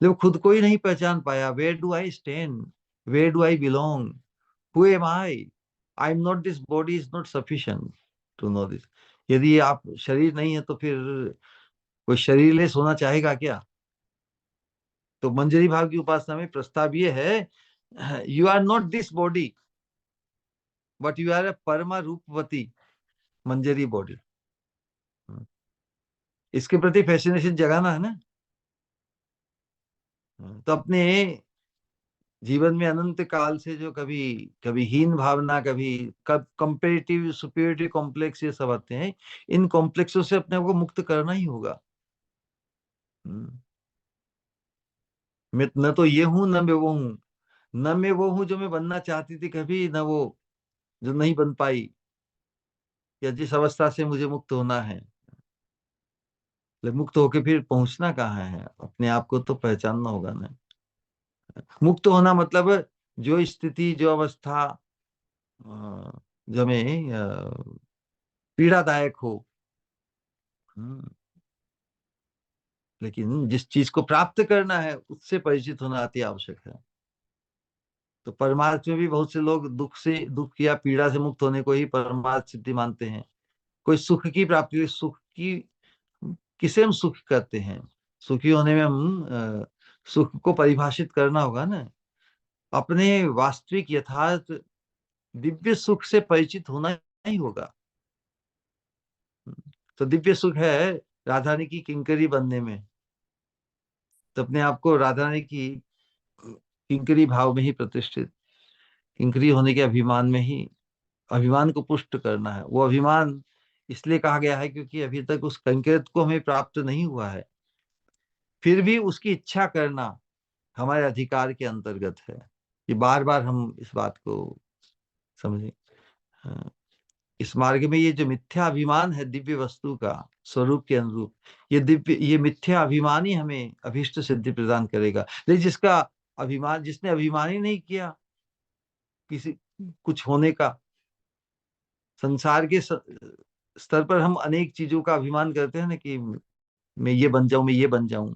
Speaker 1: जब खुद को ही नहीं पहचान पाया, where do I stand, where do I belong, who am I am not, this body is not sufficient to know this. यदि आप शरीर नहीं है तो फिर कोई शरीरलेस होना चाहेगा क्या? तो मंजरी भाव की उपासना में प्रस्ताव ये है, you are not this body, but you are a परमा रूपवती मंजरी बॉडी। इसके प्रति फैसिनेशन जगाना है ना। तो अपने जीवन में अनंत काल से जो कभी कभी हीन भावना, कभी कंपेरेटिव सुपीरियरिटी कॉम्प्लेक्स, ये सब आते हैं, इन कॉम्प्लेक्सों से अपने आप को मुक्त करना ही होगा। मैं न तो ये हूं, न मैं वो हूं, न मैं वो हूं जो मैं बनना चाहती थी कभी, न वो जो नहीं बन पाई, या जिस अवस्था से मुझे मुक्त होना है। मुक्त होके फिर पहुंचना कहाँ है? अपने आप को तो पहचानना होगा ना। मुक्त होना मतलब जो स्थिति, जो अवस्था, जो हमें पीड़ादायक हो, हम्म, लेकिन जिस चीज को प्राप्त करना है उससे परिचित होना अति आवश्यक है। तो परमार्थ में भी बहुत से लोग दुख या पीड़ा से मुक्त होने को ही परमार्थ सिद्धि मानते हैं। कोई सुख की प्राप्ति, सुख की, किसे हम सुख कहते हैं? सुखी होने में हम सुख को परिभाषित करना होगा ना। अपने वास्तविक यथार्थ दिव्य सुख से परिचित होना ही होगा। तो दिव्य सुख है राधा रानी की किंकरी बनने में। तो अपने आप को राधा रानी की किंकरी भाव में ही प्रतिष्ठित, किंकरी होने के अभिमान में ही, अभिमान को पुष्ट करना है। वो अभिमान इसलिए कहा गया है क्योंकि अभी तक उस कंकृत को हमें प्राप्त नहीं हुआ है, फिर भी उसकी इच्छा करना हमारे अधिकार के अंतर्गत है। ये बार बार हम इस बात को समझें। हाँ, इस मार्ग में ये जो मिथ्या अभिमान है दिव्य वस्तु का स्वरूप के अनुरूप, ये मिथ्या अभिमान ही हमें अभीष्ट सिद्धि प्रदान करेगा। लेकिन जिसने अभिमान ही नहीं किया किसी कुछ होने का, संसार के स्तर पर हम अनेक चीजों का अभिमान करते हैं ना, कि मैं ये बन जाऊं, मैं ये बन जाऊं,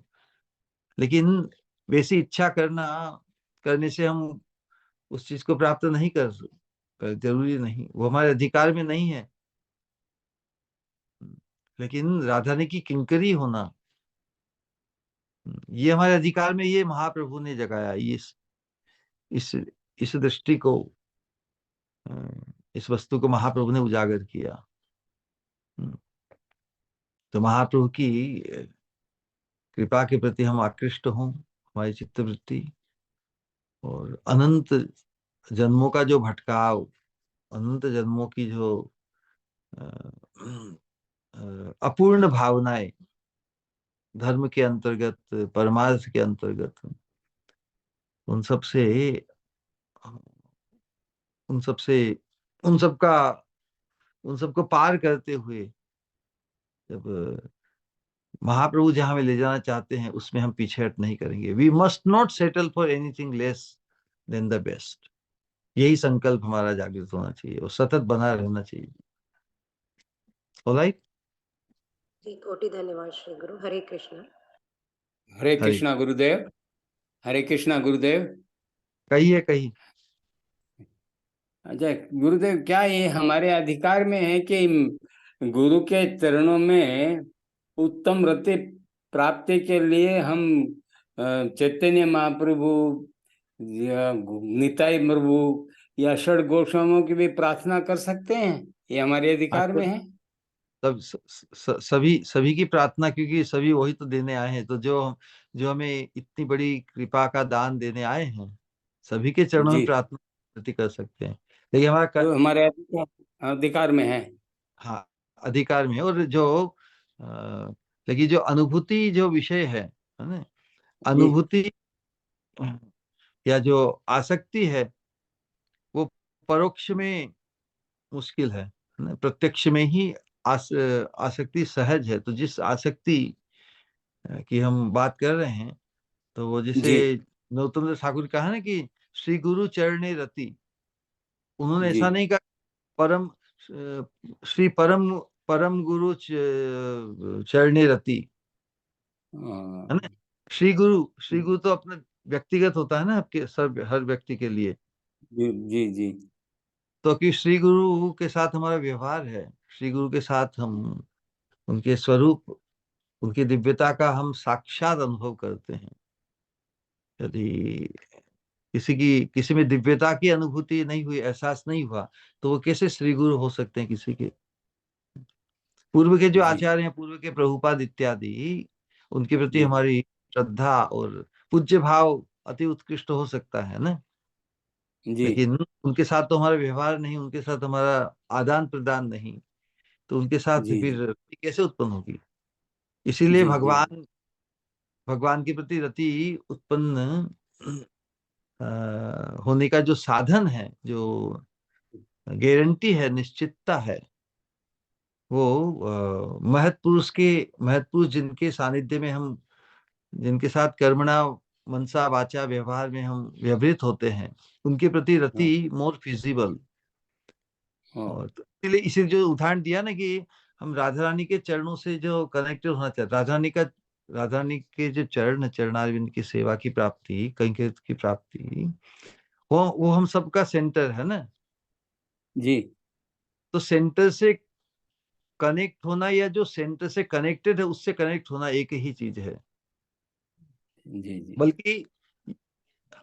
Speaker 1: लेकिन वैसी इच्छा करने से हम उस चीज को प्राप्त नहीं कर जरूरी नहीं, वो हमारे अधिकार में नहीं है। लेकिन राधा रानी की किंकरी होना, ये हमारे अधिकार में, ये महाप्रभु ने जगाया। इस इस दृष्टि को, इस वस्तु को महाप्रभु ने उजागर किया। तो महाप्रभु की कृपा के प्रति हम आकृष्ट हों, हमारी चित्तवृत्ति, और अनंत जन्मों का जो भटकाव, अनंत जन्मों की जो अपूर्ण भावनाएं, धर्म के अंतर्गत, परमार्थ के अंतर्गत, उन सब से उन सब से उन सब का उन सबको पार करते हुए जब महाप्रभु जहां हमें ले जाना चाहते हैं, उसमें हम पीछे हट नहीं करेंगे। We must not settle for anything less than the best. यही संकल्प हमारा जागृत होना चाहिए और सतत बना रहना चाहिए। ऑलराइट
Speaker 4: जी, कोटि धन्यवाद श्री गुरु। हरे कृष्णा।
Speaker 5: हरे
Speaker 1: हरे
Speaker 5: कृष्णा गुरुदेव। हरे कृष्णा गुरुदेव।
Speaker 1: कहिए।
Speaker 5: अच्छा गुरुदेव, क्या ये हमारे अधिकार में है कि गुरु के चरणों में उत्तम रति प्राप्ति के लिए हम चैतन्य महाप्रभु या निताई प्रभु या षड गोस्वामियों की भी प्रार्थना कर सकते हैं? ये हमारे अधिकार में है?
Speaker 1: सब सभी की प्रार्थना, क्योंकि सभी वही तो देने आए हैं। तो जो जो हमें इतनी बड़ी कृपा का दान देने आए हैं, सभी के चरणों में
Speaker 5: जी,
Speaker 1: प्रार्थना विनती कर सकते हैं। लेकिन हमारा
Speaker 5: तो हमारे अधिकार में है।
Speaker 1: हाँ, अधिकार में है। और जो अ, लेकिन जो अनुभूति, जो विषय है ना,
Speaker 5: जी
Speaker 1: अनुभूति या जो आसक्ति है, वो परोक्ष में मुश्किल है ना। प्रत्यक्ष में ही आसक्ति सहज है। तो जिस आसक्ति की हम बात कर रहे हैं, तो वो जैसे
Speaker 5: जी
Speaker 1: नरोत्तम दास ठाकुर कहा ना कि श्री गुरु चरणे रति, उन्होंने
Speaker 5: जी।
Speaker 1: ऐसा नहीं कहा परम श्री परम परम गुरु चरणे रति, है ना। श्री गुरु तो अपना व्यक्तिगत होता है ना, आपके सब हर व्यक्ति के लिए।
Speaker 5: जी जी जी
Speaker 1: तो कि श्री गुरु के साथ हमारा व्यवहार है, श्री गुरु के साथ हम उनके स्वरूप, उनकी दिव्यता का हम साक्षात अनुभव करते हैं। यदि किसी में दिव्यता की अनुभूति नहीं हुई, एहसास नहीं हुआ, तो वो कैसे श्री गुरु हो सकते हैं किसी के? पूर्व के जो
Speaker 5: जी
Speaker 1: आचार्य हैं, पूर्व के प्रभुपाद इत्यादि, उनके प्रति
Speaker 5: जी
Speaker 1: हमारी श्रद्धा और पूज्य भाव अति उत्कृष्ट हो सकता है ना।
Speaker 5: जी
Speaker 1: लेकिन उनके साथ तो हमारा व्यवहार नहीं, उनके साथ हमारा आदान प्रदान नहीं, तो उनके साथ
Speaker 5: जी
Speaker 1: फिर रति कैसे उत्पन्न होगी? इसीलिए
Speaker 5: जी जी
Speaker 1: भगवान के प्रति रति उत्पन्न होने का जो साधन है, जो गारंटी है, निश्चितता है, वो महत्पुरुष जिनके सानिध्य में हम, जिनके साथ कर्मणा मनसा वाचा व्यवहार में हम व्यवहृत होते हैं, उनके प्रति
Speaker 5: हाँ
Speaker 1: रति मोर फिजिबल।
Speaker 5: हाँ
Speaker 1: और तो इसलिए इसे जो उदाहरण दिया ना कि हम राधा रानी के चरणों से जो कनेक्टेड होना चाहते, राधा रानी के जो चरणारविंद की सेवा की प्राप्ति, कंकैत की प्राप्ति, वो हम सबका सेंटर है ना।
Speaker 5: जी
Speaker 1: तो सेंटर से कनेक्ट होना, या जो सेंटर से कनेक्टेड है उससे कनेक्ट होना, एक ही चीज है।
Speaker 5: जी जी
Speaker 1: बल्कि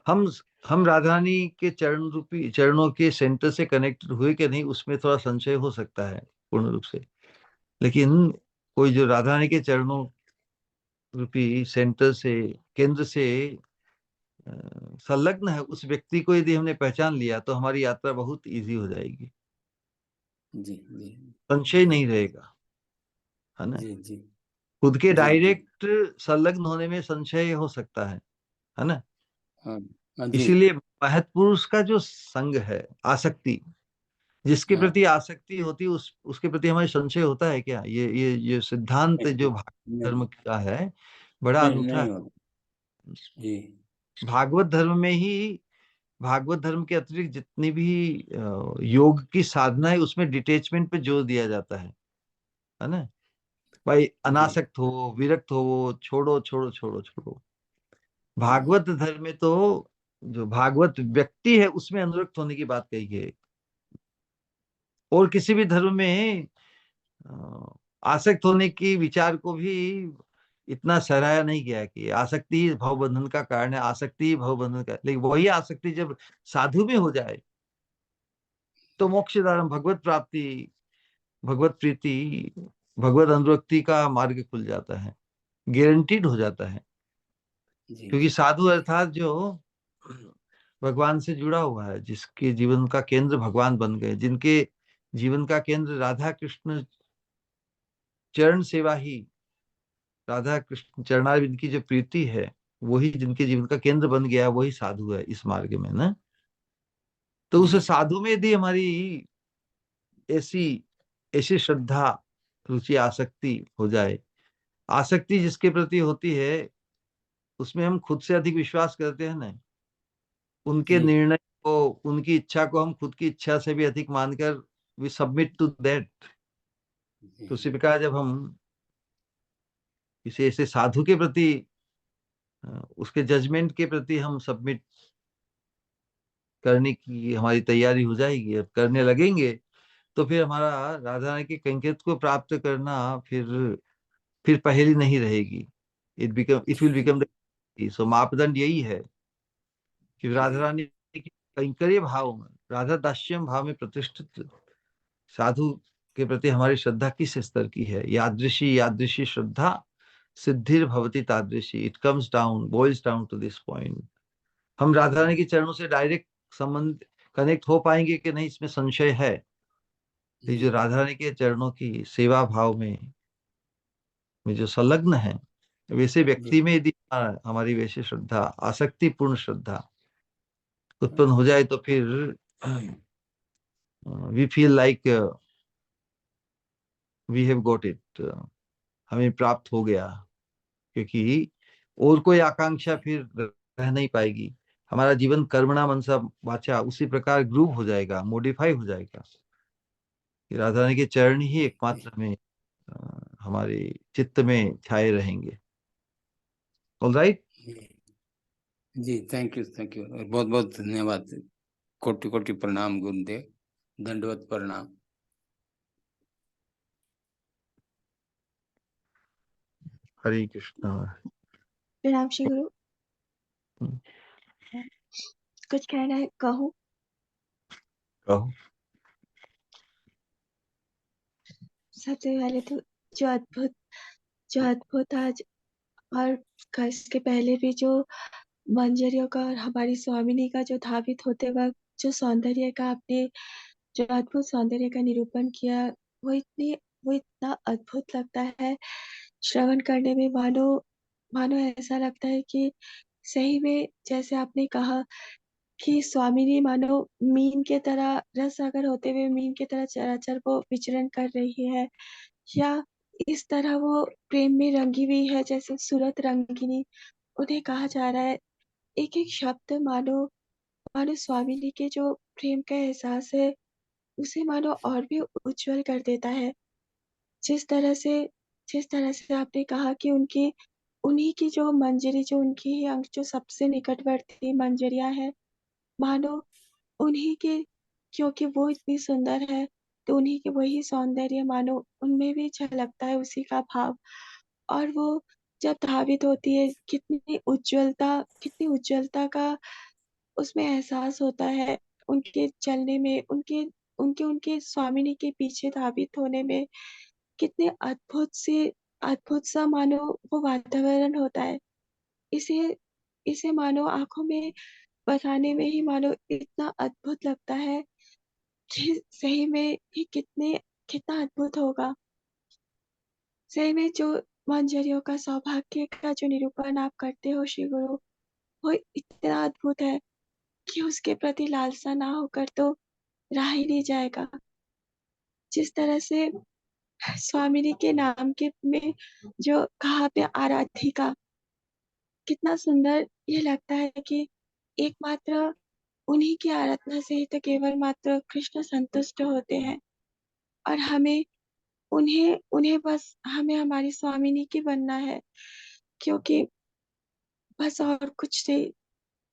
Speaker 1: हम हम राधा रानी के चरणों के सेंटर से कनेक्टेड हुए कि नहीं, उसमें थोड़ा संशय हो सकता है पूर्ण रूप से। लेकिन कोई जो राधा रानी के चरणों रूपी सेंटर से, केंद्र से अ, संलग्न है, उस व्यक्ति को यदि हमने पहचान लिया, तो हमारी यात्रा बहुत इजी हो जाएगी,
Speaker 5: जी जी
Speaker 1: संशय नहीं रहेगा, है ना।
Speaker 5: जी जी
Speaker 1: खुद के
Speaker 5: जी जी
Speaker 1: डायरेक्ट संलग्न होने में संशय हो सकता है ना।
Speaker 5: हाँ हाँ जी
Speaker 1: इसीलिए महत्पुरुष का जो संग है, आसक्ति, जिसके
Speaker 5: हाँ।
Speaker 1: प्रति आसक्ति होती है, उसके प्रति हमारे संशय होता है क्या? ये सिद्धांत जो भागवत
Speaker 5: नहीं
Speaker 1: धर्म का है, बड़ा
Speaker 5: नहीं
Speaker 1: अनूठा
Speaker 5: नहीं
Speaker 1: है।
Speaker 5: होता। जी
Speaker 1: भागवत धर्म में ही, भागवत धर्म के अतिरिक्त जितनी भी योग की साधना है, उसमें डिटेचमेंट पे जोर दिया जाता है ना। भाई
Speaker 5: जी
Speaker 1: अनासक्त हो, विरक्त हो, छोड़ो छोड़ो छोड़ो छोड़ो।
Speaker 5: हाँ
Speaker 1: भागवत धर्म में तो जो भागवत व्यक्ति है, उसमें अनुरक्त होने की बात कही है। और किसी भी धर्म में आसक्त होने की विचार को भी इतना सराहा नहीं गया कि आसक्ति ही भव बंधन का कारण है, आसक्ति ही भव बंधन का, लेकिन वही आसक्ति जब साधु में हो जाए तो मोक्षदायक भगवत प्राप्ति, भगवत प्रीति, भगवत अनुरक्ति का मार्ग खुल जाता है, गारंटीड हो जाता है।
Speaker 5: जी
Speaker 1: क्योंकि साधु अर्थात जो भगवान से जुड़ा हुआ है, जिसके जीवन का केंद्र भगवान बन गए, जिनके जीवन का केंद्र राधा कृष्ण चरण सेवा ही, राधा कृष्ण चरणारविंद की जो प्रीति है, वही जिनके जीवन का केंद्र बन गया, वही साधु है इस मार्ग में ना। तो उस
Speaker 5: जी
Speaker 1: साधु में यदि हमारी ऐसी ऐसी श्रद्धा, रुचि, आसक्ति हो जाए, आसक्ति जिसके प्रति होती है उसमें हम खुद से अधिक विश्वास करते हैं ना, उनके
Speaker 5: जी
Speaker 1: निर्णय को, उनकी इच्छा को हम खुद की इच्छा से भी अधिक मानकर वी सबमिट टू दैट। तो उसी
Speaker 5: जी
Speaker 1: प्रकार जब हम किसी ऐसे साधु के प्रति, उसके जजमेंट के प्रति हम सबमिट करने की हमारी तैयारी हो जाएगी, अब करने लगेंगे, तो फिर हमारा राधा रानी के कंकेत को प्राप्त करना फिर पहेली नहीं रहेगी। इट विल बिकम द, सो मापदंड यही है कि राधा
Speaker 5: जी
Speaker 1: रानी के कैंकर्य भाव में, राधा दास्यम भाव में प्रतिष्ठित साधु के प्रति हमारी श्रद्धा किस स्तर की है। यादृशी यादृशी श्रद्धा सिद्धिर भवति तादृशी, it comes down, boils down to this point. हम राधा रानी के चरणों से डायरेक्ट संबंध कनेक्ट हो पाएंगे कि नहीं, इसमें संशय है। ये जो
Speaker 5: जी
Speaker 1: राधा रानी के चरणों की सेवा भाव में जो संलग्न है, वैसे
Speaker 5: जी
Speaker 1: व्यक्ति में यदि हमारी वैसे श्रद्धा, आसक्ति पूर्ण श्रद्धा उत्पन्न हो जाए, तो फिर we feel like we have got it, हमें प्राप्त हो गया। क्योंकि और कोई आकांक्षा फिर रह नहीं पाएगी। हमारा जीवन कर्मणा मनसा वाचा उसी प्रकार ग्रूव हो जाएगा, मॉडिफाई हो जाएगा कि राधा रानी के चरण ही एकमात्र में हमारे चित्त में छाए रहेंगे। ऑलराइट।
Speaker 5: जी थैंक यू बहुत बहुत धन्यवाद। कोटि कोटि प्रणाम गुरुदेव, दंडवत प्रणाम।
Speaker 1: हरे कृष्णा।
Speaker 2: प्रणाम श्री गुरु।
Speaker 1: हम्म,
Speaker 2: कुछ कहना है कहूँ?
Speaker 1: कहो।
Speaker 2: सबसे पहले तो जो अद्भुत आज, और इसके पहले भी जो मंजरियों का और हमारी स्वामिनी का जो धावित होते वक्त जो सौंदर्य का आपने, जो अद्भुत सौंदर्य का निरूपण किया, वो इतना अद्भुत लगता है श्रवण करने में। मानो मानो ऐसा लगता है कि सही में जैसे आपने कहा कि स्वामिनी मानो मीन के तरह, रस सागर होते हुए मीन की तरह चराचर वो विचरण कर रही है, या इस तरह वो प्रेम में रंगी हुई है जैसे सूरत रंगिनी उन्हें कहा जा रहा है। एक एक शब्द मानो मानो स्वामिनी के जो प्रेम का एहसास है उसे मानो और भी उज्जवल कर देता है। जिस तरह से जिस तरह से आपने कहा कि उन्हीं की जो मंजरी, जो उनकी ही अंग जो सबसे निकटवर्ती मंजरियां है, मानो उन्हीं के, क्योंकि वो इतनी सुंदर है तो उन्हीं के वही सौंदर्य मानो उनमें भी झलकता है, उसी का भाव। और वो जब धावित होती है, कितनी उज्जवलता का उसमें एहसास होता है उनके चलने में, उनके उनके उनके स्वामिनी के पीछे धावित होने में। कितने अद्भुत सा मानो वो वातावरण होता है। इसे इसे मानो आंखों में बताने में ही मानो इतना अद्भुत लगता है कि सही में ये कितना अद्भुत होगा। सही में जो मंजरियों का सौभाग्य का जो निरूपण आप करते हो श्री गुरु, वो इतना अद्भुत है कि उसके प्रति लालसा ना होकर तो रहा ही नहीं जाएगा। जिस तरह से स्वामिनी के नाम के में जो कहा पे आराधिका, कितना सुंदर ये लगता है कि एकमात्र उन्हीं की आराधना से ही तो केवल मात्र कृष्ण संतुष्ट होते हैं, और हमें उन्हें उन्हें बस हमें हमारी स्वामिनी की बनना है। क्योंकि बस और कुछ नहीं।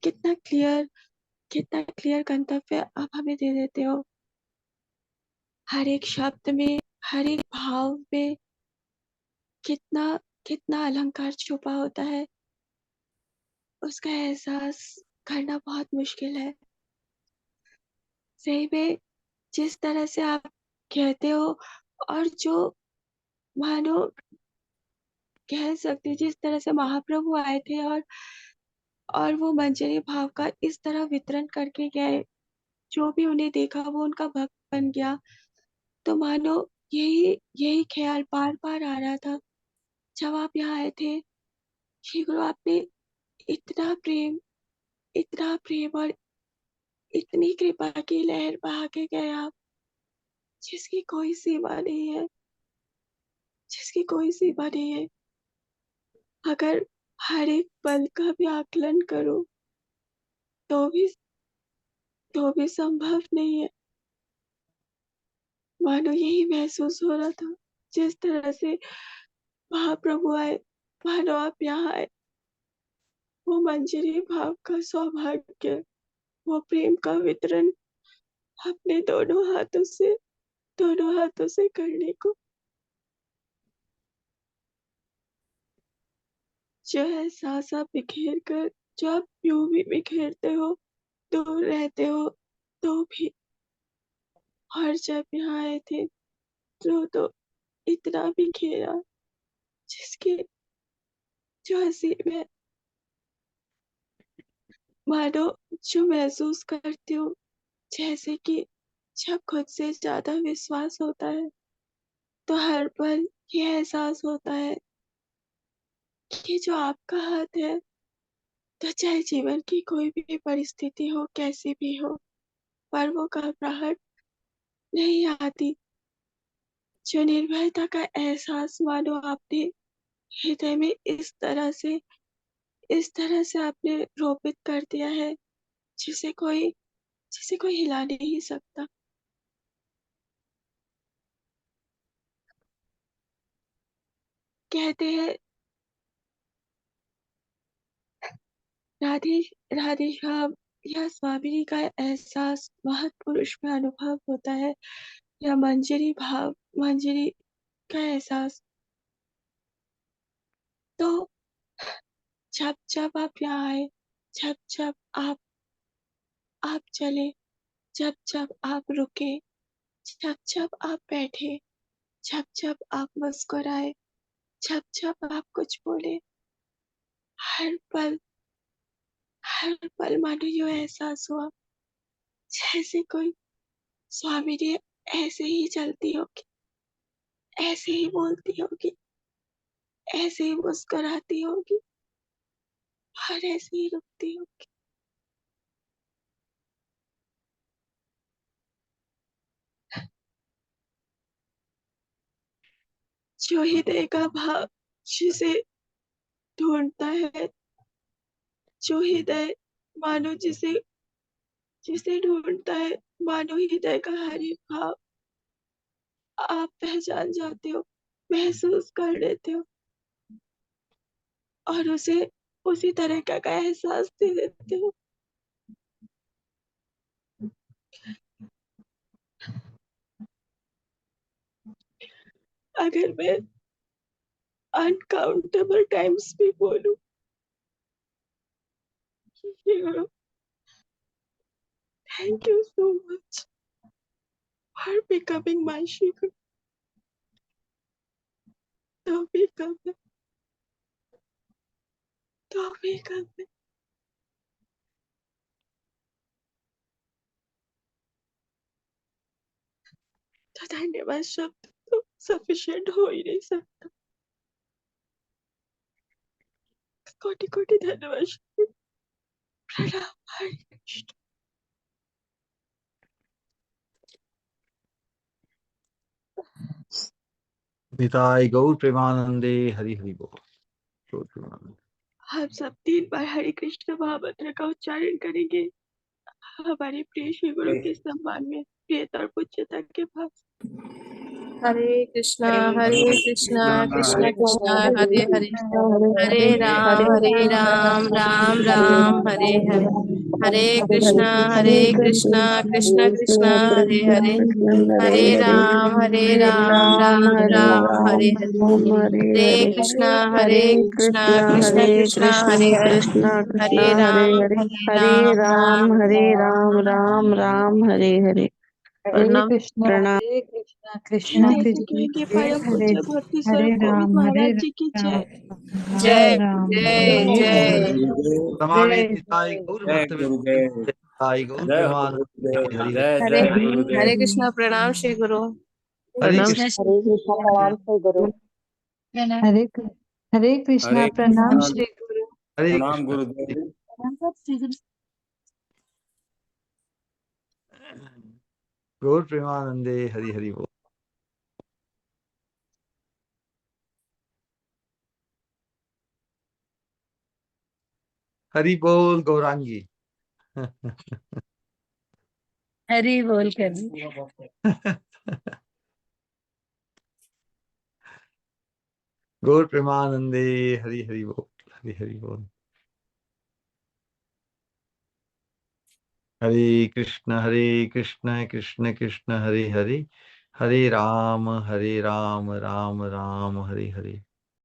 Speaker 2: कितना क्लियर गंतव्य आप हमें दे देते हो। हर एक शब्द में, हर एक भाव में कितना कितना अलंकार छुपा होता है, उसका एहसास करना बहुत मुश्किल है। सही में जिस तरह से आप कहते हो, और जो मानो कह सकते जिस तरह से महाप्रभु आए थे और वो मंजरी भाव का इस तरह वितरण करके गए, जो भी उन्हें देखा वो उनका भक्त बन गया। तो मानो यही यही ख्याल बार बार आ रहा था जब आप यहाँ आए थे। श्री गुरु, आपने इतना प्रेम और इतनी कृपा की लहर बहा के गए आप, जिसकी कोई सीमा नहीं है, जिसकी कोई सीमा नहीं है। अगर हर एक पल का भी आकलन करो तो भी संभव नहीं है। मानो यही महसूस हो रहा था जिस तरह से महाप्रभु आए, मानो आप यहाँ आए। वो मंजरी भाव का सौभाग्य, वो प्रेम का वितरण अपने दोनों हाथों से करने को, जो एहसास आप बिखेर कर, जो आप यूं भी बिखेरते हो, दूर रहते हो तो भी, और जब यहाँ आए थे तो इतना बिखेरा जिसकी जो असीम है। मानो जो महसूस करती हूँ, जैसे कि जब खुद से ज्यादा विश्वास होता है तो हर पल ये एहसास होता है कि जो आपका हाथ है, तो चाहे जीवन की कोई भी परिस्थिति हो, कैसी भी हो, पर वो घबराहट नहीं आती। जो निर्भयता का एहसास मानो आपने हृदय में इस तरह से आपने रोपित कर दिया है, जिसे कोई हिला नहीं सकता। कहते हैं राधे राधे श्याम या स्वामिनी का एहसास महत्पुरुष में अनुभव होता है, या मंजरी का एहसास। तो जब जब आप यहाँ आए, जब जब आप चले, जब जब आप रुके, जब जब आप बैठे, जब जब आप मुस्कुराए, जब जब आप कुछ बोले, हर पल मानो यूं एहसास हुआ जैसे कोई स्वामी जी ऐसे ही चलती होगी, ऐसे ही बोलती होगी, ऐसे ही मुस्कुराती होगी और ऐसे ही रुकती होगी। जो हृदय का भाव जिसे ढूंढता है, जो हृदय मानो जिसे ढूंढता है, मानो हृदय का हर एक भाव आप पहचान जाते हो, महसूस कर लेते हो और उसे उसी तरह का एहसास दे देते हो। अगर मैं अनकाउंटेबल टाइम्स भी बोलूं, thank you so much for becoming my शीगुरु। तो भी कम है, तो भी कम है। तो धन्यवाद शब्द तो सफिशिएंट हो ही नहीं सकता। कोटि कोटि धन्यवाद शब्द। प्रणाम। हरे कृष्ण।
Speaker 1: निताय गौर प्रेमानंदे। हरि हरि बोल। गौर प्रेमानंदे।
Speaker 2: हम सब 3 बार हरे कृष्ण महामंत्र का उच्चारण करेंगे हमारे प्रिय श्री गुरु के सम्मान में, प्रियता और पूज्यता के पास।
Speaker 6: हरे कृष्णा कृष्ण
Speaker 3: हरे
Speaker 6: कृष्णा
Speaker 3: हरे
Speaker 6: हरे हरे, हरे राम राम हरे हरे। हरे कृष्णा कृष्णा कृष्णा हरे हरे, हरे राम राम राम हरे हरे, हरे कृष्णा कृष्णा कृष्णा हरे हरे, हरे राम राम
Speaker 7: हरे राम राम राम हरे हरे।
Speaker 3: हरे
Speaker 6: प्रणाम।
Speaker 3: कृष्णा कृष्णा
Speaker 2: जय
Speaker 3: कृष्ण
Speaker 2: जय
Speaker 3: हरे
Speaker 2: परम
Speaker 3: हरे,
Speaker 2: पूज्य भक्ति
Speaker 3: हरे
Speaker 2: स्वरूप गोविंद
Speaker 3: राम
Speaker 2: महाराज जी की जय।
Speaker 6: जय
Speaker 3: राम
Speaker 6: जय
Speaker 3: हरे
Speaker 6: जय
Speaker 3: हरे।
Speaker 5: गुरुदेव
Speaker 1: प्रमाणे
Speaker 3: जय
Speaker 1: निताई गौर
Speaker 5: जय
Speaker 1: भक्त
Speaker 5: गुरुदेव
Speaker 1: निताई गौर
Speaker 5: जय हो
Speaker 1: प्रेमानंद
Speaker 5: गुरुदेव
Speaker 1: हरि हरि
Speaker 5: जय
Speaker 6: हरे
Speaker 5: जय
Speaker 3: हरे
Speaker 6: हरे
Speaker 5: गुरुदेव।
Speaker 6: कृष्णा प्रणाम श्री गुरु।
Speaker 1: हरे
Speaker 6: प्रणाम।
Speaker 1: कृष्ण।
Speaker 3: हरे हरे कृष्णा
Speaker 5: हरे
Speaker 3: प्रणाम
Speaker 5: कृष्णा
Speaker 3: श्री गुरु।
Speaker 1: हरे
Speaker 5: प्रणाम
Speaker 1: कृष्ण।
Speaker 5: गुरुदेव।
Speaker 1: गौर प्रेमानंदे हरि हरि बोल। हरि बोल गौरांगी।
Speaker 3: हरि बोल कर
Speaker 1: गौर प्रेमानंदे हरि हरि बोल। हरि हरि बोल। हरे कृष्ण कृष्ण कृष्ण हरे हरे, हरे राम राम राम हरे हरे।